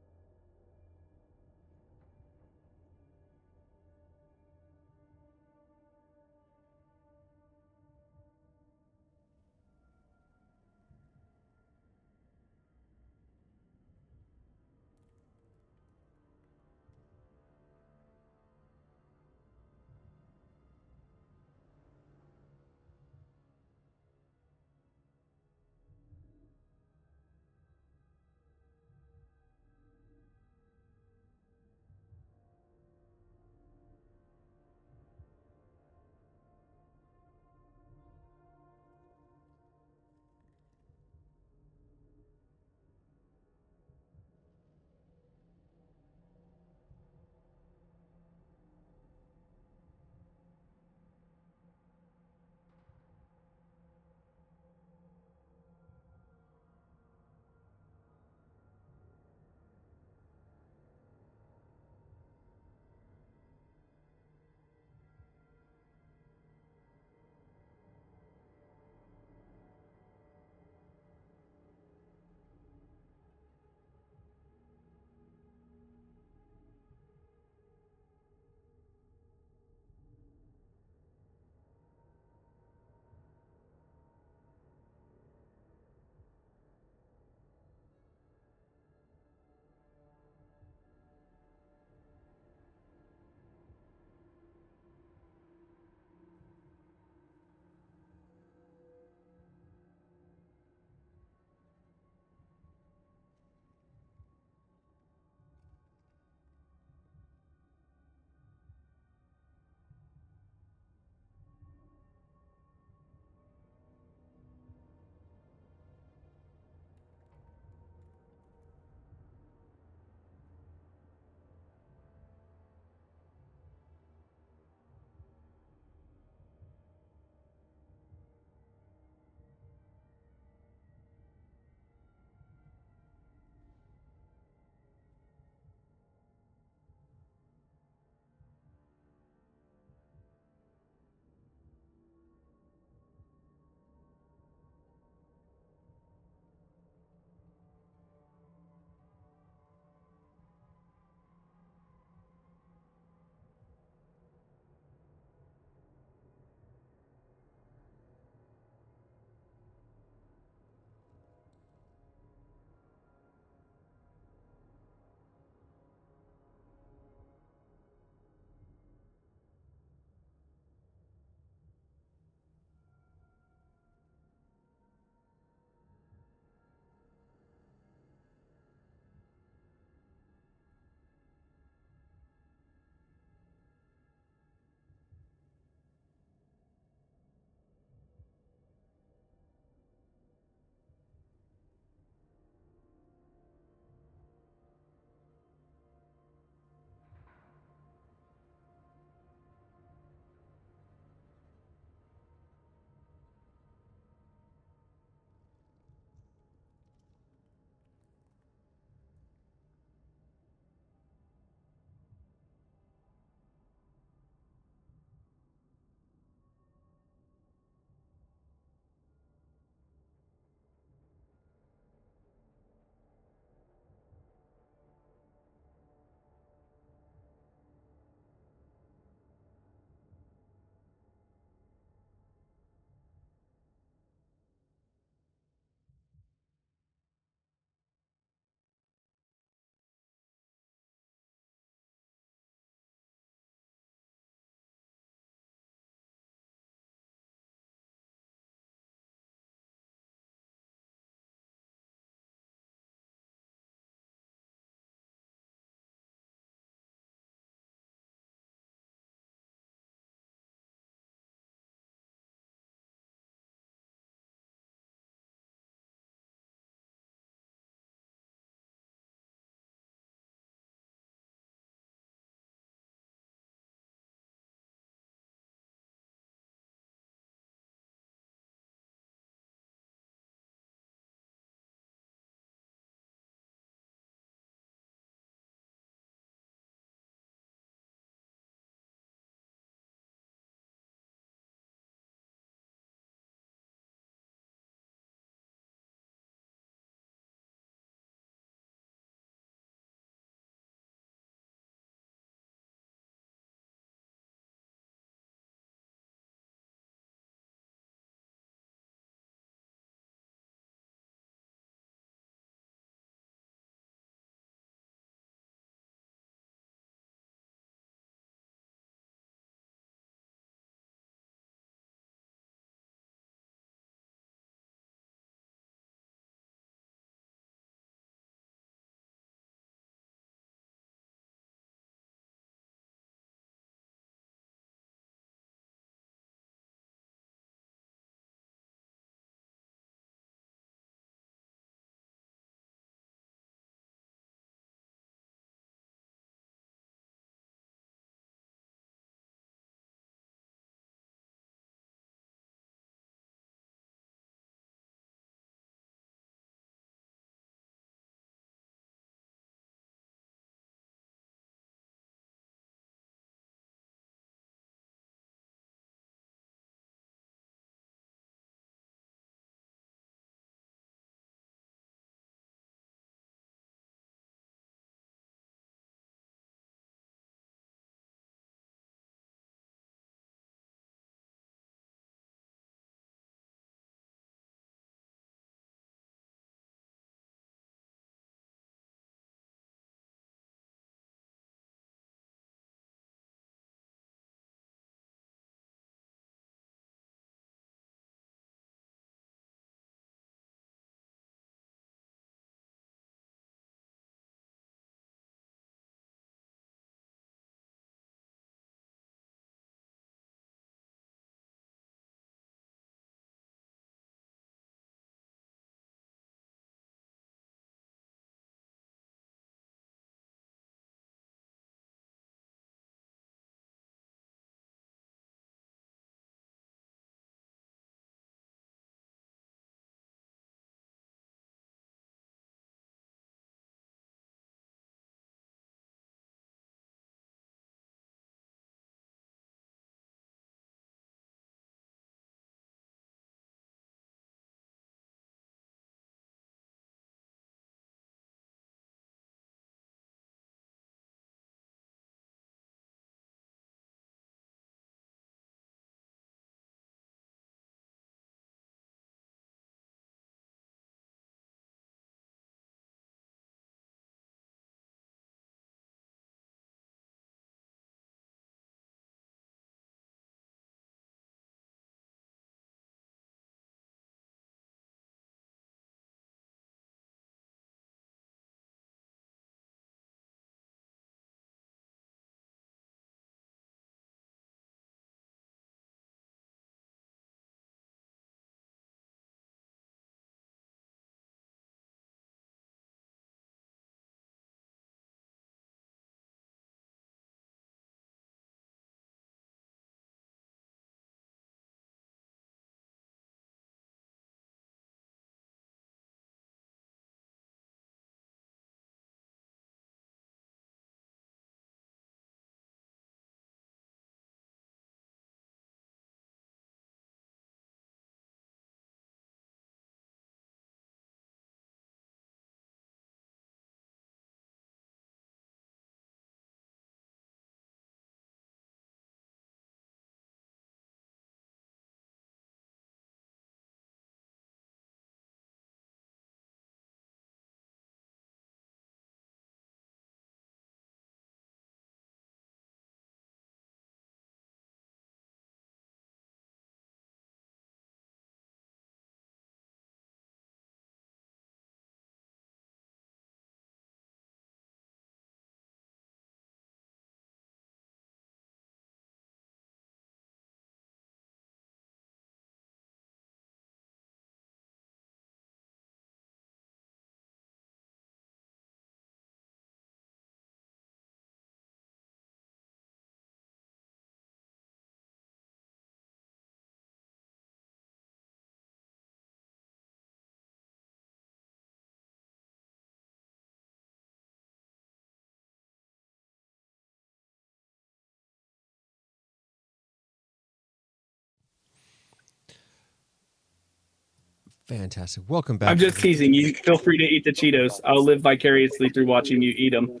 Fantastic. Welcome back. I'm just teasing you. Feel free to eat the Cheetos. I'll live vicariously through watching you eat them.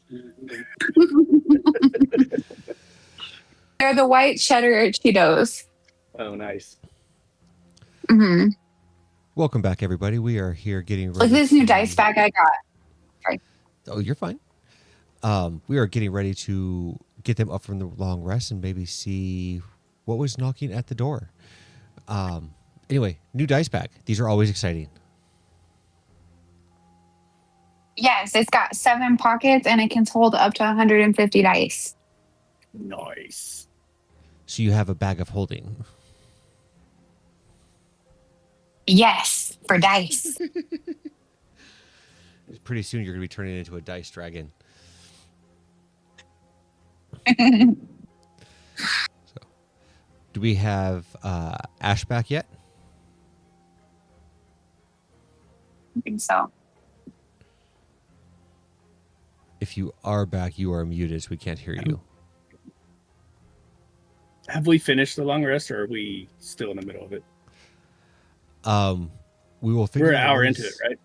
They're the white cheddar Cheetos. Oh, nice. Hmm. Welcome back, everybody. We are here getting ready. Look at this new to- dice bag I got. Oh, you're fine. We are getting ready to get them up from the long rest and maybe see what was knocking at the door. Anyway, new dice pack. These are always exciting. Yes, it's got 7 pockets and it can hold up to 150 dice. Nice. So you have a bag of holding. Yes, for dice. Pretty soon you're going to be turning into a dice dragon. Do we have Ash back yet? I think so. If you are back, you are muted, so we can't hear you. Have we finished the long rest, or are we still in the middle of it? We will figure We're an out hour what into is- it, right?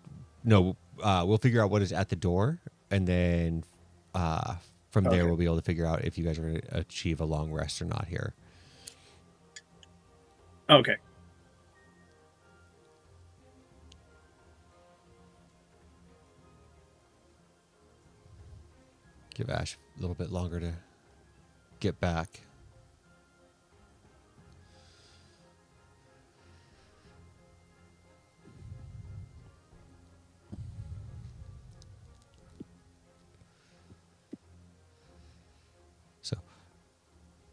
No, we'll figure out what is at the door, and then from there Okay. we'll be able to figure out if you guys are going to achieve a long rest or not here. Okay. Give Ash a little bit longer to get back. So,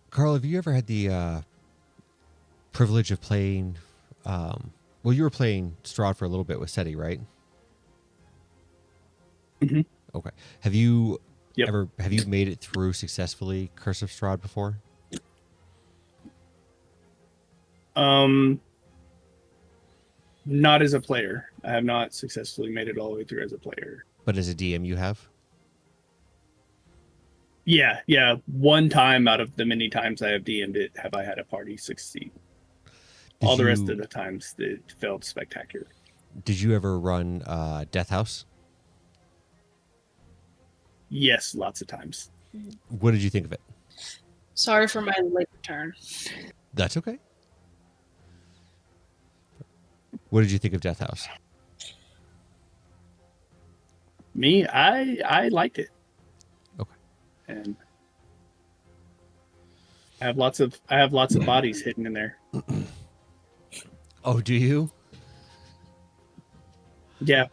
Carl, have you ever had the privilege of playing? Well, you were playing Strahd for a little bit with SETI, right? Mhm. Okay. Have you Yep. have you made it through successfully Curse of Strahd before? Not as a player. I have not successfully made it all the way through as a player. But as a DM, you have. Yeah. One time out of the many times I have DM'd it, have I had a party succeed. All the rest of the times it failed spectacular. Did you ever run Death House? Yes, lots of times. What did you think of it? Sorry for my late return. That's okay. What did you think of Death House? Me, I liked it. Okay. And I have lots of bodies hidden in there. Oh, do you? Yeah.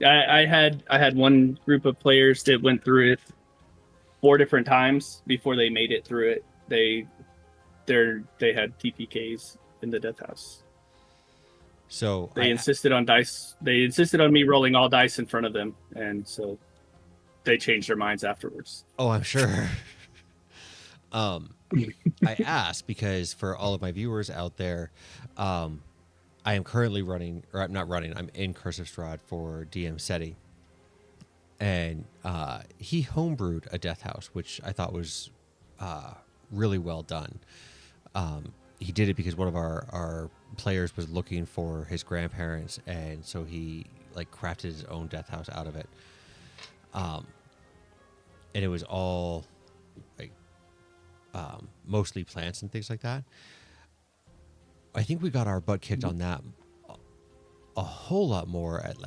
I had one group of players that went through it 4 different times before they made it through it. They had TPKs in the Death House. So They insisted on dice. They insisted on me rolling all dice in front of them, and so they changed their minds afterwards. Oh, I'm sure. I asked because for all of my viewers out there, I am currently running, or I'm not running. I'm in Curse of Strahd for DM SETI, and he homebrewed a Death House, which I thought was really well done. He did it because one of our players was looking for his grandparents, and so he crafted his own Death House out of it. And it was all mostly plants and things like that. I think we got our butt kicked on that a whole lot more and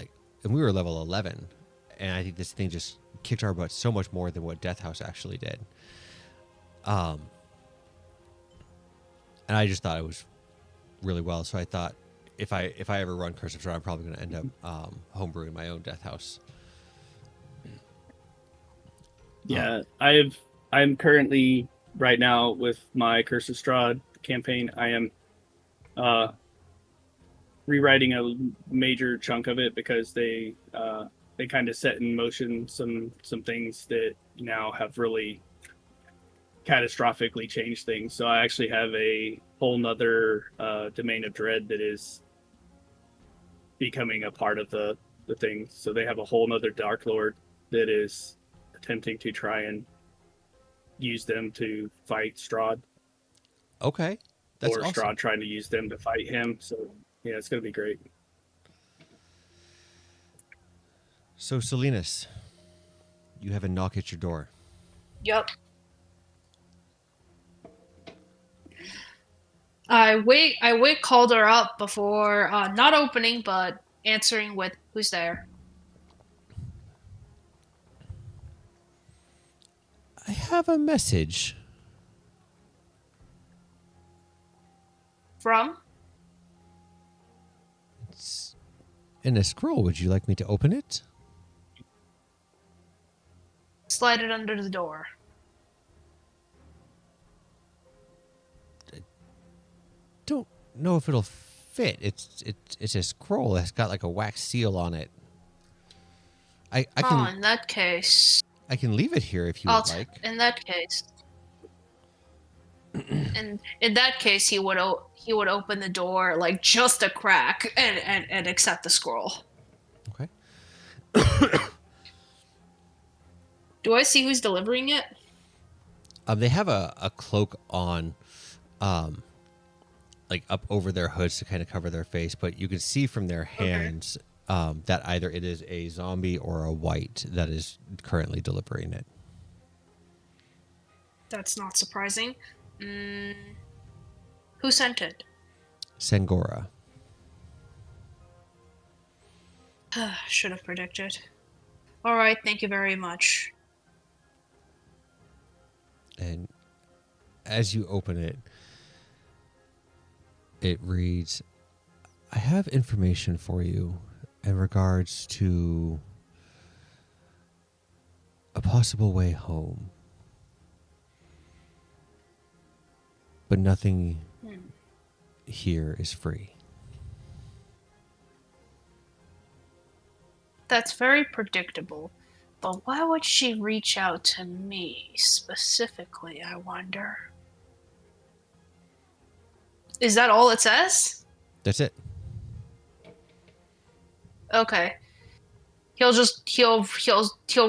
we were level 11, and I think this thing just kicked our butt so much more than what Death House actually did. And I just thought it was really well. So I thought if I ever run Curse of Strahd, I'm probably going to end up homebrewing my own Death House. Yeah, I'm currently right now with my Curse of Strahd campaign. I am rewriting a major chunk of it because they kind of set in motion some things that now have really catastrophically changed things. So I actually have a whole nother domain of dread that is becoming a part of the thing. So they have a whole nother Dark Lord that is attempting to try and use them to fight Strahd, Okay. That's or awesome. Strahd trying to use them to fight him. So yeah, it's going to be great. So, Salinas, you have a knock at your door. Yup. I wake Calder up before not opening but answering with who's there. I have a message. From? It's in a scroll. Would you like me to open it? Slide it under the door. Don't know if it'll fit. It's a scroll. It's got like a wax seal on it. I Oh, can in that case, I can leave it here if you I'll would like. in that case. In that case, he would open the door like just a crack and accept the scroll. Okay. Do I see who's delivering it? They have a cloak on, like up over their hoods to kind of cover their face, but you can see from their hands that either it is a zombie or a white that is currently delivering it. That's not surprising. Who sent it? Sangora. Should have predicted. All right, thank you very much. And as you open it, it reads, I have information for you in regards to a possible way home. But nothing here is free. That's very predictable. But why would she reach out to me specifically, I wonder? Is that all it says? That's it. Okay. He'll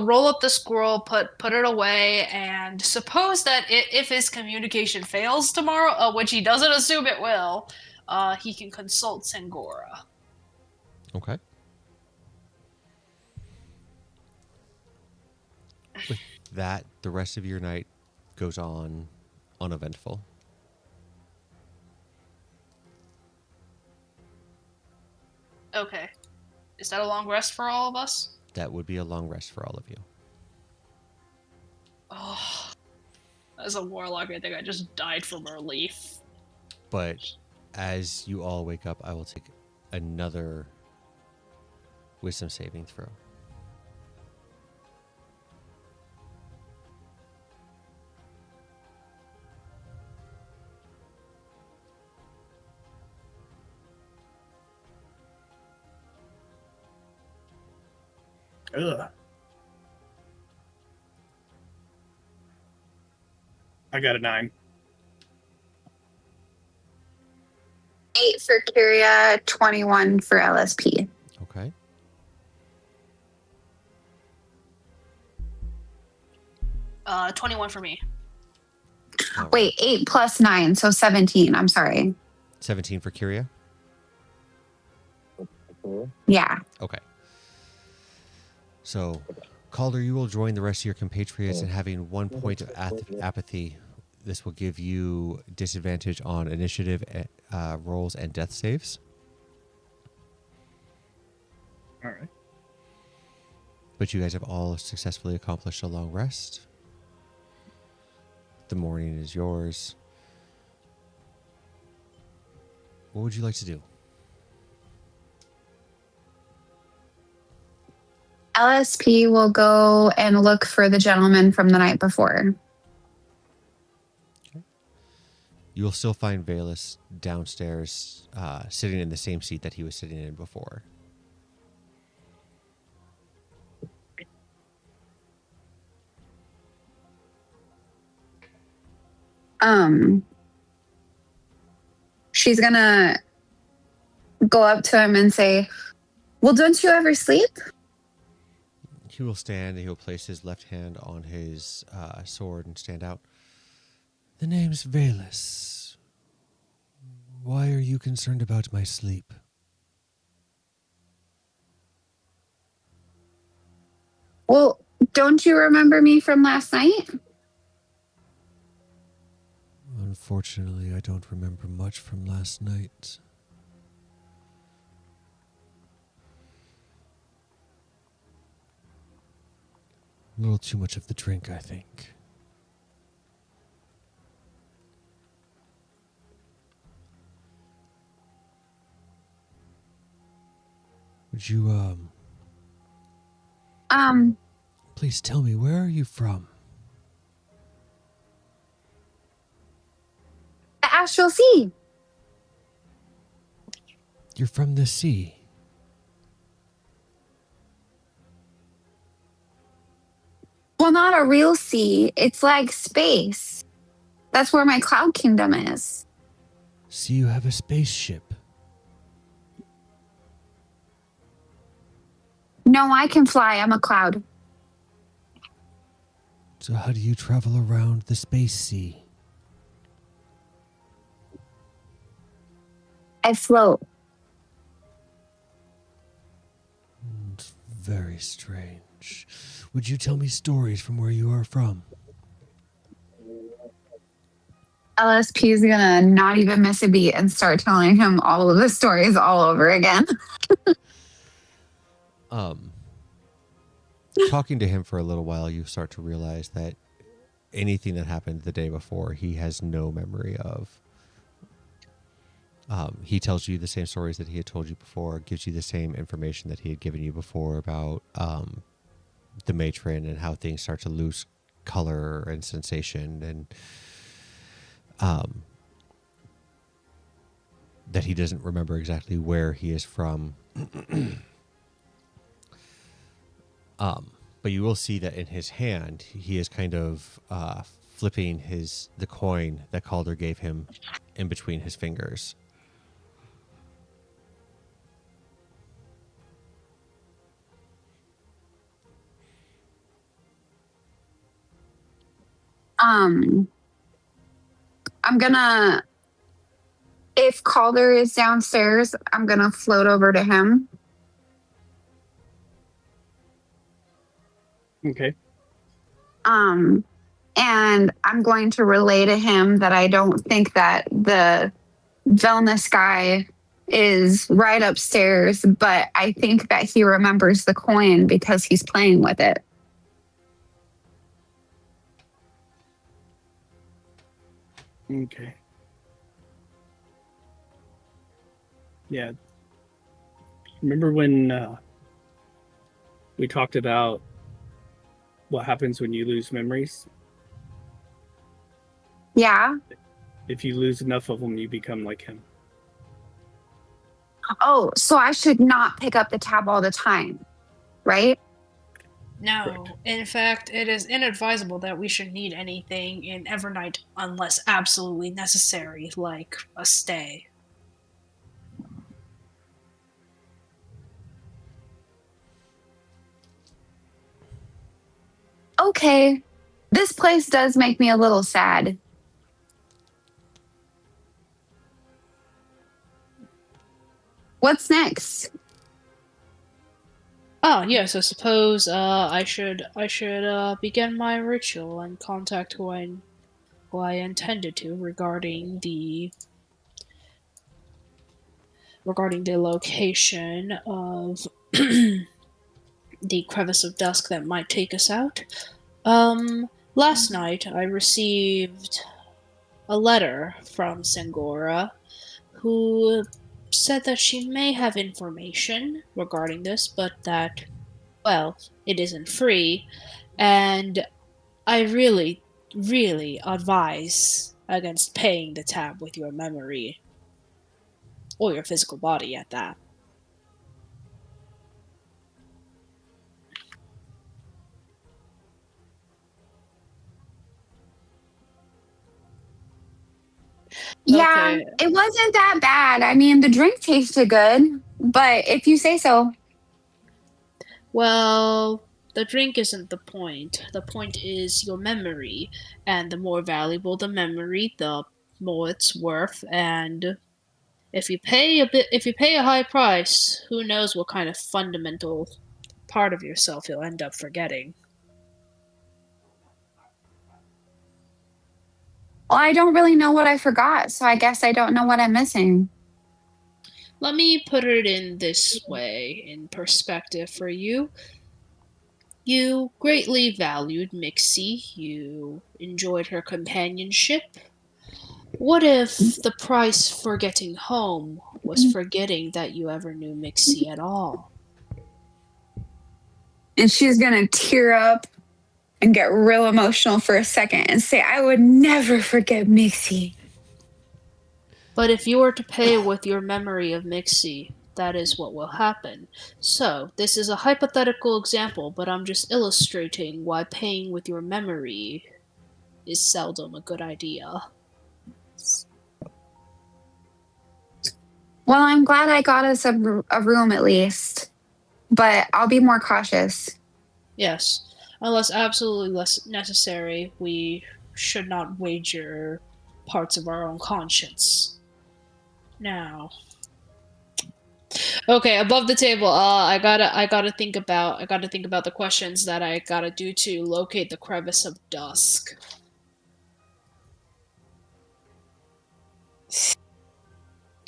roll up the scroll, put it away, and suppose that if his communication fails tomorrow, which he doesn't assume it will, he can consult Sangora. Okay. With that, the rest of your night goes on uneventful. Okay. Is that a long rest for all of us? That would be a long rest for all of you. Oh, as a warlock, I think I just died from relief. But as you all wake up, I will take another wisdom saving throw. Ugh. I got a 9. 8 for Kyria, 21 for LSP. Okay. 21 for me. All right. Wait, 8 plus 9, so 17. I'm sorry. 17 for Kyria? Yeah. Okay. So, Calder, you will join the rest of your compatriots in having 1 point of apathy. This will give you disadvantage on initiative rolls and death saves. All right. But you guys have all successfully accomplished a long rest. The morning is yours. What would you like to do? LSP will go and look for the gentleman from the night before. You will still find Valus downstairs, sitting in the same seat that he was sitting in before. She's gonna go up to him and say, well, don't you ever sleep? He will stand and he will place his left hand on his sword and stand out. The name's Valus. Why are you concerned about my sleep? Well, don't you remember me from last night? Unfortunately, I don't remember much from last night. A little too much of the drink, I think. Would you, please tell me, where are you from? the Astral Sea. You're from the sea. Well, not a real sea. It's like space. That's where my cloud kingdom is. So you have a spaceship. No, I can fly. I'm a cloud. So how do you travel around the space sea? I float. It's very strange. Would you tell me stories from where you are from? LSP is gonna not even miss a beat and start telling him all of the stories all over again. Talking to him for a little while, you start to realize that anything that happened the day before, he has no memory of. He tells you the same stories that he had told you before, gives you the same information that he had given you before about the matron and how things start to lose color and sensation, and that he doesn't remember exactly where he is from. But you will see that in his hand, he is kind of flipping the coin that Calder gave him in between his fingers. I'm gonna, if Calder is downstairs, I'm gonna float over to him. Okay. And I'm going to relay to him that I don't think that the Velnus guy is right upstairs, but I think that he remembers the coin because he's playing with it. Okay. Yeah. Remember when we talked about what happens when you lose memories? Yeah. If you lose enough of them, you become like him. Oh, so I should not pick up the tab all the time, right? No, Correct. in fact, it is inadvisable that we should need anything in Evernight unless absolutely necessary, like a stay. Okay. This place does make me a little sad. What's next? Oh yes, I suppose I should begin my ritual and contact who I intended to regarding the location of the crevice of dusk that might take us out. Last night I received a letter from Sangora, who said that she may have information regarding this, but that, well, it isn't free, and I really, really advise against paying the tab with your memory. Or your physical body at that. Yeah, Okay. it wasn't that bad. I mean, the drink tasted good, but if you say so. Well, the drink isn't the point. The point is your memory, and the more valuable the memory, the more it's worth. And if you pay a high price, who knows what kind of fundamental part of yourself you'll end up forgetting. Well, I don't really know what I forgot, so I guess I don't know what I'm missing. Let me put it in this way, in perspective for you. You greatly valued Mixie. You enjoyed her companionship. What if the price for getting home was forgetting that you ever knew Mixie at all? And she's gonna tear up and get real emotional for a second and say, I would never forget Mixie. But if you were to pay with your memory of Mixie, that is what will happen. So, this is a hypothetical example, but I'm just illustrating why paying with your memory is seldom a good idea. Well, I'm glad I got us a room at least, but I'll be more cautious. Yes, unless absolutely less necessary, we should not wager parts of our own conscience. Now, okay, above the table, I gotta think about the questions that I gotta do to locate the crevice of dusk.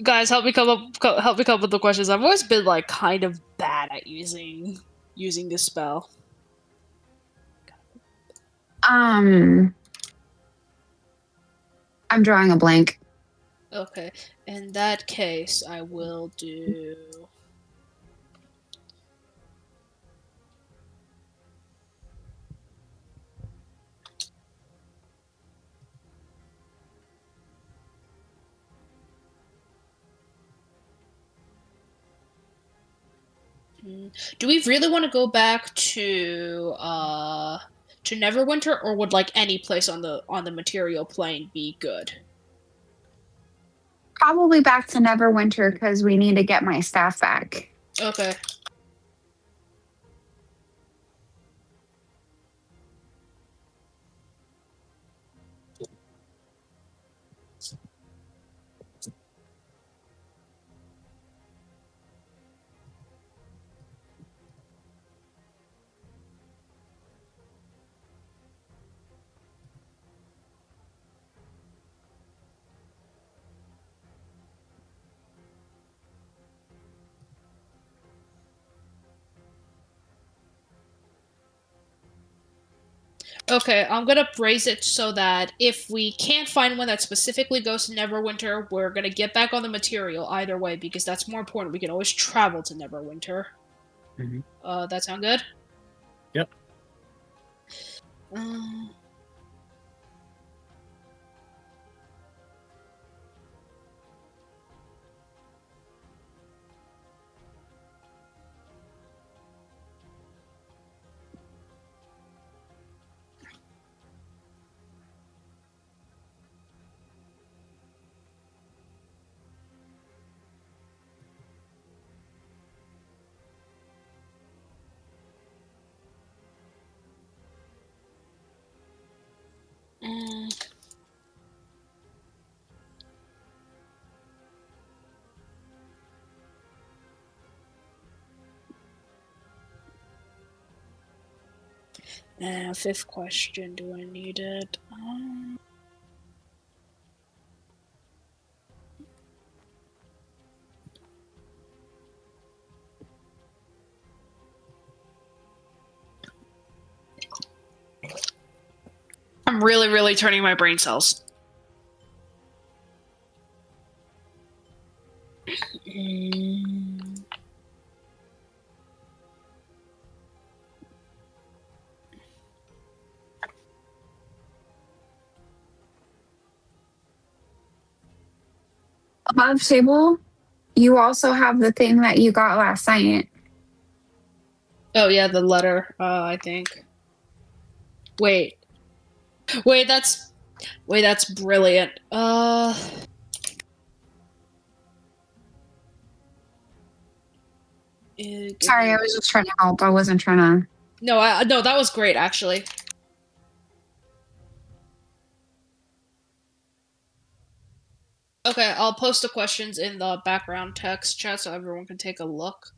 Guys, help me come up with the questions. I've always been like kind of bad at using this spell. I'm drawing a blank. Okay, in that case, I will do. Do we really want to go back to Neverwinter, or would like any place on the material plane be good? Probably back to Neverwinter because we need to get my staff back. Okay. Okay, I'm gonna phrase it so that if we can't find one that specifically goes to Neverwinter, we're gonna get back on the material either way because that's more important. We can always travel to Neverwinter. Mhm. That sound good? Yep. Uh, mm, fifth question. Do I need it? I'm really, really turning my brain cells. Mm. Above table, you also have the thing that you got last night. Oh yeah, the letter. I think. Wait, that's brilliant. Sorry, I was just trying to help. I wasn't trying to. No, that was great actually. Okay, I'll post the questions in the background text chat so everyone can take a look.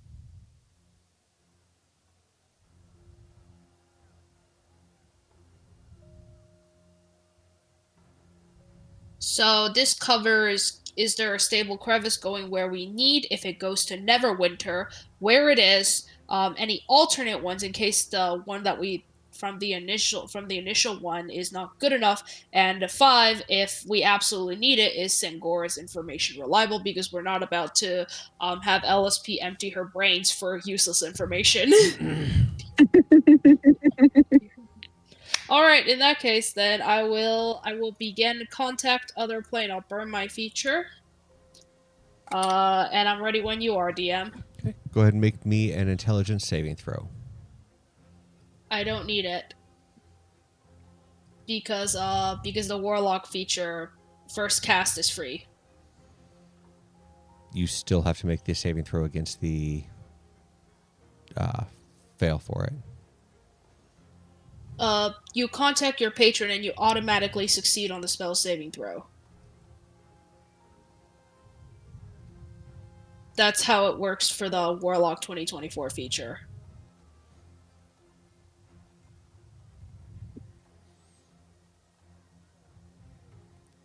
So this covers, is there a stable crevice going where we need? If it goes to Neverwinter, where it is, any alternate ones in case the one that we from the initial one is not good enough, and 5, if we absolutely need it, is Sangora's information reliable? Because we're not about to have LSP empty her brains for useless information. All right, in that case, then I will begin contact other plane. I'll burn my feature. And I'm ready when you are, DM. Okay. Go ahead and make me an intelligence saving throw. I don't need it. Because the warlock feature first cast is free. You still have to make the saving throw against the fail for it. You contact your patron and you automatically succeed on the spell saving throw. That's how it works for the Warlock 2024 feature.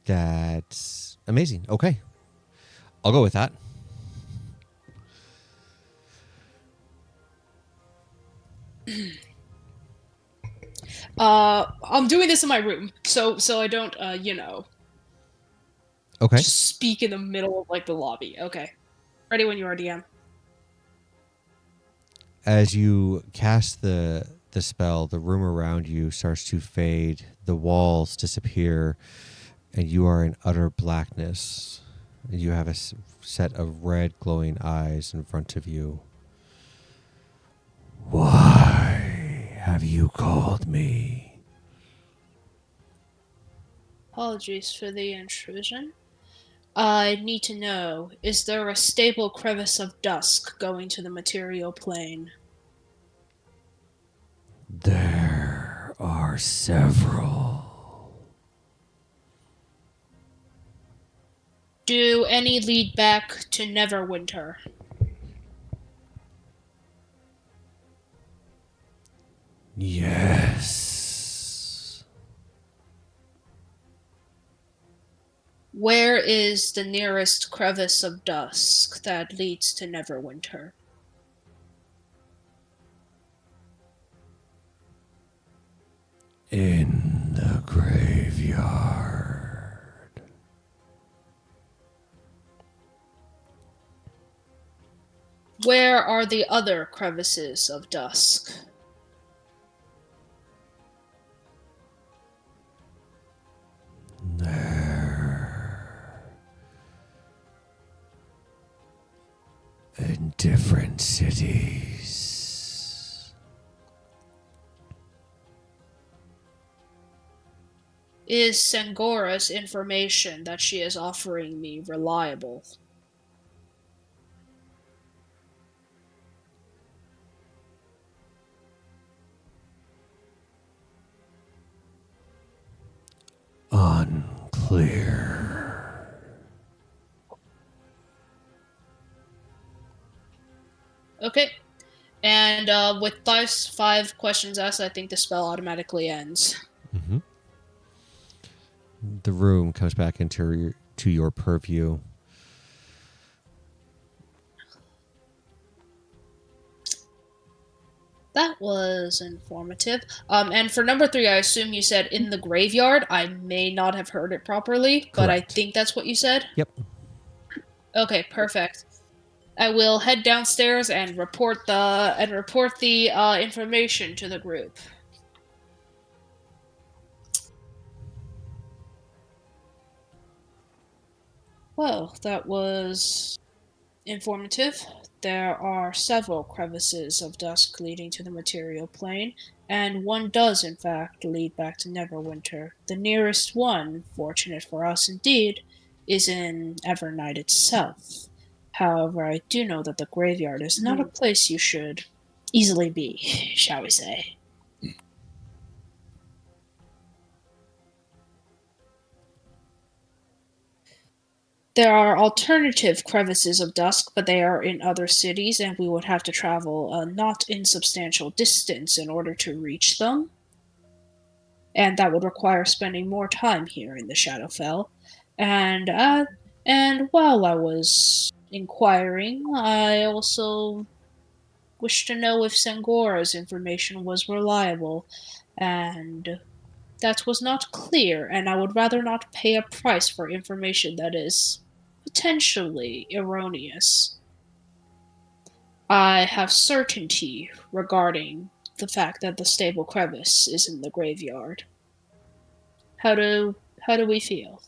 That's amazing. Okay. I'll go with that. I'm doing this in my room, so I don't, Okay. just speak in the middle of like the lobby. Okay, ready when you are, DM. As you cast the spell, the room around you starts to fade, the walls disappear, and you are in utter blackness. And you have a set of red glowing eyes in front of you. Why have you called me? Apologies for the intrusion. I need to know, is there a stable crevice of dusk going to the material plane? There are several. Do any lead back to Neverwinter? Yes. Where is the nearest crevice of dusk that leads to Neverwinter? In the graveyard. Where are the other crevices of dusk? In different cities. Is Sangora's information that she is offering me reliable? Unclear. Okay. And with those 5 questions asked, I think the spell automatically ends. Mm-hmm. The room comes back into your purview. That was informative. And for number 3, I assume you said in the graveyard. I may not have heard it properly, but I Correct. think that's what you said. Yep. Okay, perfect. I will head downstairs and report the information to the group. Well, that was informative. There are several crevices of dusk leading to the material plane, and one does in fact lead back to Neverwinter. The nearest one, fortunate for us indeed, is in Evernight itself. However, I do know that the graveyard is not a place you should easily be, shall we say. There are alternative crevices of dusk, but they are in other cities, and we would have to travel a not insubstantial distance in order to reach them. And that would require spending more time here in the Shadowfell. And while I was inquiring, I also wished to know if Sangora's information was reliable, and that was not clear, and I would rather not pay a price for information that is potentially erroneous. I have certainty regarding the fact that the stable crevice is in the graveyard. How do we feel?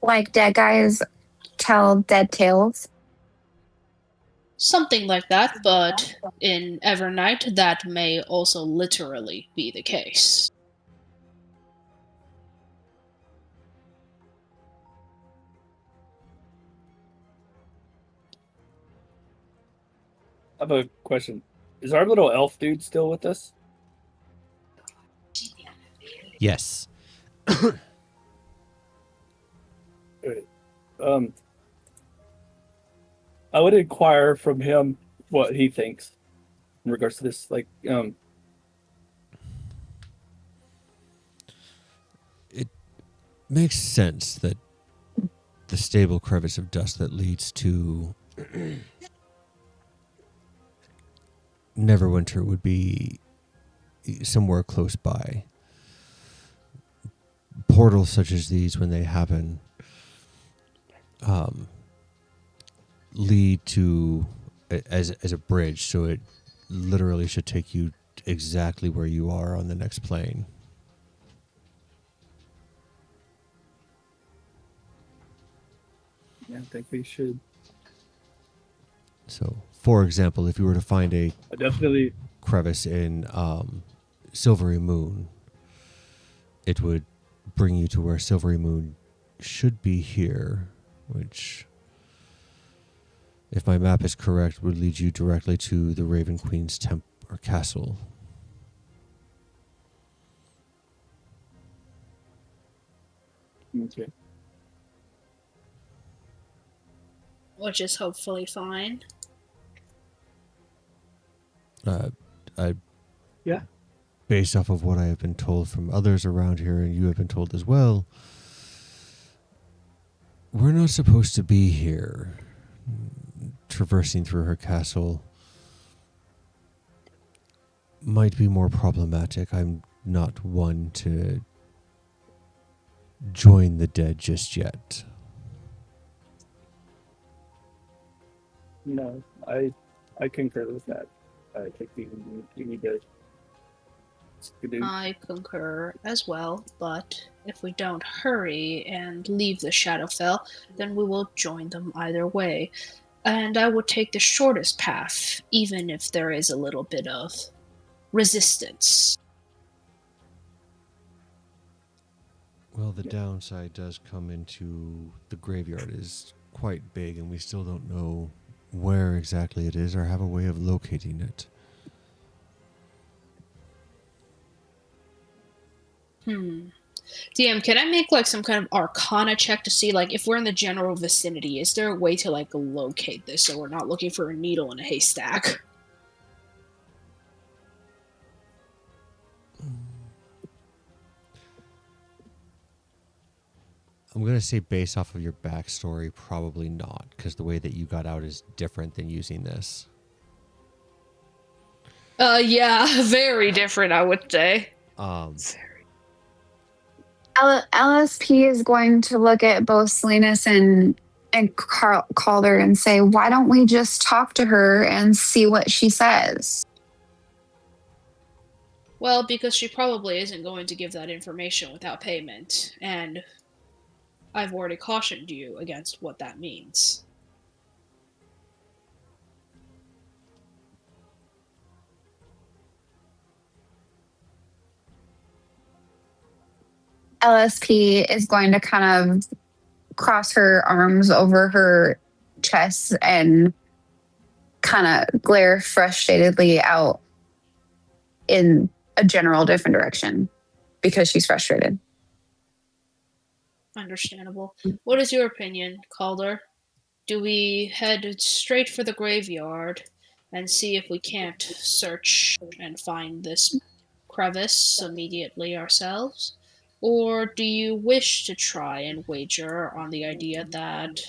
Like dead guys tell dead tales. Something like that, but in Evernight, that may also literally be the case. I have a question. Is our little elf dude still with us? Yes. Um, I would inquire from him what he thinks in regards to this. Like, Makes sense that the stable crevice of dust that leads to Neverwinter would be somewhere close by. Portals such as these, when they happen, lead to as a bridge, so it literally should take you exactly where you are on the next plane. I think we should. So, for example, if you were to find a I definitely. crevice in Silvery Moon, it would bring you to where Silvery Moon should be here, which, if my map is correct, would lead you directly to the Raven Queen's or castle. Okay. Which is hopefully fine. Yeah. Based off of what I have been told from others around here, and you have been told as well, we're not supposed to be here. Traversing through her castle might be more problematic. I'm not one to join the dead just yet. No, I concur with that. I think we need to. I concur as well, but if we don't hurry and leave the Shadowfell, then we will join them either way. And I would take the shortest path, even if there is a little bit of resistance. Well, the downside does come into the graveyard is quite big, and we still don't know where exactly it is or have a way of locating it. DM, can I make like some kind of Arcana check to see like if we're in the general vicinity, is there a way to like locate this so we're not looking for a needle in a haystack? I'm going to say based off of your backstory, probably not, because the way that you got out is different than using this. Yeah, very different, I would say. LSP is going to look at both Salinas and Calder and say, why don't we just talk to her and see what she says? Well, because she probably isn't going to give that information without payment, and I've already cautioned you against what that means. LSP is going to kind of cross her arms over her chest and kind of glare frustratedly out in a general different direction because she's frustrated. Understandable. What is your opinion, Calder? Do we head straight for the graveyard and see if we can't search and find this crevice immediately ourselves? Or do you wish to try and wager on the idea that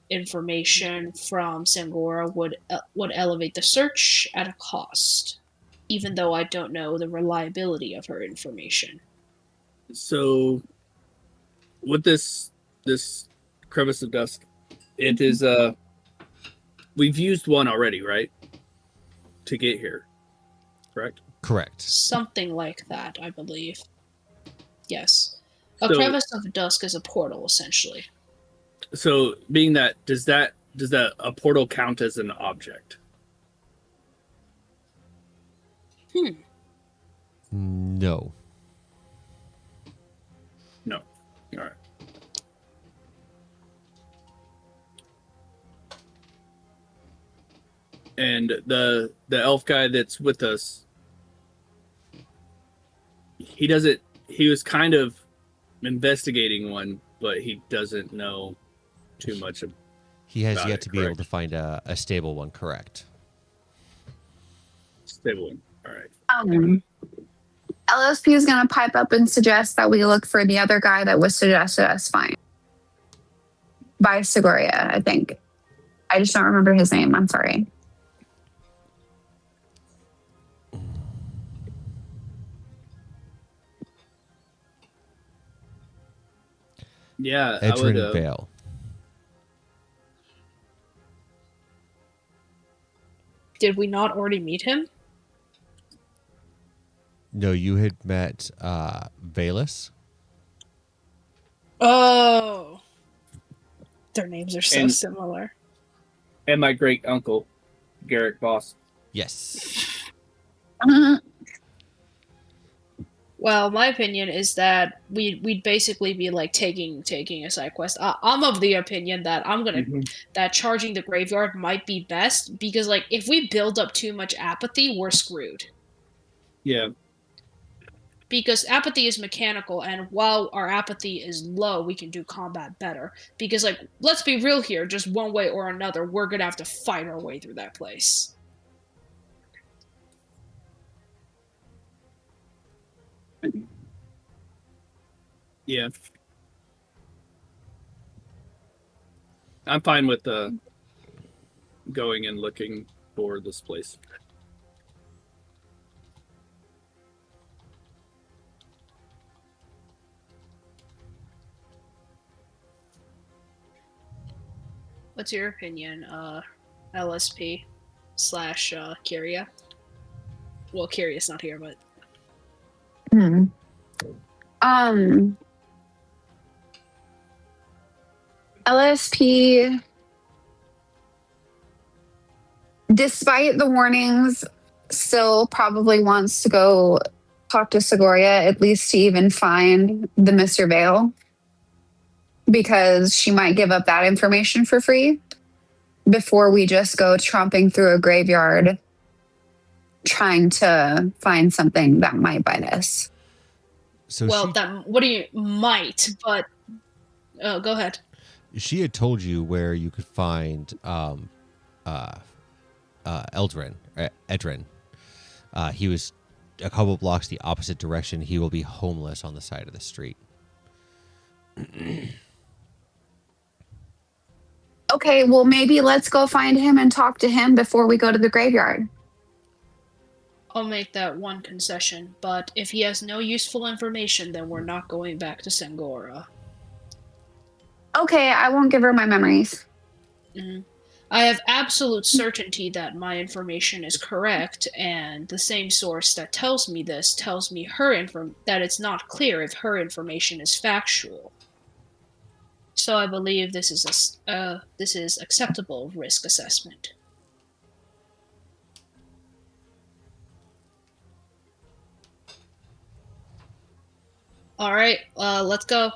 information from Sangora would elevate the search at a cost, even though I don't know the reliability of her information? So, with this crevice of dusk, it is we've used one already, right? To get here, correct? Correct. Something like that, I believe. Yes. A So- crevice of dusk is a portal, essentially. So, being that does that a portal count as an object? No. No. All right. And the elf guy that's with us, he doesn't. He was kind of investigating one, but he doesn't know too much of. He has Got yet it, to be able correct. to find a stable one, correct? Stable one. All right. LSP is going to pipe up and suggest that we look for the other guy that was suggested us find by Sigoria, I think. I just don't remember his name. I'm sorry. Yeah, I would. Edrin Vale. Did we not already meet him? No, you had met Valus. Oh. Their names are so And- similar. And my great uncle, Garrick Boss. Yes. Well, my opinion is that we'd basically be like taking a side quest. I'm of the opinion that that charging the graveyard might be best, because like if we build up too much apathy, we're screwed. Yeah. Because apathy is mechanical, and while our apathy is low, we can do combat better. Because like, let's be real here, just one way or another, we're gonna have to fight our way through that place. Yeah. I'm fine with going and looking for this place. What's your opinion, LSP slash Kyria? Well, Kyria's not here, but LSP, despite the warnings, still probably wants to go talk to Sigoria, at least to even find the Mr. Vale, because she might give up that information for free before we just go tromping through a graveyard trying to find something that might bite us. So well, what do you might? But go ahead. she had told you where you could find Edrin. He was a couple blocks the opposite direction. He will be homeless on the side of the street. Okay, well, maybe let's go find him and talk to him before we go to the graveyard. I'll make that one concession, but if he has no useful information, then we're not going back to Sangora. Okay, I won't give her my memories. Mhm. I have absolute certainty that my information is correct, and the same source that tells me this tells me that it's not clear if her information is factual. So I believe this is acceptable risk assessment. All right, let's go.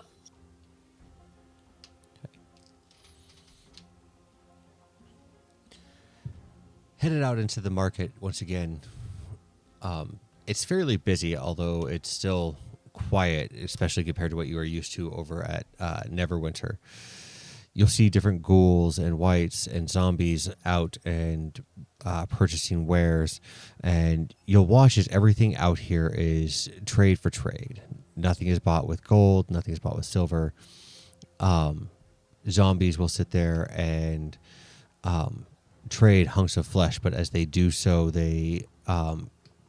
Headed out into the market once again. It's fairly busy, although it's still quiet, especially compared to what you are used to over at Neverwinter. You'll see different ghouls and wights and zombies out and purchasing wares, and you'll watch as everything out here is trade for trade. nothing is bought with gold, nothing is bought with silver. Zombies will sit there and trade hunks of flesh, but as they do so, they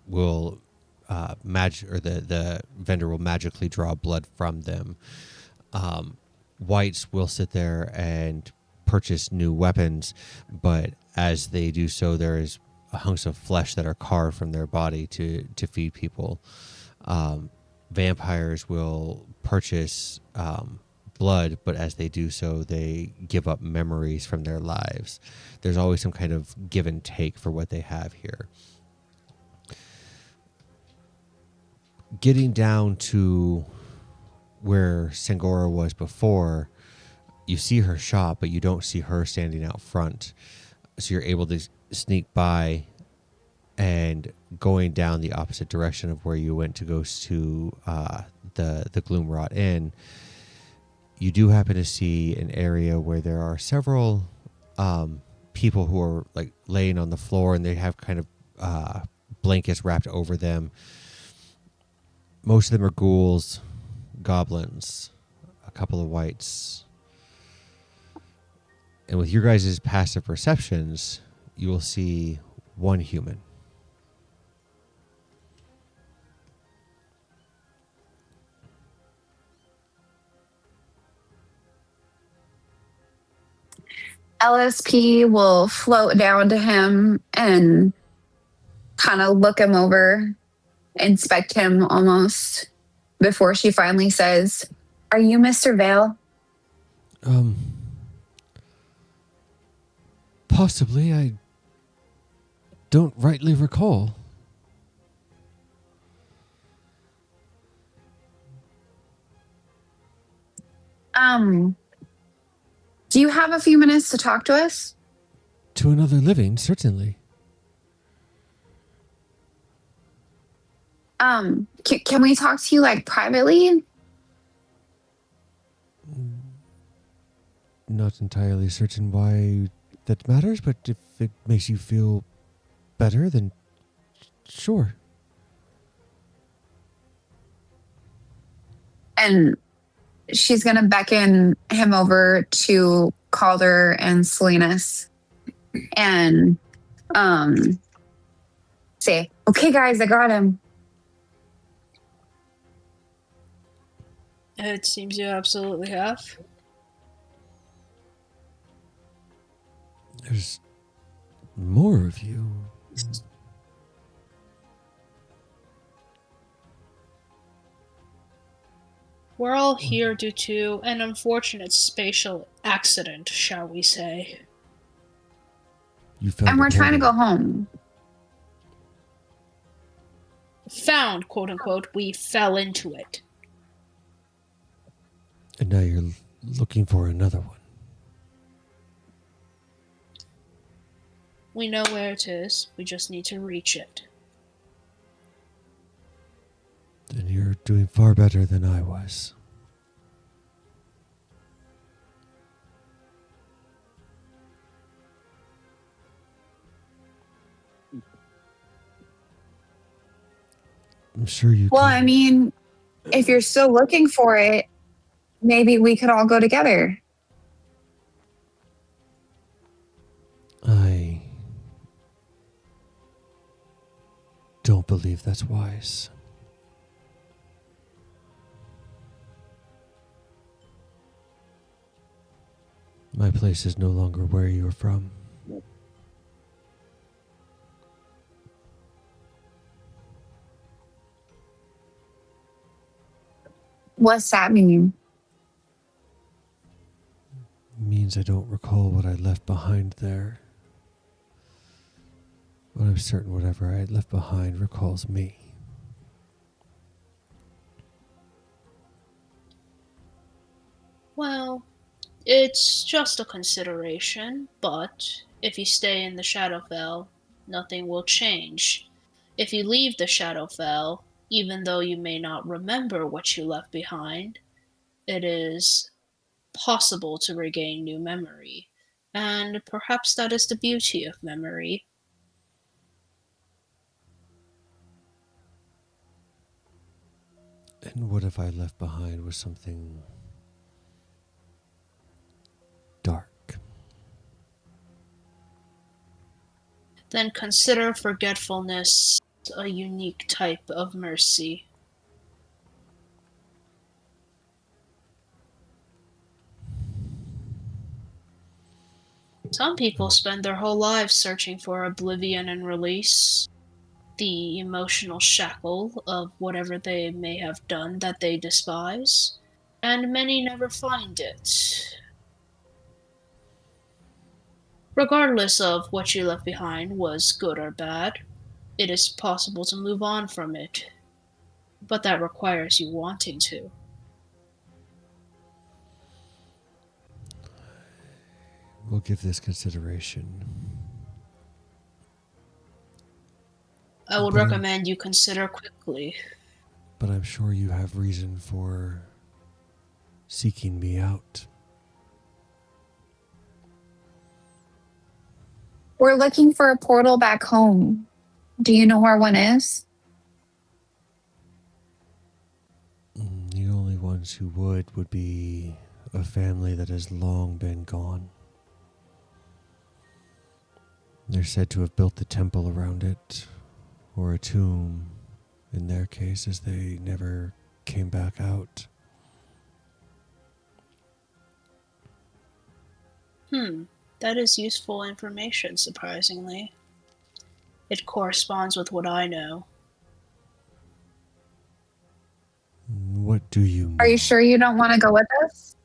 will or the vendor will magically draw blood from them. Whites will sit there and purchase new weapons, but as they do so, there is hunks of flesh that are carved from their body to feed people. Vampires will purchase blood, but as they do so, they give up memories from their lives. There's always some kind of give and take for what they have here. Getting down to where Sangora was before, you see her shop, but you don't see her standing out front. So you're able to sneak by, and going down the opposite direction of where you went to go to the Gloomrot Inn, you do happen to see an area where there are several people who are like laying on the floor, and they have kind of blankets wrapped over them. Most of them are ghouls, goblins, a couple of whites. And with your guys' passive perceptions, you will see one human. LSP will float down to him and kind of look him over, inspect him almost, before she finally says, "Are you Mr. Vale?" Possibly. I don't rightly recall. Do you have a few minutes to talk to us? To another living, certainly. Can we talk to you like privately? Not entirely certain why that matters, but if it makes you feel better, then sure. And she's gonna beckon him over to Calder and Salinas and say, "Okay guys, I got him." It seems you absolutely have. There's more of you. We're all here due to an unfortunate spatial accident, shall we say. You found And we're a trying to go portal. home. Found, quote unquote, we fell into it. And now you're looking for another one. We know where it is, we just need to reach it. Then you're doing far better than I was. I'm sure you Well, can. I mean, if you're still looking for it, maybe we could all go together. I don't believe that's wise. My place is no longer where you are from. What's that mean? Means I don't recall what I left behind there. But I'm certain whatever I had left behind recalls me. Well, it's just a consideration, but if you stay in the Shadowfell, nothing will change. If you leave the Shadowfell, even though you may not remember what you left behind, it is possible to regain new memory. And perhaps that is the beauty of memory. And what if I left behind was something dark? Then consider forgetfulness a unique type of mercy. Some people spend their whole lives searching for oblivion and release, the emotional shackle of whatever they may have done that they despise, and many never find it. Regardless of what you left behind was good or bad, it is possible to move on from it, but that requires you wanting to. We'll give this consideration. I would But I'm- recommend you consider quickly. But I'm sure you have reason for seeking me out. We're looking for a portal back home. Do you know where one is? The only ones who would be a family that has long been gone. They're said to have built the temple around it, or a tomb in their case, as they never came back out. That is useful information, surprisingly. It corresponds with what I know. What do you know? Are you sure you don't want to go with us?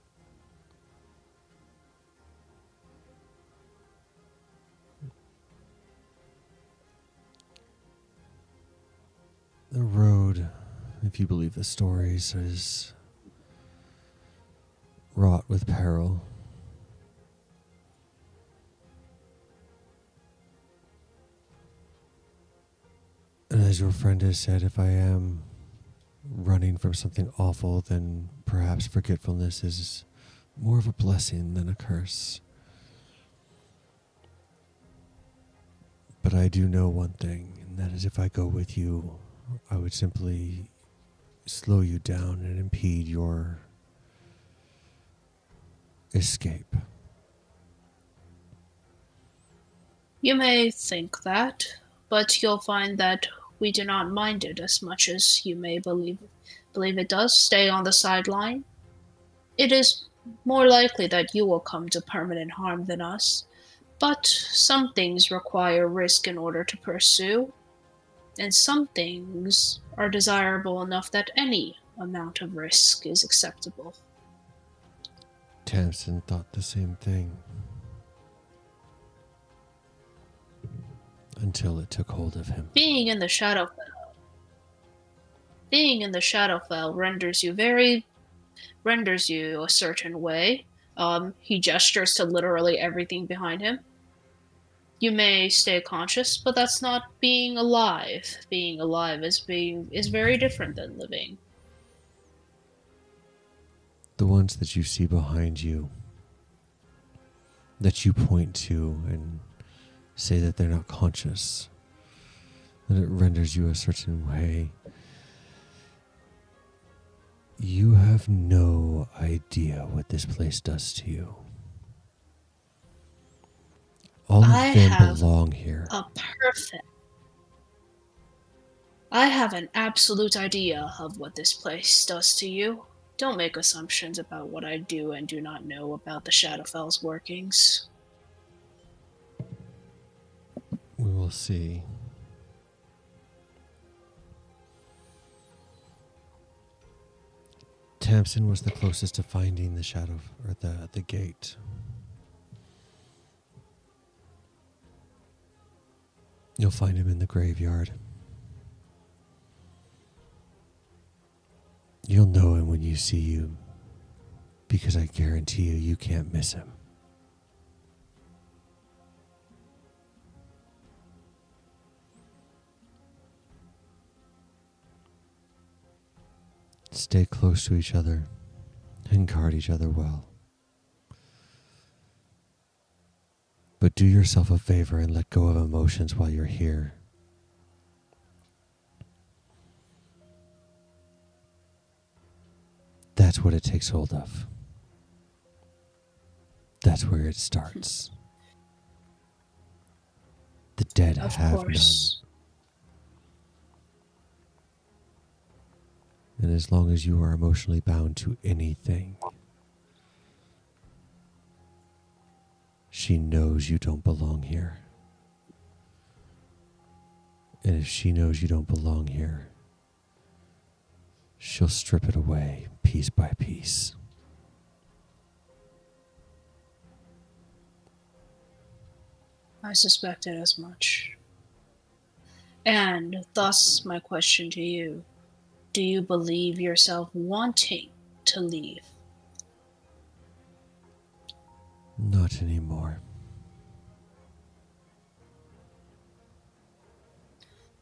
The road, if you believe the stories, is wrought with peril. And as your friend has said, if I am running from something awful, then perhaps forgetfulness is more of a blessing than a curse. But I do know one thing, and that is if I go with you, I would simply slow you down and impede your escape. You may think that, but you'll find that we do not mind it as much as you may believe it does. Stay on the sideline. It is more likely that you will come to permanent harm than us, but some things require risk in order to pursue, and some things are desirable enough that any amount of risk is acceptable. Tamsin thought the same thing. Until it took hold of him. Being in the Shadowfell renders you a certain way. He gestures to literally everything behind him. You may stay conscious, but that's not being alive. Being alive is very different than living. The ones that you see behind you, that you point to and say that they're not conscious, that it renders you a certain way. You have no idea what this place does to you. All of I them have belong here. I have an absolute idea of what this place does to you. Don't make assumptions about what I do and do not know about the Shadowfell's workings. We will see. Tamsin was the closest to finding the shadow, or the gate. You'll find him in the graveyard. You'll know him when you see you, because I guarantee you can't miss him. Stay close to each other and guard each other well. But do yourself a favor and let go of emotions while you're here. That's what it takes hold of. That's where it starts. The dead Of have course. none. And as long as you are emotionally bound to anything, she knows you don't belong here. And if she knows you don't belong here, she'll strip it away piece by piece. I suspected as much. And thus, my question to you: do you believe yourself wanting to leave? Not anymore.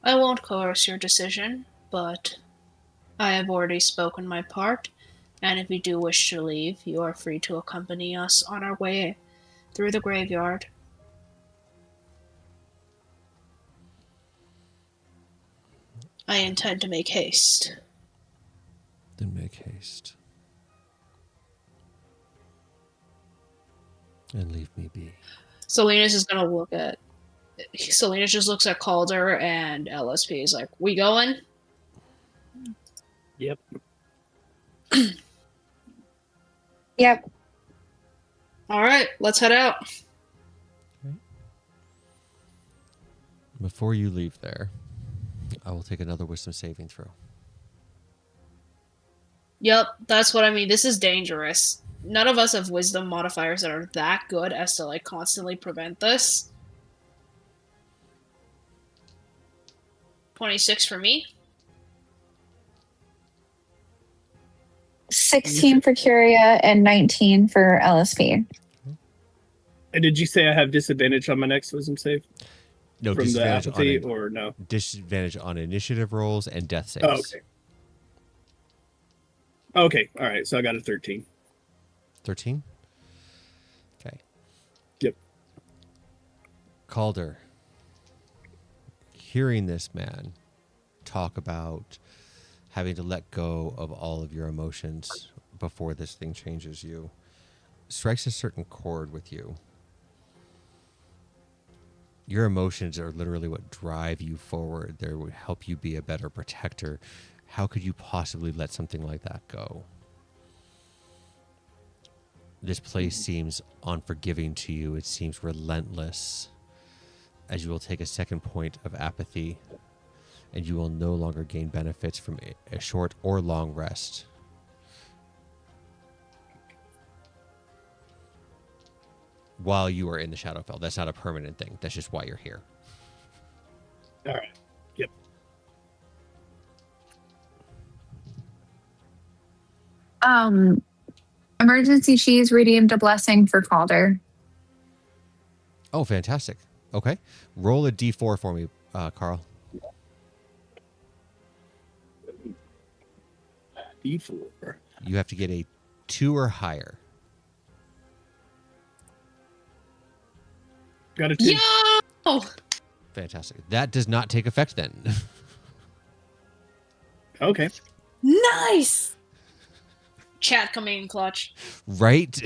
I won't coerce your decision, but I have already spoken my part, and if you do wish to leave, you are free to accompany us on our way through the graveyard. I intend to make haste. Then make haste. And leave me be. Salinas is gonna look at. Salinas just looks at Calder, and LSP is like, "We going?" Yep. Yep. All right, let's head out. Before you leave there, I will take another wisdom saving throw. Yep, that's what I mean. This is dangerous. None of us have wisdom modifiers that are that good as to like constantly prevent this. 26 for me. 16 for Curia and 19 for LSP. And did you say I have disadvantage on my next wisdom save No, from the disadvantage apathy, on or no? disadvantage on initiative rolls and death saves. Oh, okay. Okay. All right. So I got a 13. 13? Okay. Yep. Calder, hearing this man talk about having to let go of all of your emotions before this thing changes you strikes a certain chord with you. Your emotions are literally what drive you forward. They would help you be a better protector. How could you possibly let something like that go? This place seems unforgiving to you. It seems relentless, as you will take a second point of apathy, and you will no longer gain benefits from a short or long rest. While you are in the Shadowfell. That's not a permanent thing. That's just why you're here. All right. Yep. Emergency cheese redeemed a blessing for Calder. Oh, fantastic. Okay. Roll a d4 for me, Carl. D4. You have to get a 2 or higher. Got a 2. Yo! Fantastic. That does not take effect then. Okay. Nice! Chat coming in clutch. Right?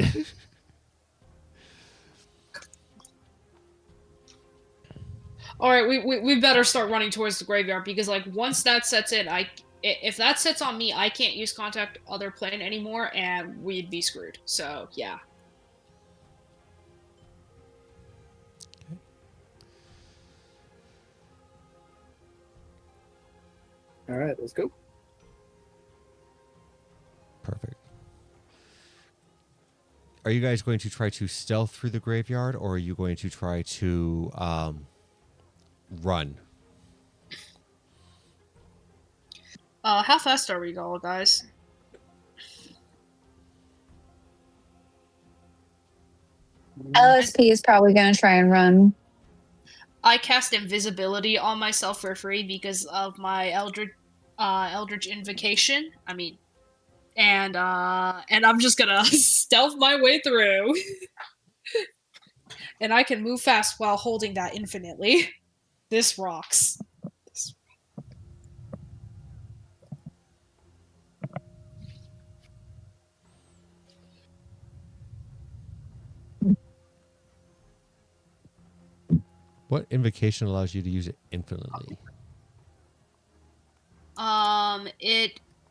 All right, we better start running towards the graveyard because like once that sets in, if that sets on me, I can't use contact other plane anymore, and we'd be screwed. So yeah. All right. Let's go. Perfect. Are you guys going to try to stealth through the graveyard, or are you going to try to run? How fast are we going, guys? LSP is probably going to try and run. I cast invisibility on myself for free because of my Eldritch Invocation. I mean, and I'm just gonna stealth my way through, and I can move fast while holding that infinitely. This rocks. What invocation allows you to use it infinitely?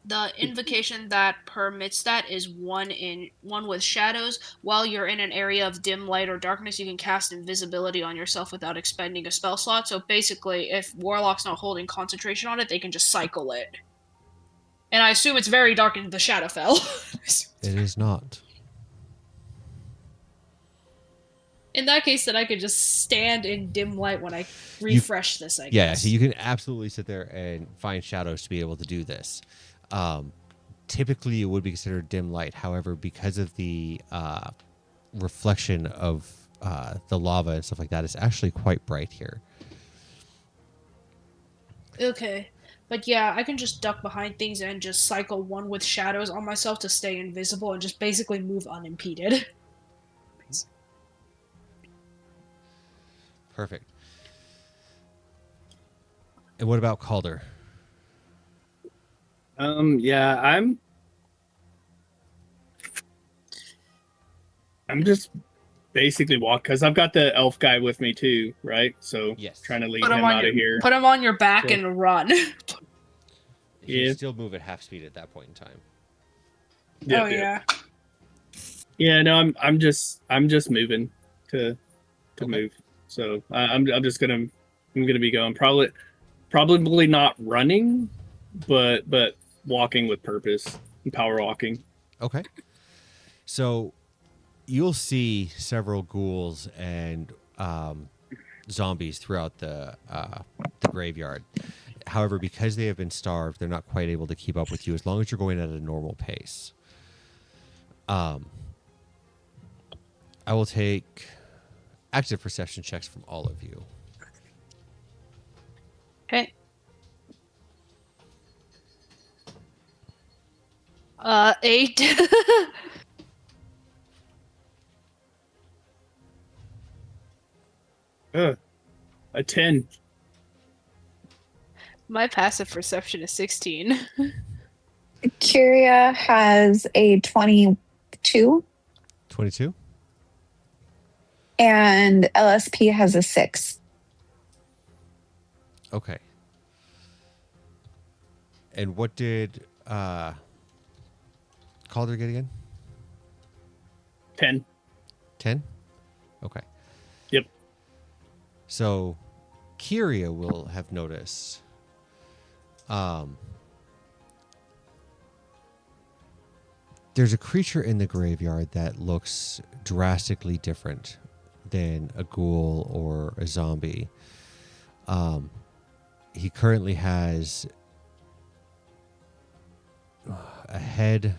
The invocation that permits that is one with shadows. While you're in an area of dim light or darkness, you can cast invisibility on yourself without expending a spell slot. So basically, if Warlock's not holding concentration on it, they can just cycle it. And I assume it's very dark in the Shadowfell. It is not. In that case, then I could just stand in dim light when I refresh this, I Yeah, guess. so you can absolutely sit there and find shadows to be able to do this. Typically, it would be considered dim light. However, because of the reflection of the lava and stuff like that, it's actually quite bright here. Okay. But yeah, I can just duck behind things and just cycle one with shadows on myself to stay invisible and just basically move unimpeded. Perfect. And what about Calder? Yeah, I'm just basically walk because I've got the elf guy with me too, right? So Yes. trying to lead Put him him on out of here. Put him on your back So- and run. You Yeah. still move at half speed at that point in time. Yep, yep. Yeah, no, I'm just moving to Okay. move. So I'm just gonna be going probably not running, but walking with purpose and power walking. Okay. So you'll see several ghouls and zombies throughout the graveyard. However, because they have been starved, they're not quite able to keep up with you as long as you're going at a normal pace. I will take active perception checks from all of you. Okay. 8. A 10. My passive perception is 16. Kyria has a 22 22? and LSP has a 6. Okay. And what did Calder get again? 10. 10? Okay. Yep. So Kyria will have noticed there's a creature in the graveyard that looks drastically different than a ghoul or a zombie. He currently has a head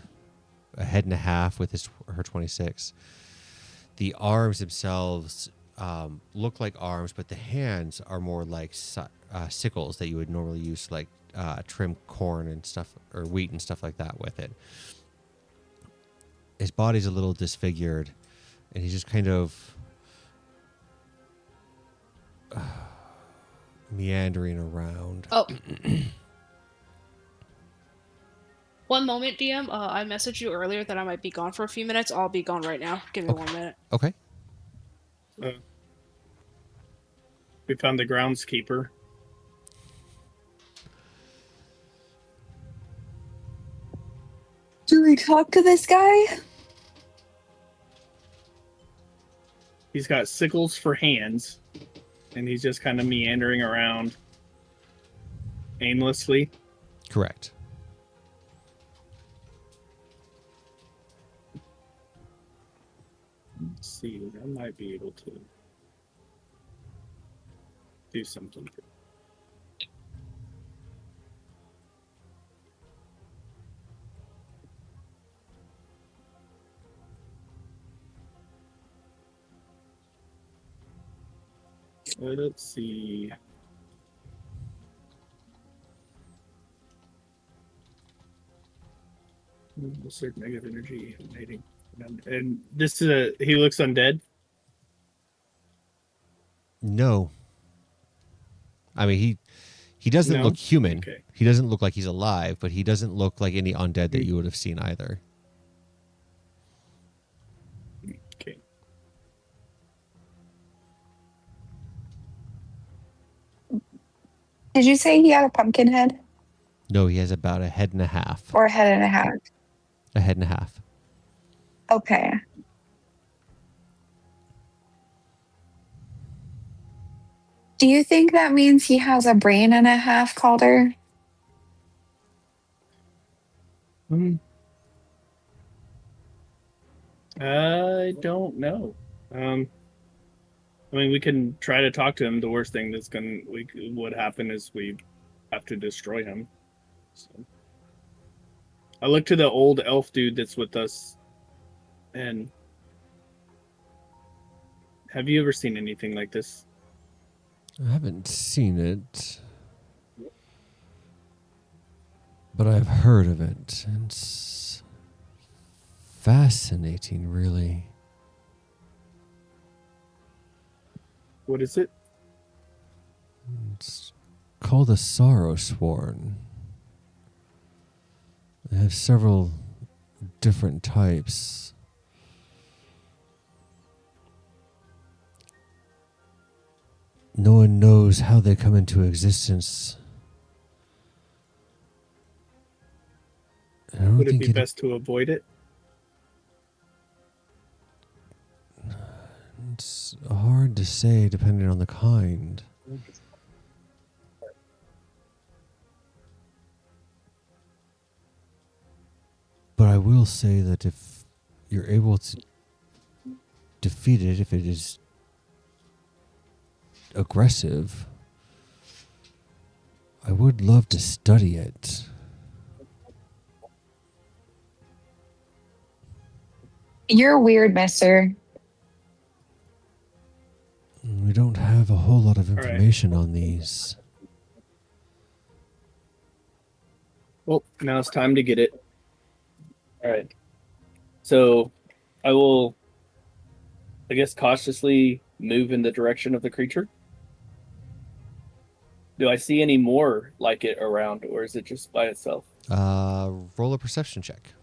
and a half with her 26. The arms themselves look like arms, but the hands are more like sickles that you would normally use to trim corn and stuff, or wheat and stuff like that with it. His body's a little disfigured, and he's just kind of meandering around. Oh. One moment, DM. I messaged you earlier that I might be gone for a few minutes. I'll be gone right now. Give me Okay. 1 minute. Okay. We found the groundskeeper. Do we talk to this guy? He's got sickles for hands, and he's just kind of meandering around aimlessly. Correct. Let's see, I might be able to do something. Let's see. Assert negative energy emanating. And this is he looks undead. No. I mean, he doesn't No? look human. Okay. He doesn't look like he's alive, but he doesn't look like any undead that you would have seen either. Okay. Did you say he had a pumpkin head No, he has about a head and a half. or a head and a half? A head and a half. Okay. Do you think that means he has a brain and a half, Calder? I don't know. I mean, we can try to talk to him. The worst thing would happen is we have to destroy him. So I look to the old elf dude that's with us, and have you ever seen anything like this? I haven't seen it, but I've heard of it. It's fascinating, really. What is it? It's called a Sorrow Sworn. They have several different types. No one knows how they come into existence. I don't Would it think be best to avoid it? It's hard to say depending on the kind. But I will say that if you're able to defeat it, if it is aggressive, I would love to study it. You're weird, mister. We don't have a whole lot of All right. information on these. Well, now it's time to get it. All right. So I will, I guess, cautiously move in the direction of the creature. Do I see any more like it around, or is it just by itself? Roll a perception check.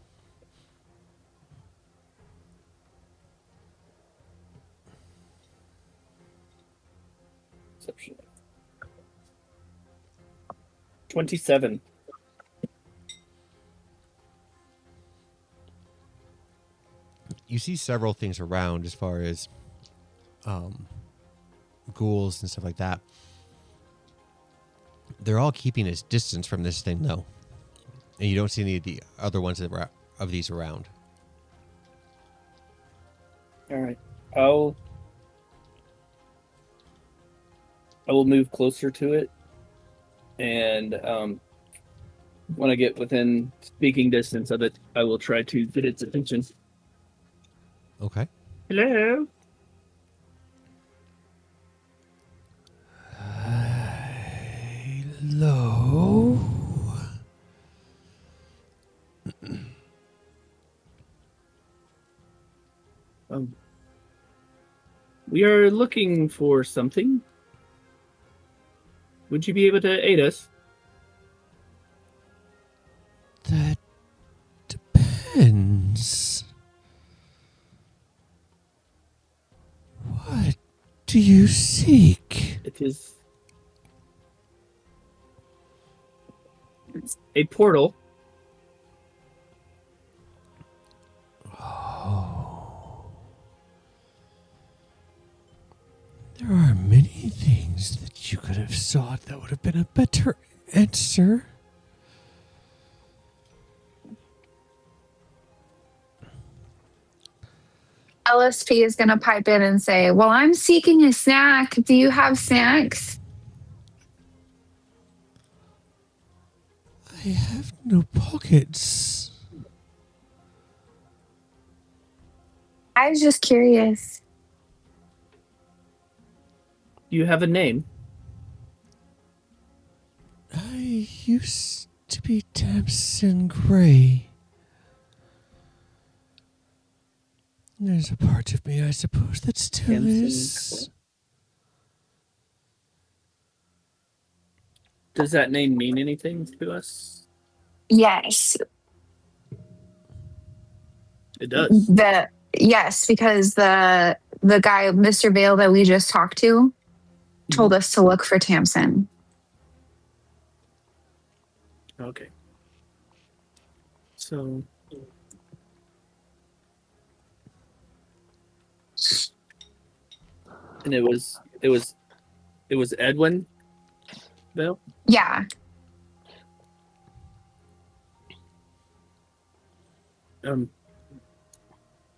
Perception. 27. You see several things around as far as ghouls and stuff like that. They're all keeping its distance from this thing, though. And you don't see any of the other ones of these around. All right. I will move closer to it, and when I get within speaking distance of it, I will try to get its attention. Okay. Hello. Hello. We are looking for something. Would you be able to aid us? That depends. What do you seek? It is a portal. There are many things that you could have sought that would have been a better answer. LSP is going to pipe in and say, well, I'm seeking a snack. Do you have snacks? I have no pockets. I was just curious. Do you have a name? I used to be Tamsin Gray. There's a part of me, I suppose, that still Tamsin is. Does that name mean anything to us? Yes. It does. Yes, because the guy, Mr. Vale, that we just talked to, told us to look for Tamsin. Okay. So. And it was Edwin Bell. Yeah.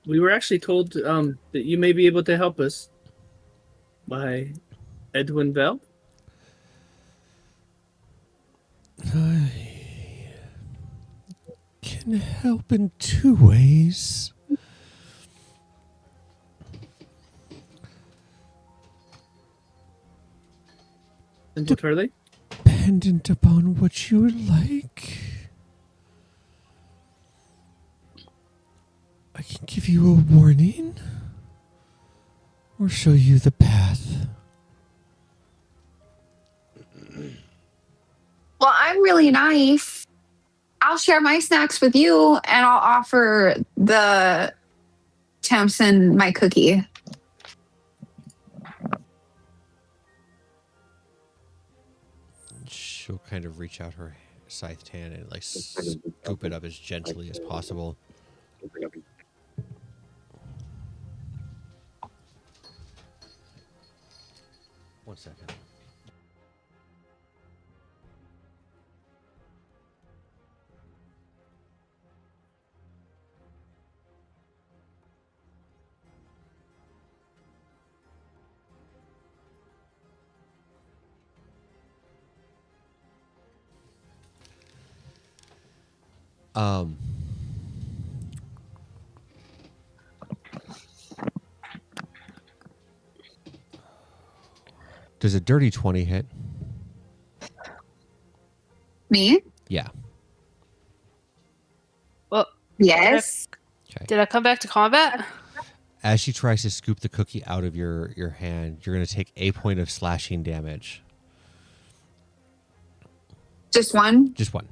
We were actually told that you may be able to help us by Edwin Bell. I can help in two ways. And what are they? Dependent upon what you would like. I can give you a warning or show you the path. Well, I'm really nice. I'll share my snacks with you and I'll offer the Tamsin my cookie. She'll kind of reach out her scythed hand and like scoop it up as gently as possible. One second. Does a dirty 20 hit? Me? Yeah. Well, Yes. Okay. did I come back to combat? As she tries to scoop the cookie out of your hand, you're going to take a point of slashing damage. Just one? Just one.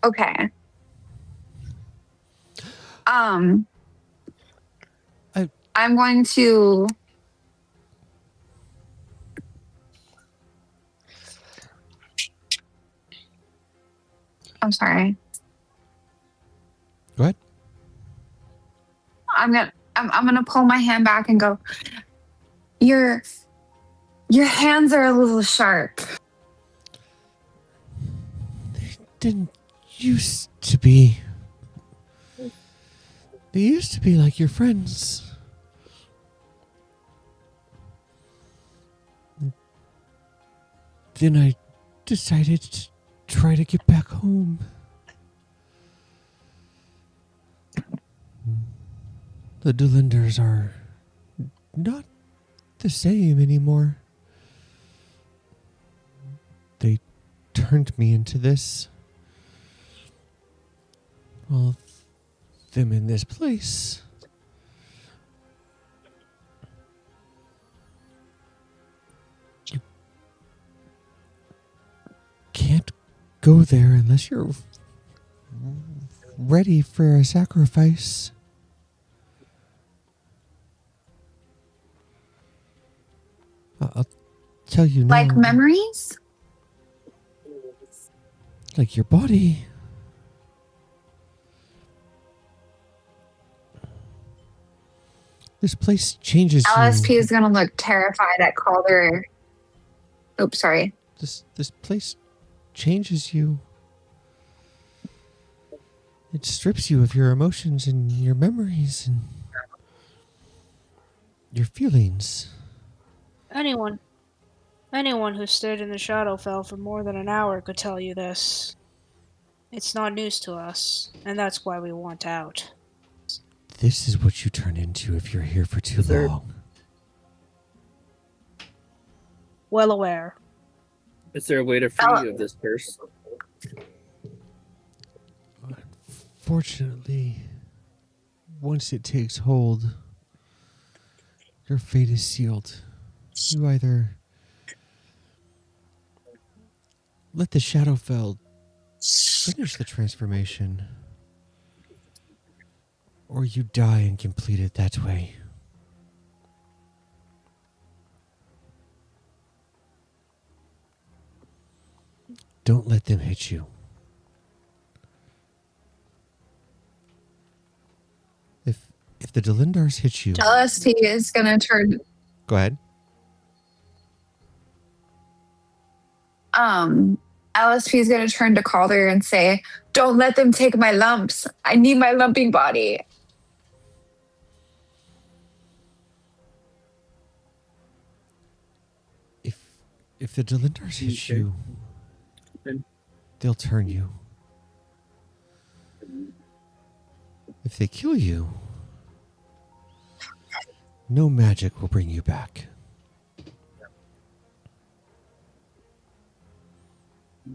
Okay. I'm going to I'm sorry. Go ahead. I'm gonna pull my hand back and go, Your hands are a little sharp. They didn't used to be. They used to be like your friends. Then I decided to try to get back home. The Delinders are not the same anymore. They turned me into this. Well, them in this place. You can't go there unless you're ready for a sacrifice. I'll tell you now. Like memories? Like your body. This place changes LSP you. is gonna look terrified at Calder. Oops, sorry. This place changes you. It strips you of your emotions and your memories and your feelings. Anyone who stood in the Shadowfell for more than an hour could tell you this. It's not news to us, and that's why we want out. This is what you turn into if you're here for too Is there- long. Well aware. Is there a way to free you of this curse? Fortunately, once it takes hold, your fate is sealed. You either let the Shadowfell finish the transformation, or you die and complete it that way. Don't let them hit you. If the Delindars hit you, LST is gonna turn. go ahead. LSP is gonna turn to Calder and say, "Don't let them take my lumps. I need my lumping body." If the Delindars hit Okay. you, Then- they'll turn you. If they kill you, no magic will bring you back.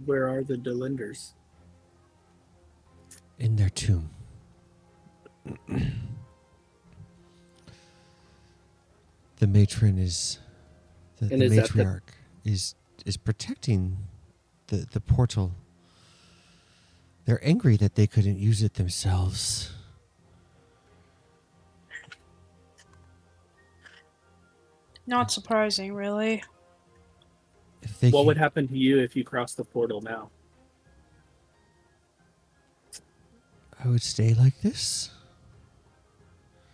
Where are the Delinders? In their tomb. The matron is the And is that the- matriarch is protecting the portal. They're angry that they couldn't use it themselves. Not surprising, really. If they What can- would happen to you if you crossed the portal now? I would stay like this.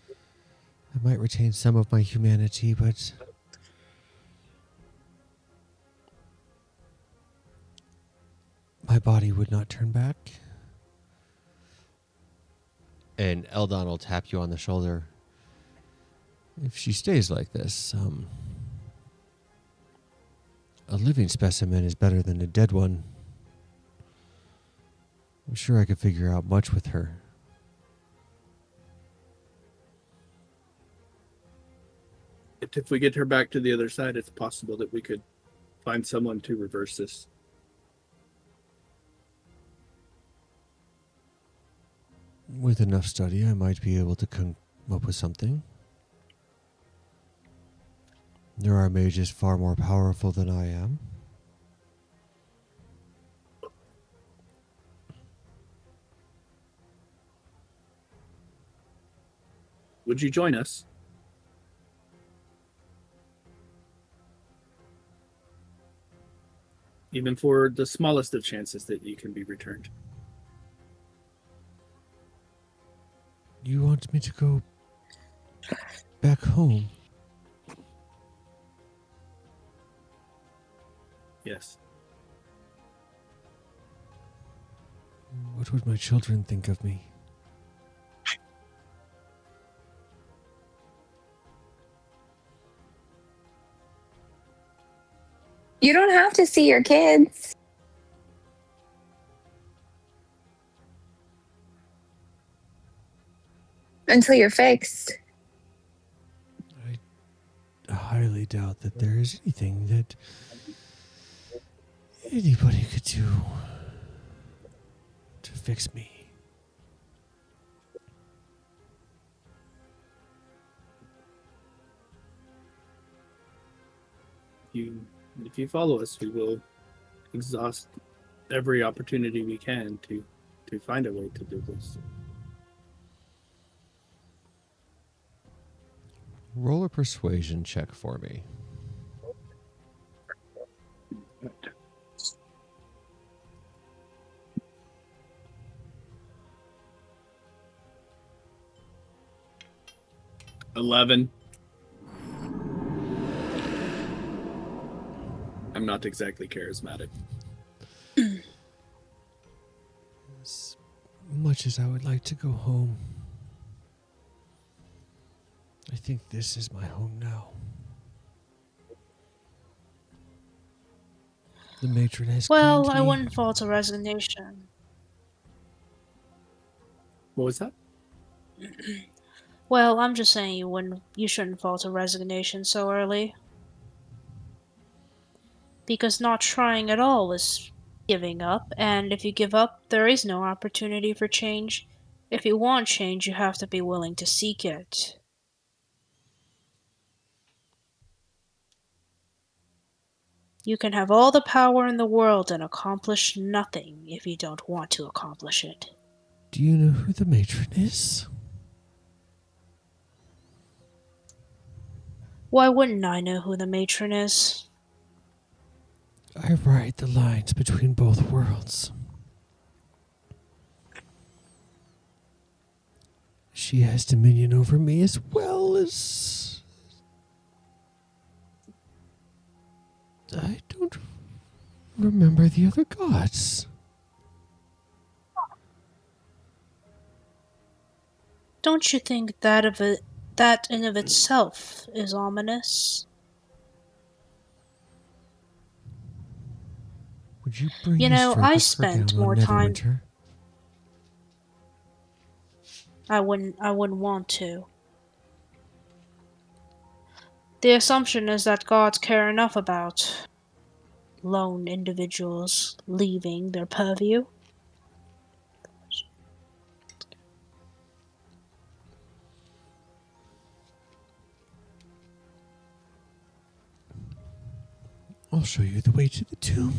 I might retain some of my humanity, but my body would not turn back. And Eldon will tap you on the shoulder. If she stays like this, a living specimen is better than a dead one. I'm sure I could figure out much with her. If we get her back to the other side, it's possible that we could find someone to reverse this. With enough study, I might be able to come up with something. There are mages far more powerful than I am. Would you join us? Even for the smallest of chances that you can be returned. You want me to go back home? Yes. What would my children think of me? You don't have to see your kids. Until you're fixed. I highly doubt that there is anything that anybody could do to fix me. If you follow us, we will exhaust every opportunity we can to find a way to do this. Roll a persuasion check for me. $11. I'm not exactly charismatic. As much as I would like to go home, I think this is my home now. The matron has Well, claimed I me. wouldn't fall to resignation. What was that? Well, I'm just saying you shouldn't fall to resignation so early. Because not trying at all is giving up, and if you give up, there is no opportunity for change. If you want change, you have to be willing to seek it. You can have all the power in the world and accomplish nothing if you don't want to accomplish it. Do you know who the matron is? Why wouldn't I know who the matron is? I ride the lines between both worlds. She has dominion over me as well as... I don't remember the other gods. Don't you think that in of itself is ominous? Would you bring You the know, stripe I of her spent gown more on time- Neverwinter? I wouldn't want to. The assumption is that gods care enough about lone individuals leaving their purview. I'll show you the way to the tomb.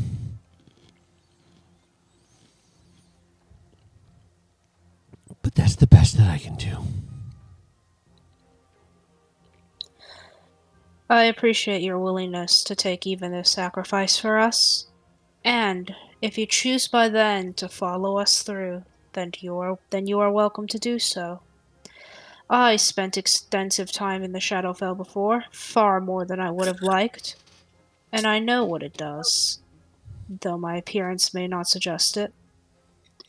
But that's the best that I can do. I appreciate your willingness to take even this sacrifice for us. And if you choose by then to follow us through, then you are welcome to do so. I spent extensive time in the Shadowfell before, far more than I would have liked, and I know what it does, though my appearance may not suggest it.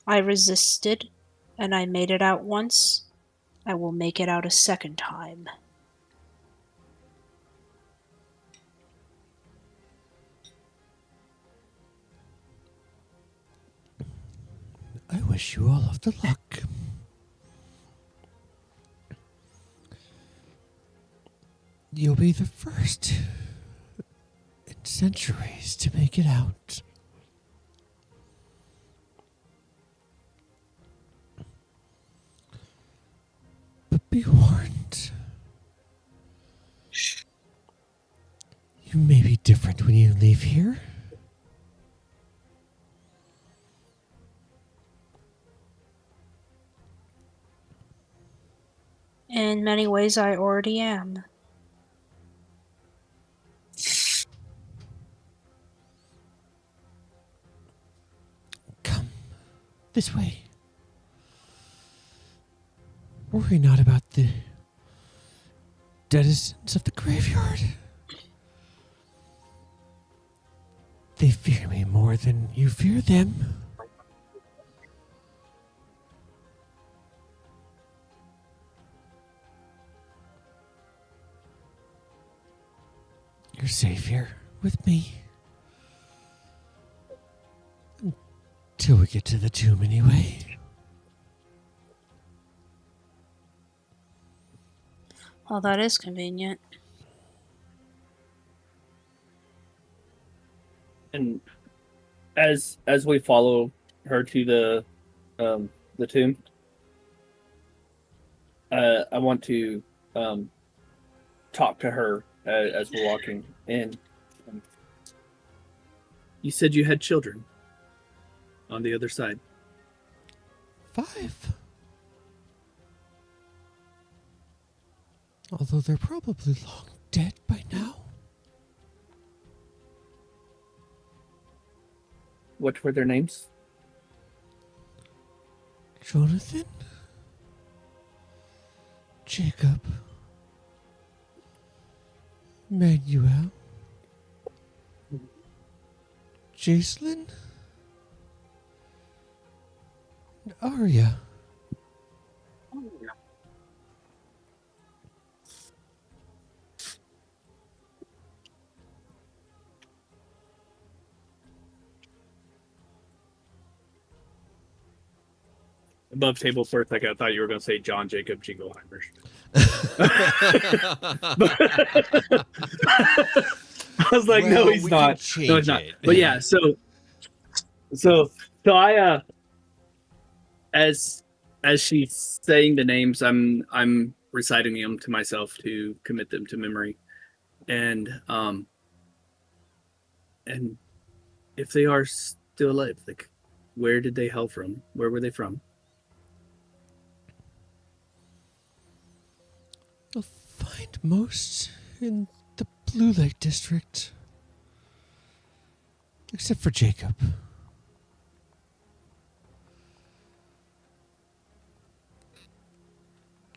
I resisted, and I made it out once. I will make it out a second time. I wish you all of the luck. You'll be the first in centuries to make it out. But be warned. You may be different when you leave here. In many ways, I already am. Come this way. Worry not about the denizens of the graveyard. They fear me more than you fear them. You're safe here with me. Until we get to the tomb anyway. Well, that is convenient. And as we follow her to the tomb, I want to talk to her as we're walking in. You said you had children on the other side. 5. Although they're probably long dead by now. What were their names? Jonathan, Jacob, Manuel, Jacelyn, and Arya. Above table for a second, I thought you were going to say John Jacob Jingleheimer. I was like, no, Well, he's we not. can No, he's change not. it. But yeah, so I as she's saying the names, I'm reciting them to myself to commit them to memory, and if they are still alive, like, where did they hail from? Where were they from? You'll find most in the Blue Lake District. Except for Jacob.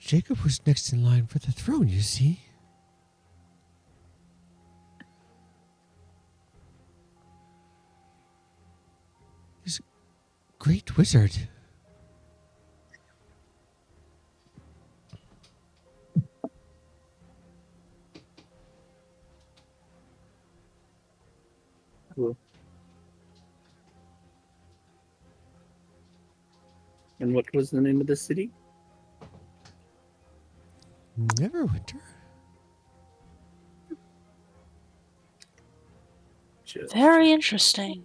Jacob was next in line for the throne, you see. He's a great wizard. Cool. And what was the name of the city? Neverwinter. Just- Very interesting.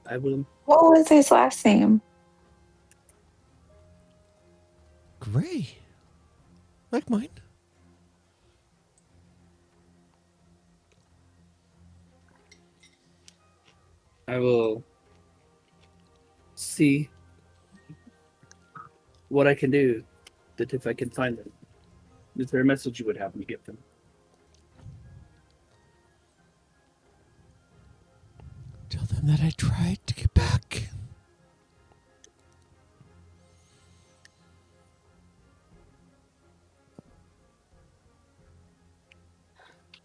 I will. What was his last name? Gray. Like mine. I will see what I can do. That if I can find them. Is there a message you would have me give them? Tell them that I tried to get back.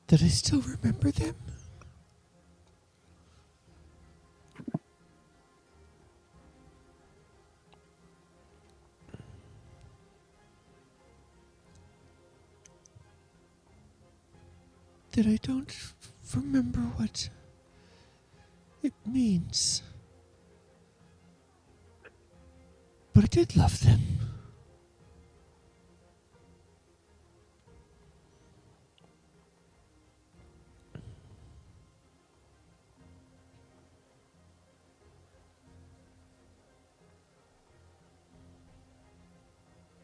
That I still remember them. That I don't remember what it means. But I did love them.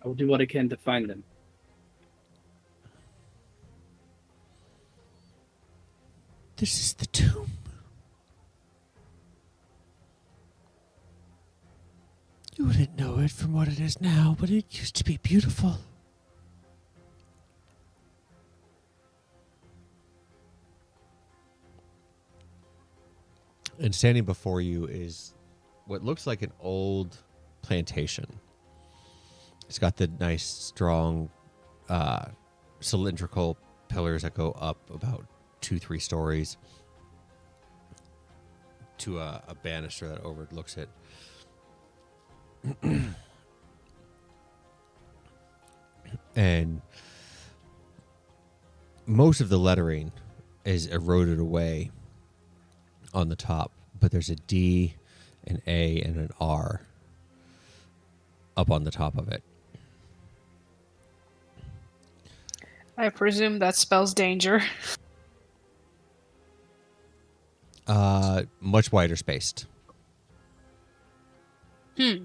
I will do what I can to find them. This is the tomb. You wouldn't know it from what it is now, but it used to be beautiful. And standing before you is what looks like an old plantation. It's got the nice, strong, cylindrical pillars that go up about 2-3 stories to a banister that overlooks it. And most of the lettering is eroded away on the top, but there's a D, an A, and an R up on the top of it. I presume that spells danger. Much wider spaced. Hmm.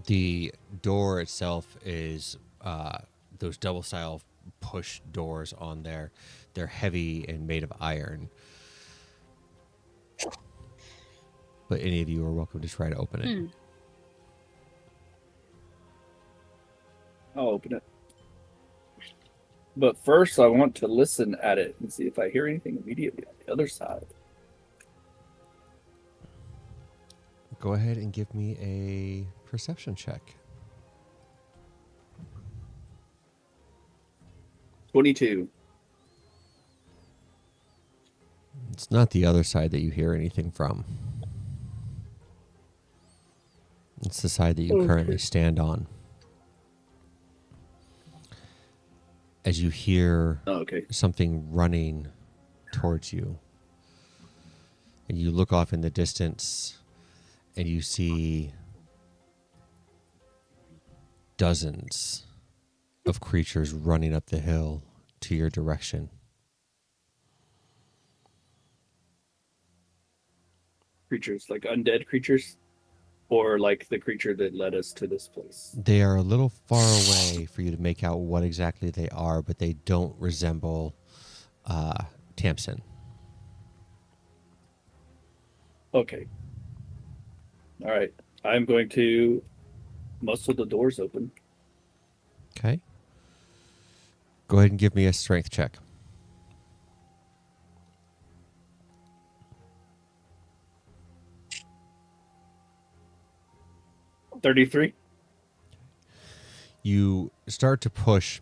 The door itself is those double style push doors on there. They're heavy and made of iron. But any of you are welcome to try to open it. I'll open it. But first, I want to listen at it and see if I hear anything immediately on the other side. Go ahead and give me a perception check. 22. It's not the other side that you hear anything from. It's the side that you currently stand on. As you hear Oh, okay. something running towards you, and you look off in the distance, and you see dozens of creatures running up the hill to your direction. Creatures, like undead creatures? Or like the creature that led us to this place? They are a little far away for you to make out what exactly they are, but they don't resemble Tamsin. Okay. All right. I'm going to muscle the doors open. Okay. Go ahead and give me a strength check. $33. You start to push,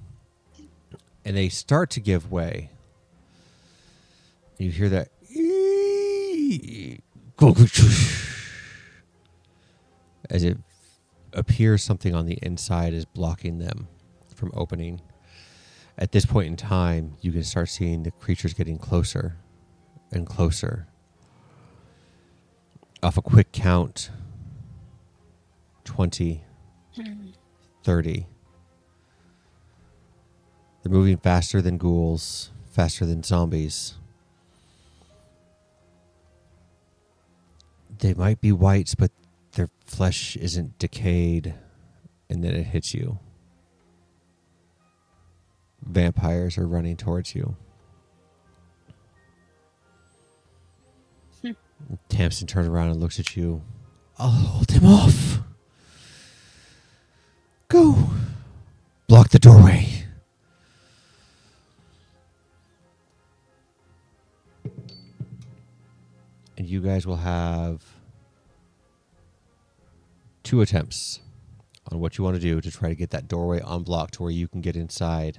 and they start to give way. You hear that as it appears something on the inside is blocking them from opening. At this point in time, you can start seeing the creatures getting closer and closer. Off a quick count, 20, 30. They're moving faster than ghouls, faster than zombies. They might be whites, but their flesh isn't decayed, and then it hits you. Vampires are running towards you. Tamsin turns around and looks at you. I'll hold him off. Go. Block the doorway. And you guys will have 2 attempts on what you want to do to try to get that doorway unblocked to where you can get inside.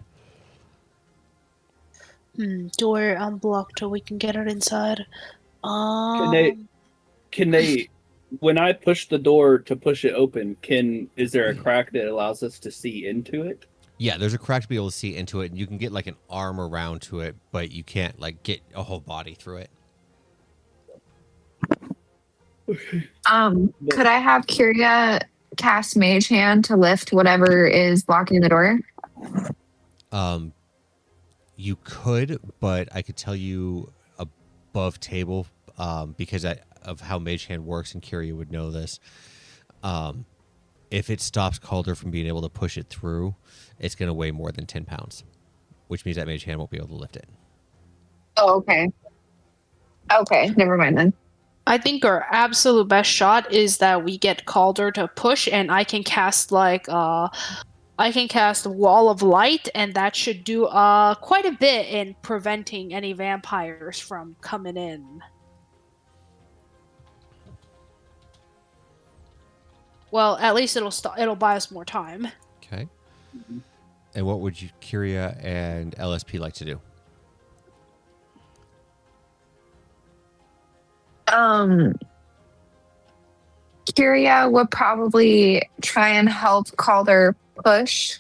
Door unblocked till we can get it inside. Can they when I push the door to push it open, is there a crack that allows us to see into it? Yeah, there's a crack to be able to see into it, and you can get like an arm around to it, but you can't like get a whole body through it. Could I have Kyria cast Mage Hand to lift whatever is blocking the door? You could, but I could tell you above table, because of how Mage Hand works, and Kyria would know this. If it stops Calder from being able to push it through, it's going to weigh more than 10 pounds, which means that Mage Hand won't be able to lift it. Oh, okay. Okay, never mind then. I think our absolute best shot is that we get Calder to push, and I can cast Wall of Light, and that should do quite a bit in preventing any vampires from coming in. Well, at least it'll buy us more time. Okay. And what would you, Kyria and LSP, like to do? Kyria would probably try and help Calder push.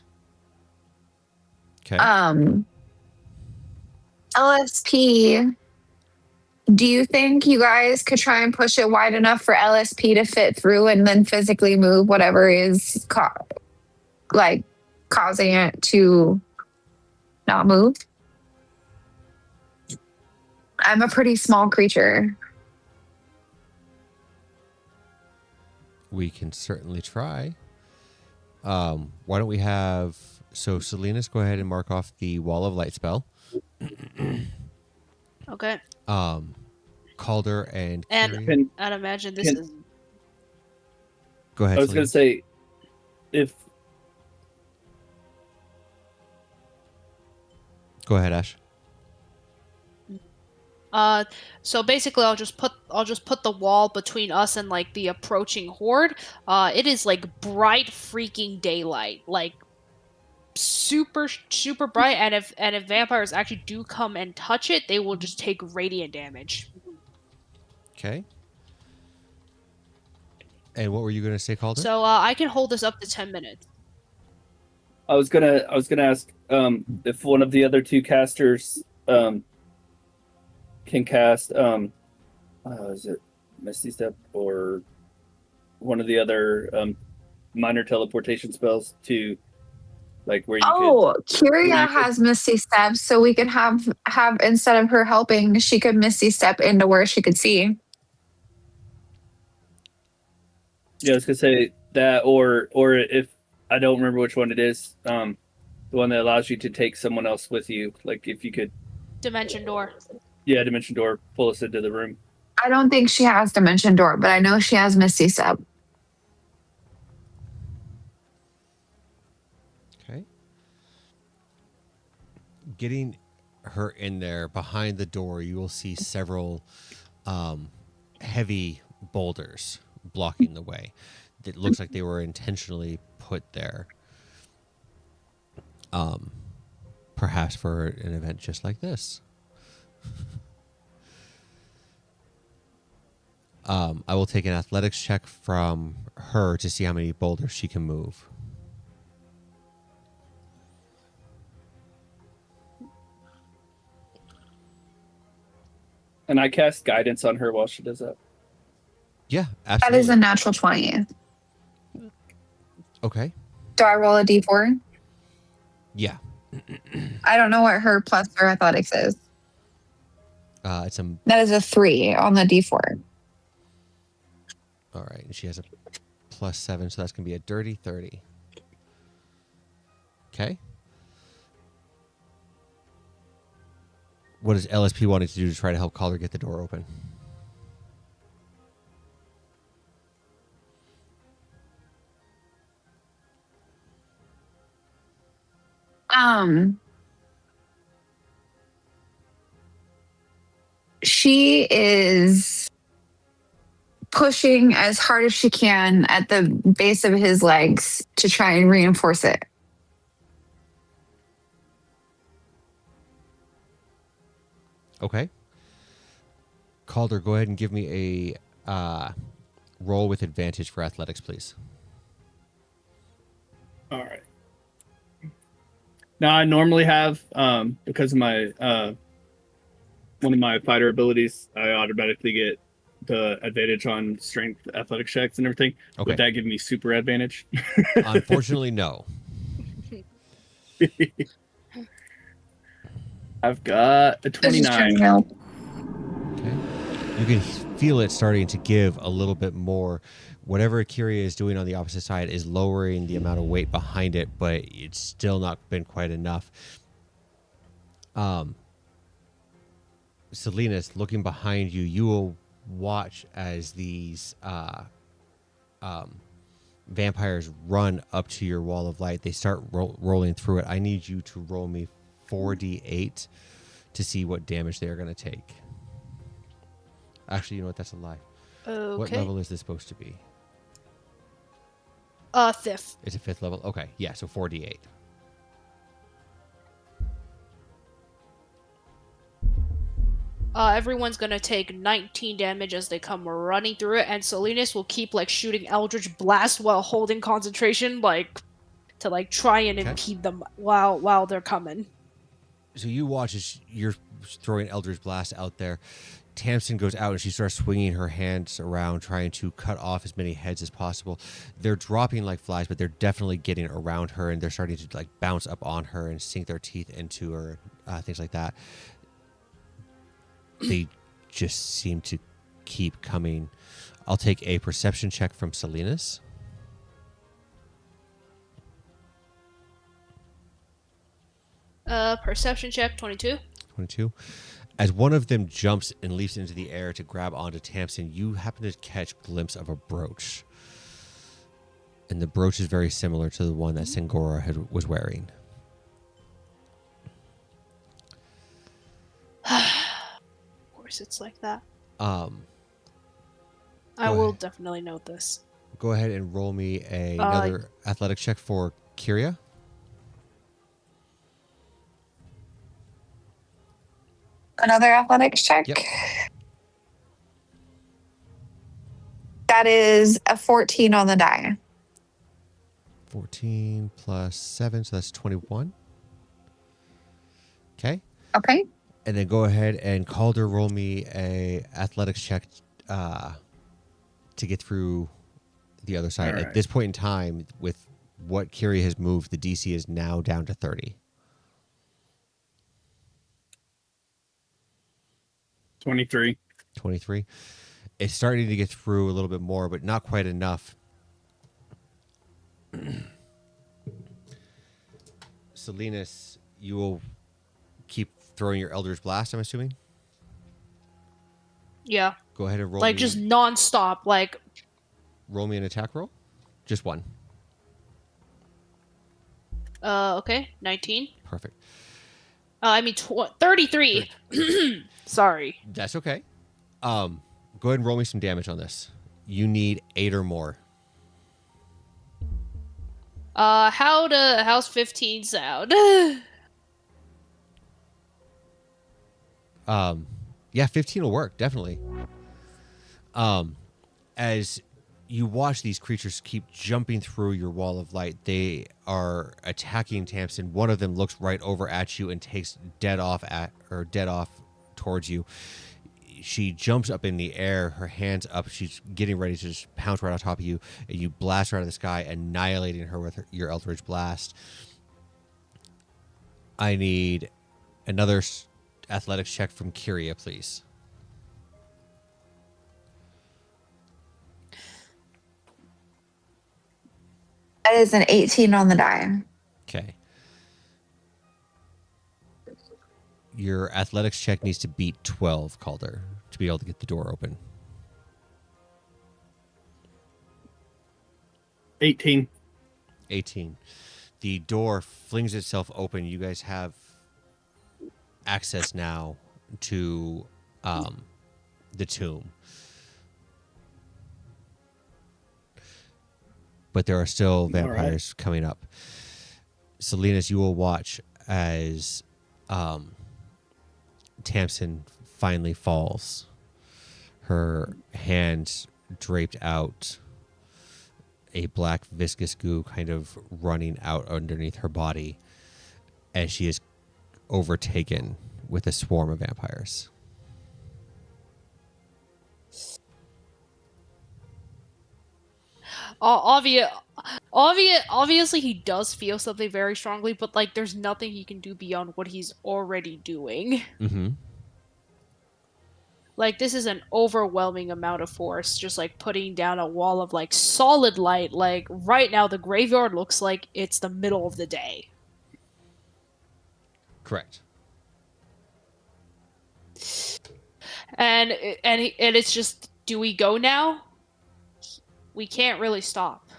Okay. LSP, do you think you guys could try and push it wide enough for LSP to fit through and then physically move whatever is causing it to not move? I'm a pretty small creature. We can certainly try. Why don't we have... So, Salinas, go ahead and mark off the Wall of Light spell. Okay. Calder and And Kyria. I'd imagine this is... Go ahead, I was going to Salinas. say, if Go ahead, Ash. So basically, I'll just put the wall between us and like the approaching horde. It is like bright freaking daylight, like super bright. And if vampires actually do come and touch it, they will just take radiant damage. Okay. And what were you going to say, Calder? So I can hold this up to 10 minutes. I was gonna ask if one of the other 2 casters can cast is it Misty Step or one of the other minor teleportation spells to like where you Kyria has Misty Step, so we could have instead of her helping, she could Misty Step into where she could see. Yeah, I was gonna say that, or if I don't remember which one it is, the one that allows you to take someone else with you. Like if you could, Dimension door. yeah, Dimension Door, pull us into the room. I don't think she has Dimension Door, but I know she has Misty Step. Okay. Getting her in there behind the door, you will see several heavy boulders blocking the way. It looks like they were intentionally put there. Perhaps for an event just like this. I will take an athletics check from her to see how many boulders she can move. And I cast guidance on her while she does that. Yeah, That absolutely. is a natural 20. Okay. Do I roll a d4? Yeah. I don't know what her plus her athletics is. It's a That is a 3 on the d4. all right. And she has a +7, so that's gonna be a dirty 30. Okay. What is LSP wanting to do to try to help Calder get the door open? She is pushing as hard as she can at the base of his legs to try and reinforce it. Okay. Calder, go ahead and give me a roll with advantage for athletics, please. All right. Now I normally have because of my one of my fighter abilities, I automatically get the advantage on strength, athletic checks, and everything. Okay. Would that give me super advantage? Unfortunately, no. I've got a This is 29. trivial. Okay. You can feel it starting to give a little bit more. Whatever Kyria is doing on the opposite side is lowering the amount of weight behind it, but it's still not been quite enough. Salinas, looking behind you, you will watch as these vampires run up to your wall of light. They start rolling through it. I need you to roll me 4d8 to see what damage they are going to take. Actually, you know what? That's a lie. Okay. What level is this supposed to be? Fifth. It's a 5th level? Okay, yeah, so 4d8. Everyone's gonna take 19 damage as they come running through it, and Salinas will keep like shooting Eldritch Blast while holding concentration, like to like try and Okay. impede them while they're coming. So you watch as you're throwing Eldritch Blast out there. Tamsin goes out and she starts swinging her hands around, trying to cut off as many heads as possible. They're dropping like flies, but they're definitely getting around her, and they're starting to like bounce up on her and sink their teeth into her, things like that. They just seem to keep coming. I'll take a perception check from Salinas. Perception check 22. 22. As one of them jumps and leaps into the air to grab onto Tamsin, you happen to catch a glimpse of a brooch. And the brooch is very similar to the one that Singora was wearing. Of course, it's like that. I Go will ahead. definitely note this. Go ahead and roll me another athletic check for Kyria. Another athletics check. Yep. That is a 14 on the die. 14 plus 7, so that's 21. Okay. Okay. And then go ahead and Calder roll me a athletics check to get through the other side. All At right. this point in time, with what Kyria has moved, the DC is now down to 30. 23. 23. It's starting to get through a little bit more, but not quite enough. Salinas, you will keep throwing your Elder's Blast, I'm assuming? Yeah. Go ahead and roll Like me, just nonstop. Like roll me an attack roll. Just one. okay, 19. Perfect. I mean 33. Sorry. That's okay. Go ahead and roll me some damage on this. You need 8 or more. How's 15 sound? Yeah, 15 will work, definitely. As you watch these creatures keep jumping through your wall of light, they are attacking Tamsin. One of them looks right over at you and takes dead off towards you. She jumps up in the air, her hands up. She's getting ready to just pounce right on top of you, and you blast her out of the sky, annihilating her with your Eldritch Blast. I need another athletics check from Kyria, please. That is an 18 on the die. Okay. Your athletics check needs to beat 12, Calder, to be able to get the door open. 18. 18. The door flings itself open. You guys have access now to the tomb. But there are still vampires coming up. Salinas, you will watch as Tamsin finally falls. Her hands draped out, a black viscous goo kind of running out underneath her body, as she is overtaken with a swarm of vampires. Obviously he does feel something very strongly, but like there's nothing he can do beyond what he's already doing. Mm-hmm. Like this is an overwhelming amount of force, just like putting down a wall of like solid light. Like right now the graveyard looks like it's the middle of the day. Correct. And it's just, do we go now? We can't really stop.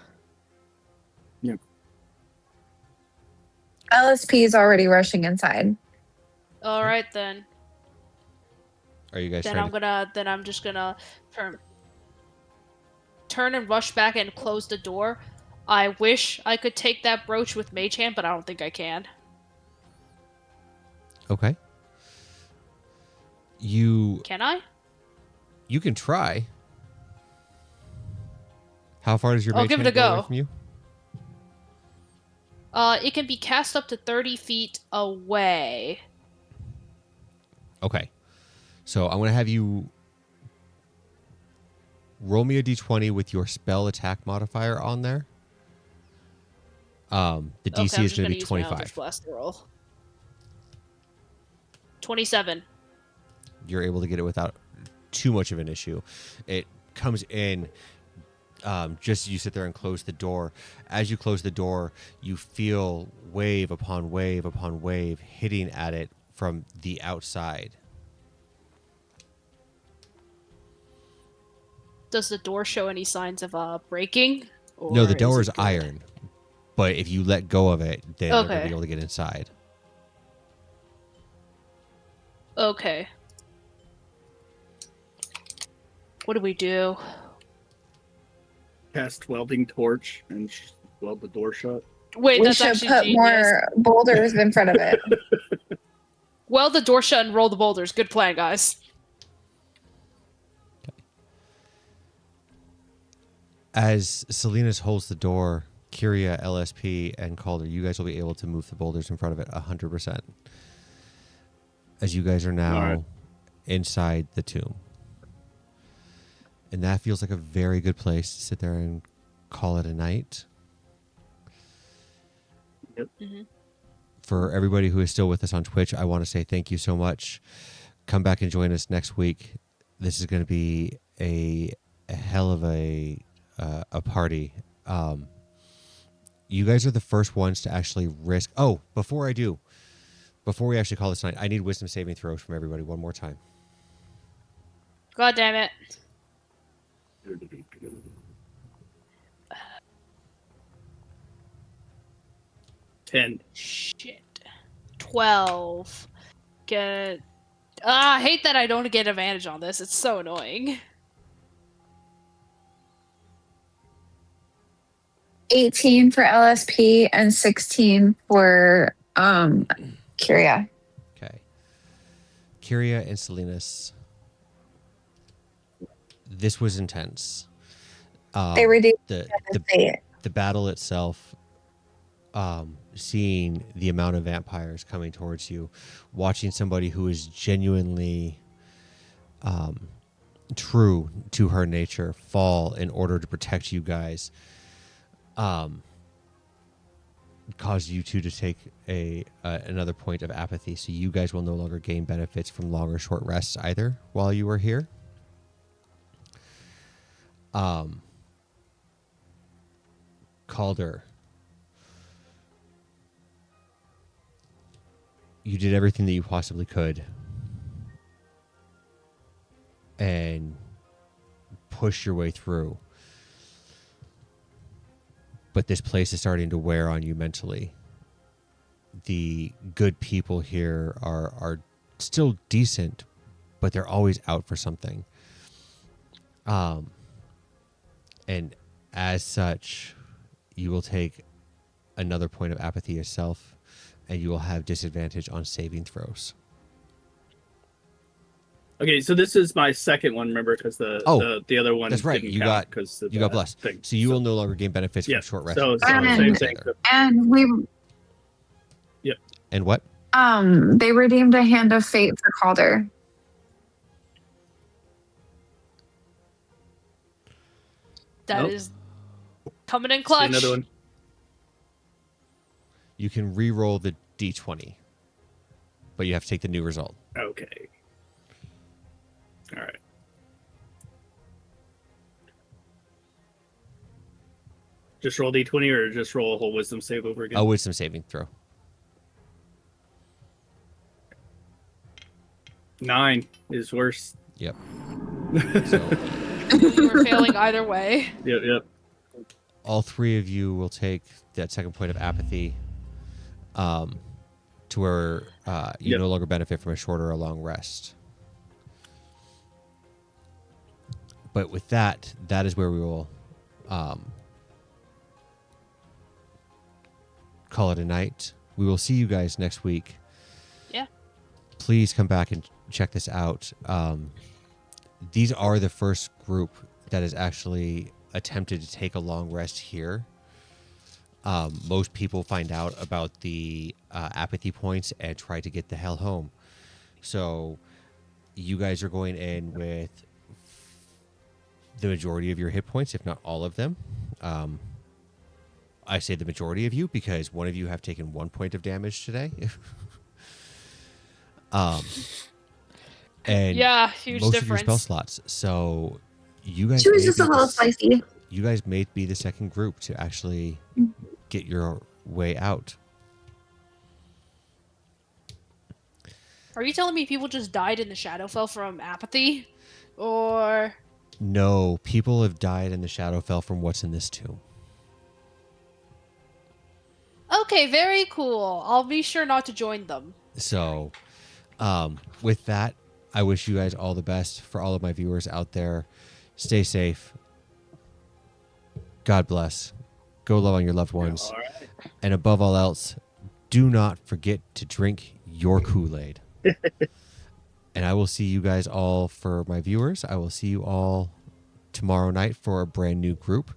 LSP is already rushing inside. All right then. Are you guys Then trying I'm just gonna turn and rush back and close the door. I wish I could take that brooch with Mage Hand, but I don't think I can. Okay. Can I? You can try. How far does your I'll mage give it hand a go away go. from you? It can be cast up to 30 feet away. Okay. So I'm going to have you roll me a d20 with your spell attack modifier on there. The DC I'm is just going to be use my Eldritch 25. Blast roll. 27. You're able to get it without too much of an issue. It comes in just as you sit there and close the door. As you close the door, you feel wave upon wave upon wave hitting at it from the outside. Does the door show any signs of breaking? No, the Or door is is it good? iron. But if you let go of it, then they're going to Okay. be able to get inside. Okay. What do we do? Cast welding torch and weld the door shut. Wait, We that's should actually put genius. more boulders in front of it. Well, the door shut and roll the boulders. Good plan, guys. As Salinas holds the door, Kyria, LSP, and Calder, you guys will be able to move the boulders in front of it 100%. As you guys are now All right. inside the tomb. And that feels like a very good place to sit there and call it a night. Yep. Mhm. For everybody who is still with us on Twitch, I want to say thank you so much. Come back and join us next week. This is going to be a hell of a party. You guys are the first ones to actually risk. Oh, before we actually call this night, I need wisdom saving throws from everybody one more time. God damn it. 10. Shit. 12. Get. I hate that I don't get advantage on this. It's so annoying. 18 for LSP and 16 for Kyria. Okay. Kyria and Salinas. This was intense. They redeemed the the fate. the battle itself, seeing the amount of vampires coming towards you, watching somebody who is genuinely true to her nature fall in order to protect you guys, caused you two to take another point of apathy. So you guys will no longer gain benefits from long or short rests either while you were here. Calder, you did everything that you possibly could and pushed your way through. But this place is starting to wear on you mentally. The good people here are still decent, but they're always out for something. And as such, you will take another point of apathy yourself, and you will have disadvantage on saving throws. Okay, so this is my second one, remember, because the other one that's right. didn't You count got 'cause of you got the blessed. thing. So you will no longer gain benefits Yeah, from short rest. so same thing. And we And what? they redeemed a hand of fate for Calder. That Nope. is coming in See clutch. another one. You can re-roll the d20, but you have to take the new result. Okay. All right. Just roll d20 or just roll a whole wisdom save over again? A wisdom saving throw. 9 is worse. Yep. So You were failing either way. Yep. all three of you will take that second point of apathy, to where you Yep. no longer benefit from a short or a long rest. But with that, that is where we will call it a night. We will see you guys next week. Yeah. Please come back and check this out. These are the first group that has actually attempted to take a long rest here. Most people find out about the apathy points and try to get the hell home. So you guys are going in with the majority of your hit points, if not all of them. I say the majority of you because one of you have taken 1 point of damage today. And Yeah, huge most difference. of your spell slots. So you guys She was may just be a little spicy. you guys may be the second group to actually get your way out. Are you telling me people just died in the Shadowfell from apathy? Or No, people have died in the Shadowfell from what's in this tomb. okay, very cool. I'll be sure not to join them. So, with that, I wish you guys all the best. For all of my viewers out there, stay safe. God bless. Go love on your loved ones. All right. And above all else, do not forget to drink your Kool-Aid. And I will see you guys all, for my viewers, I will see you all tomorrow night for a brand new group.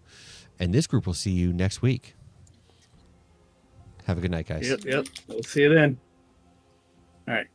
And this group will see you next week. Have a good night, guys. Yep. We'll see you then. All right.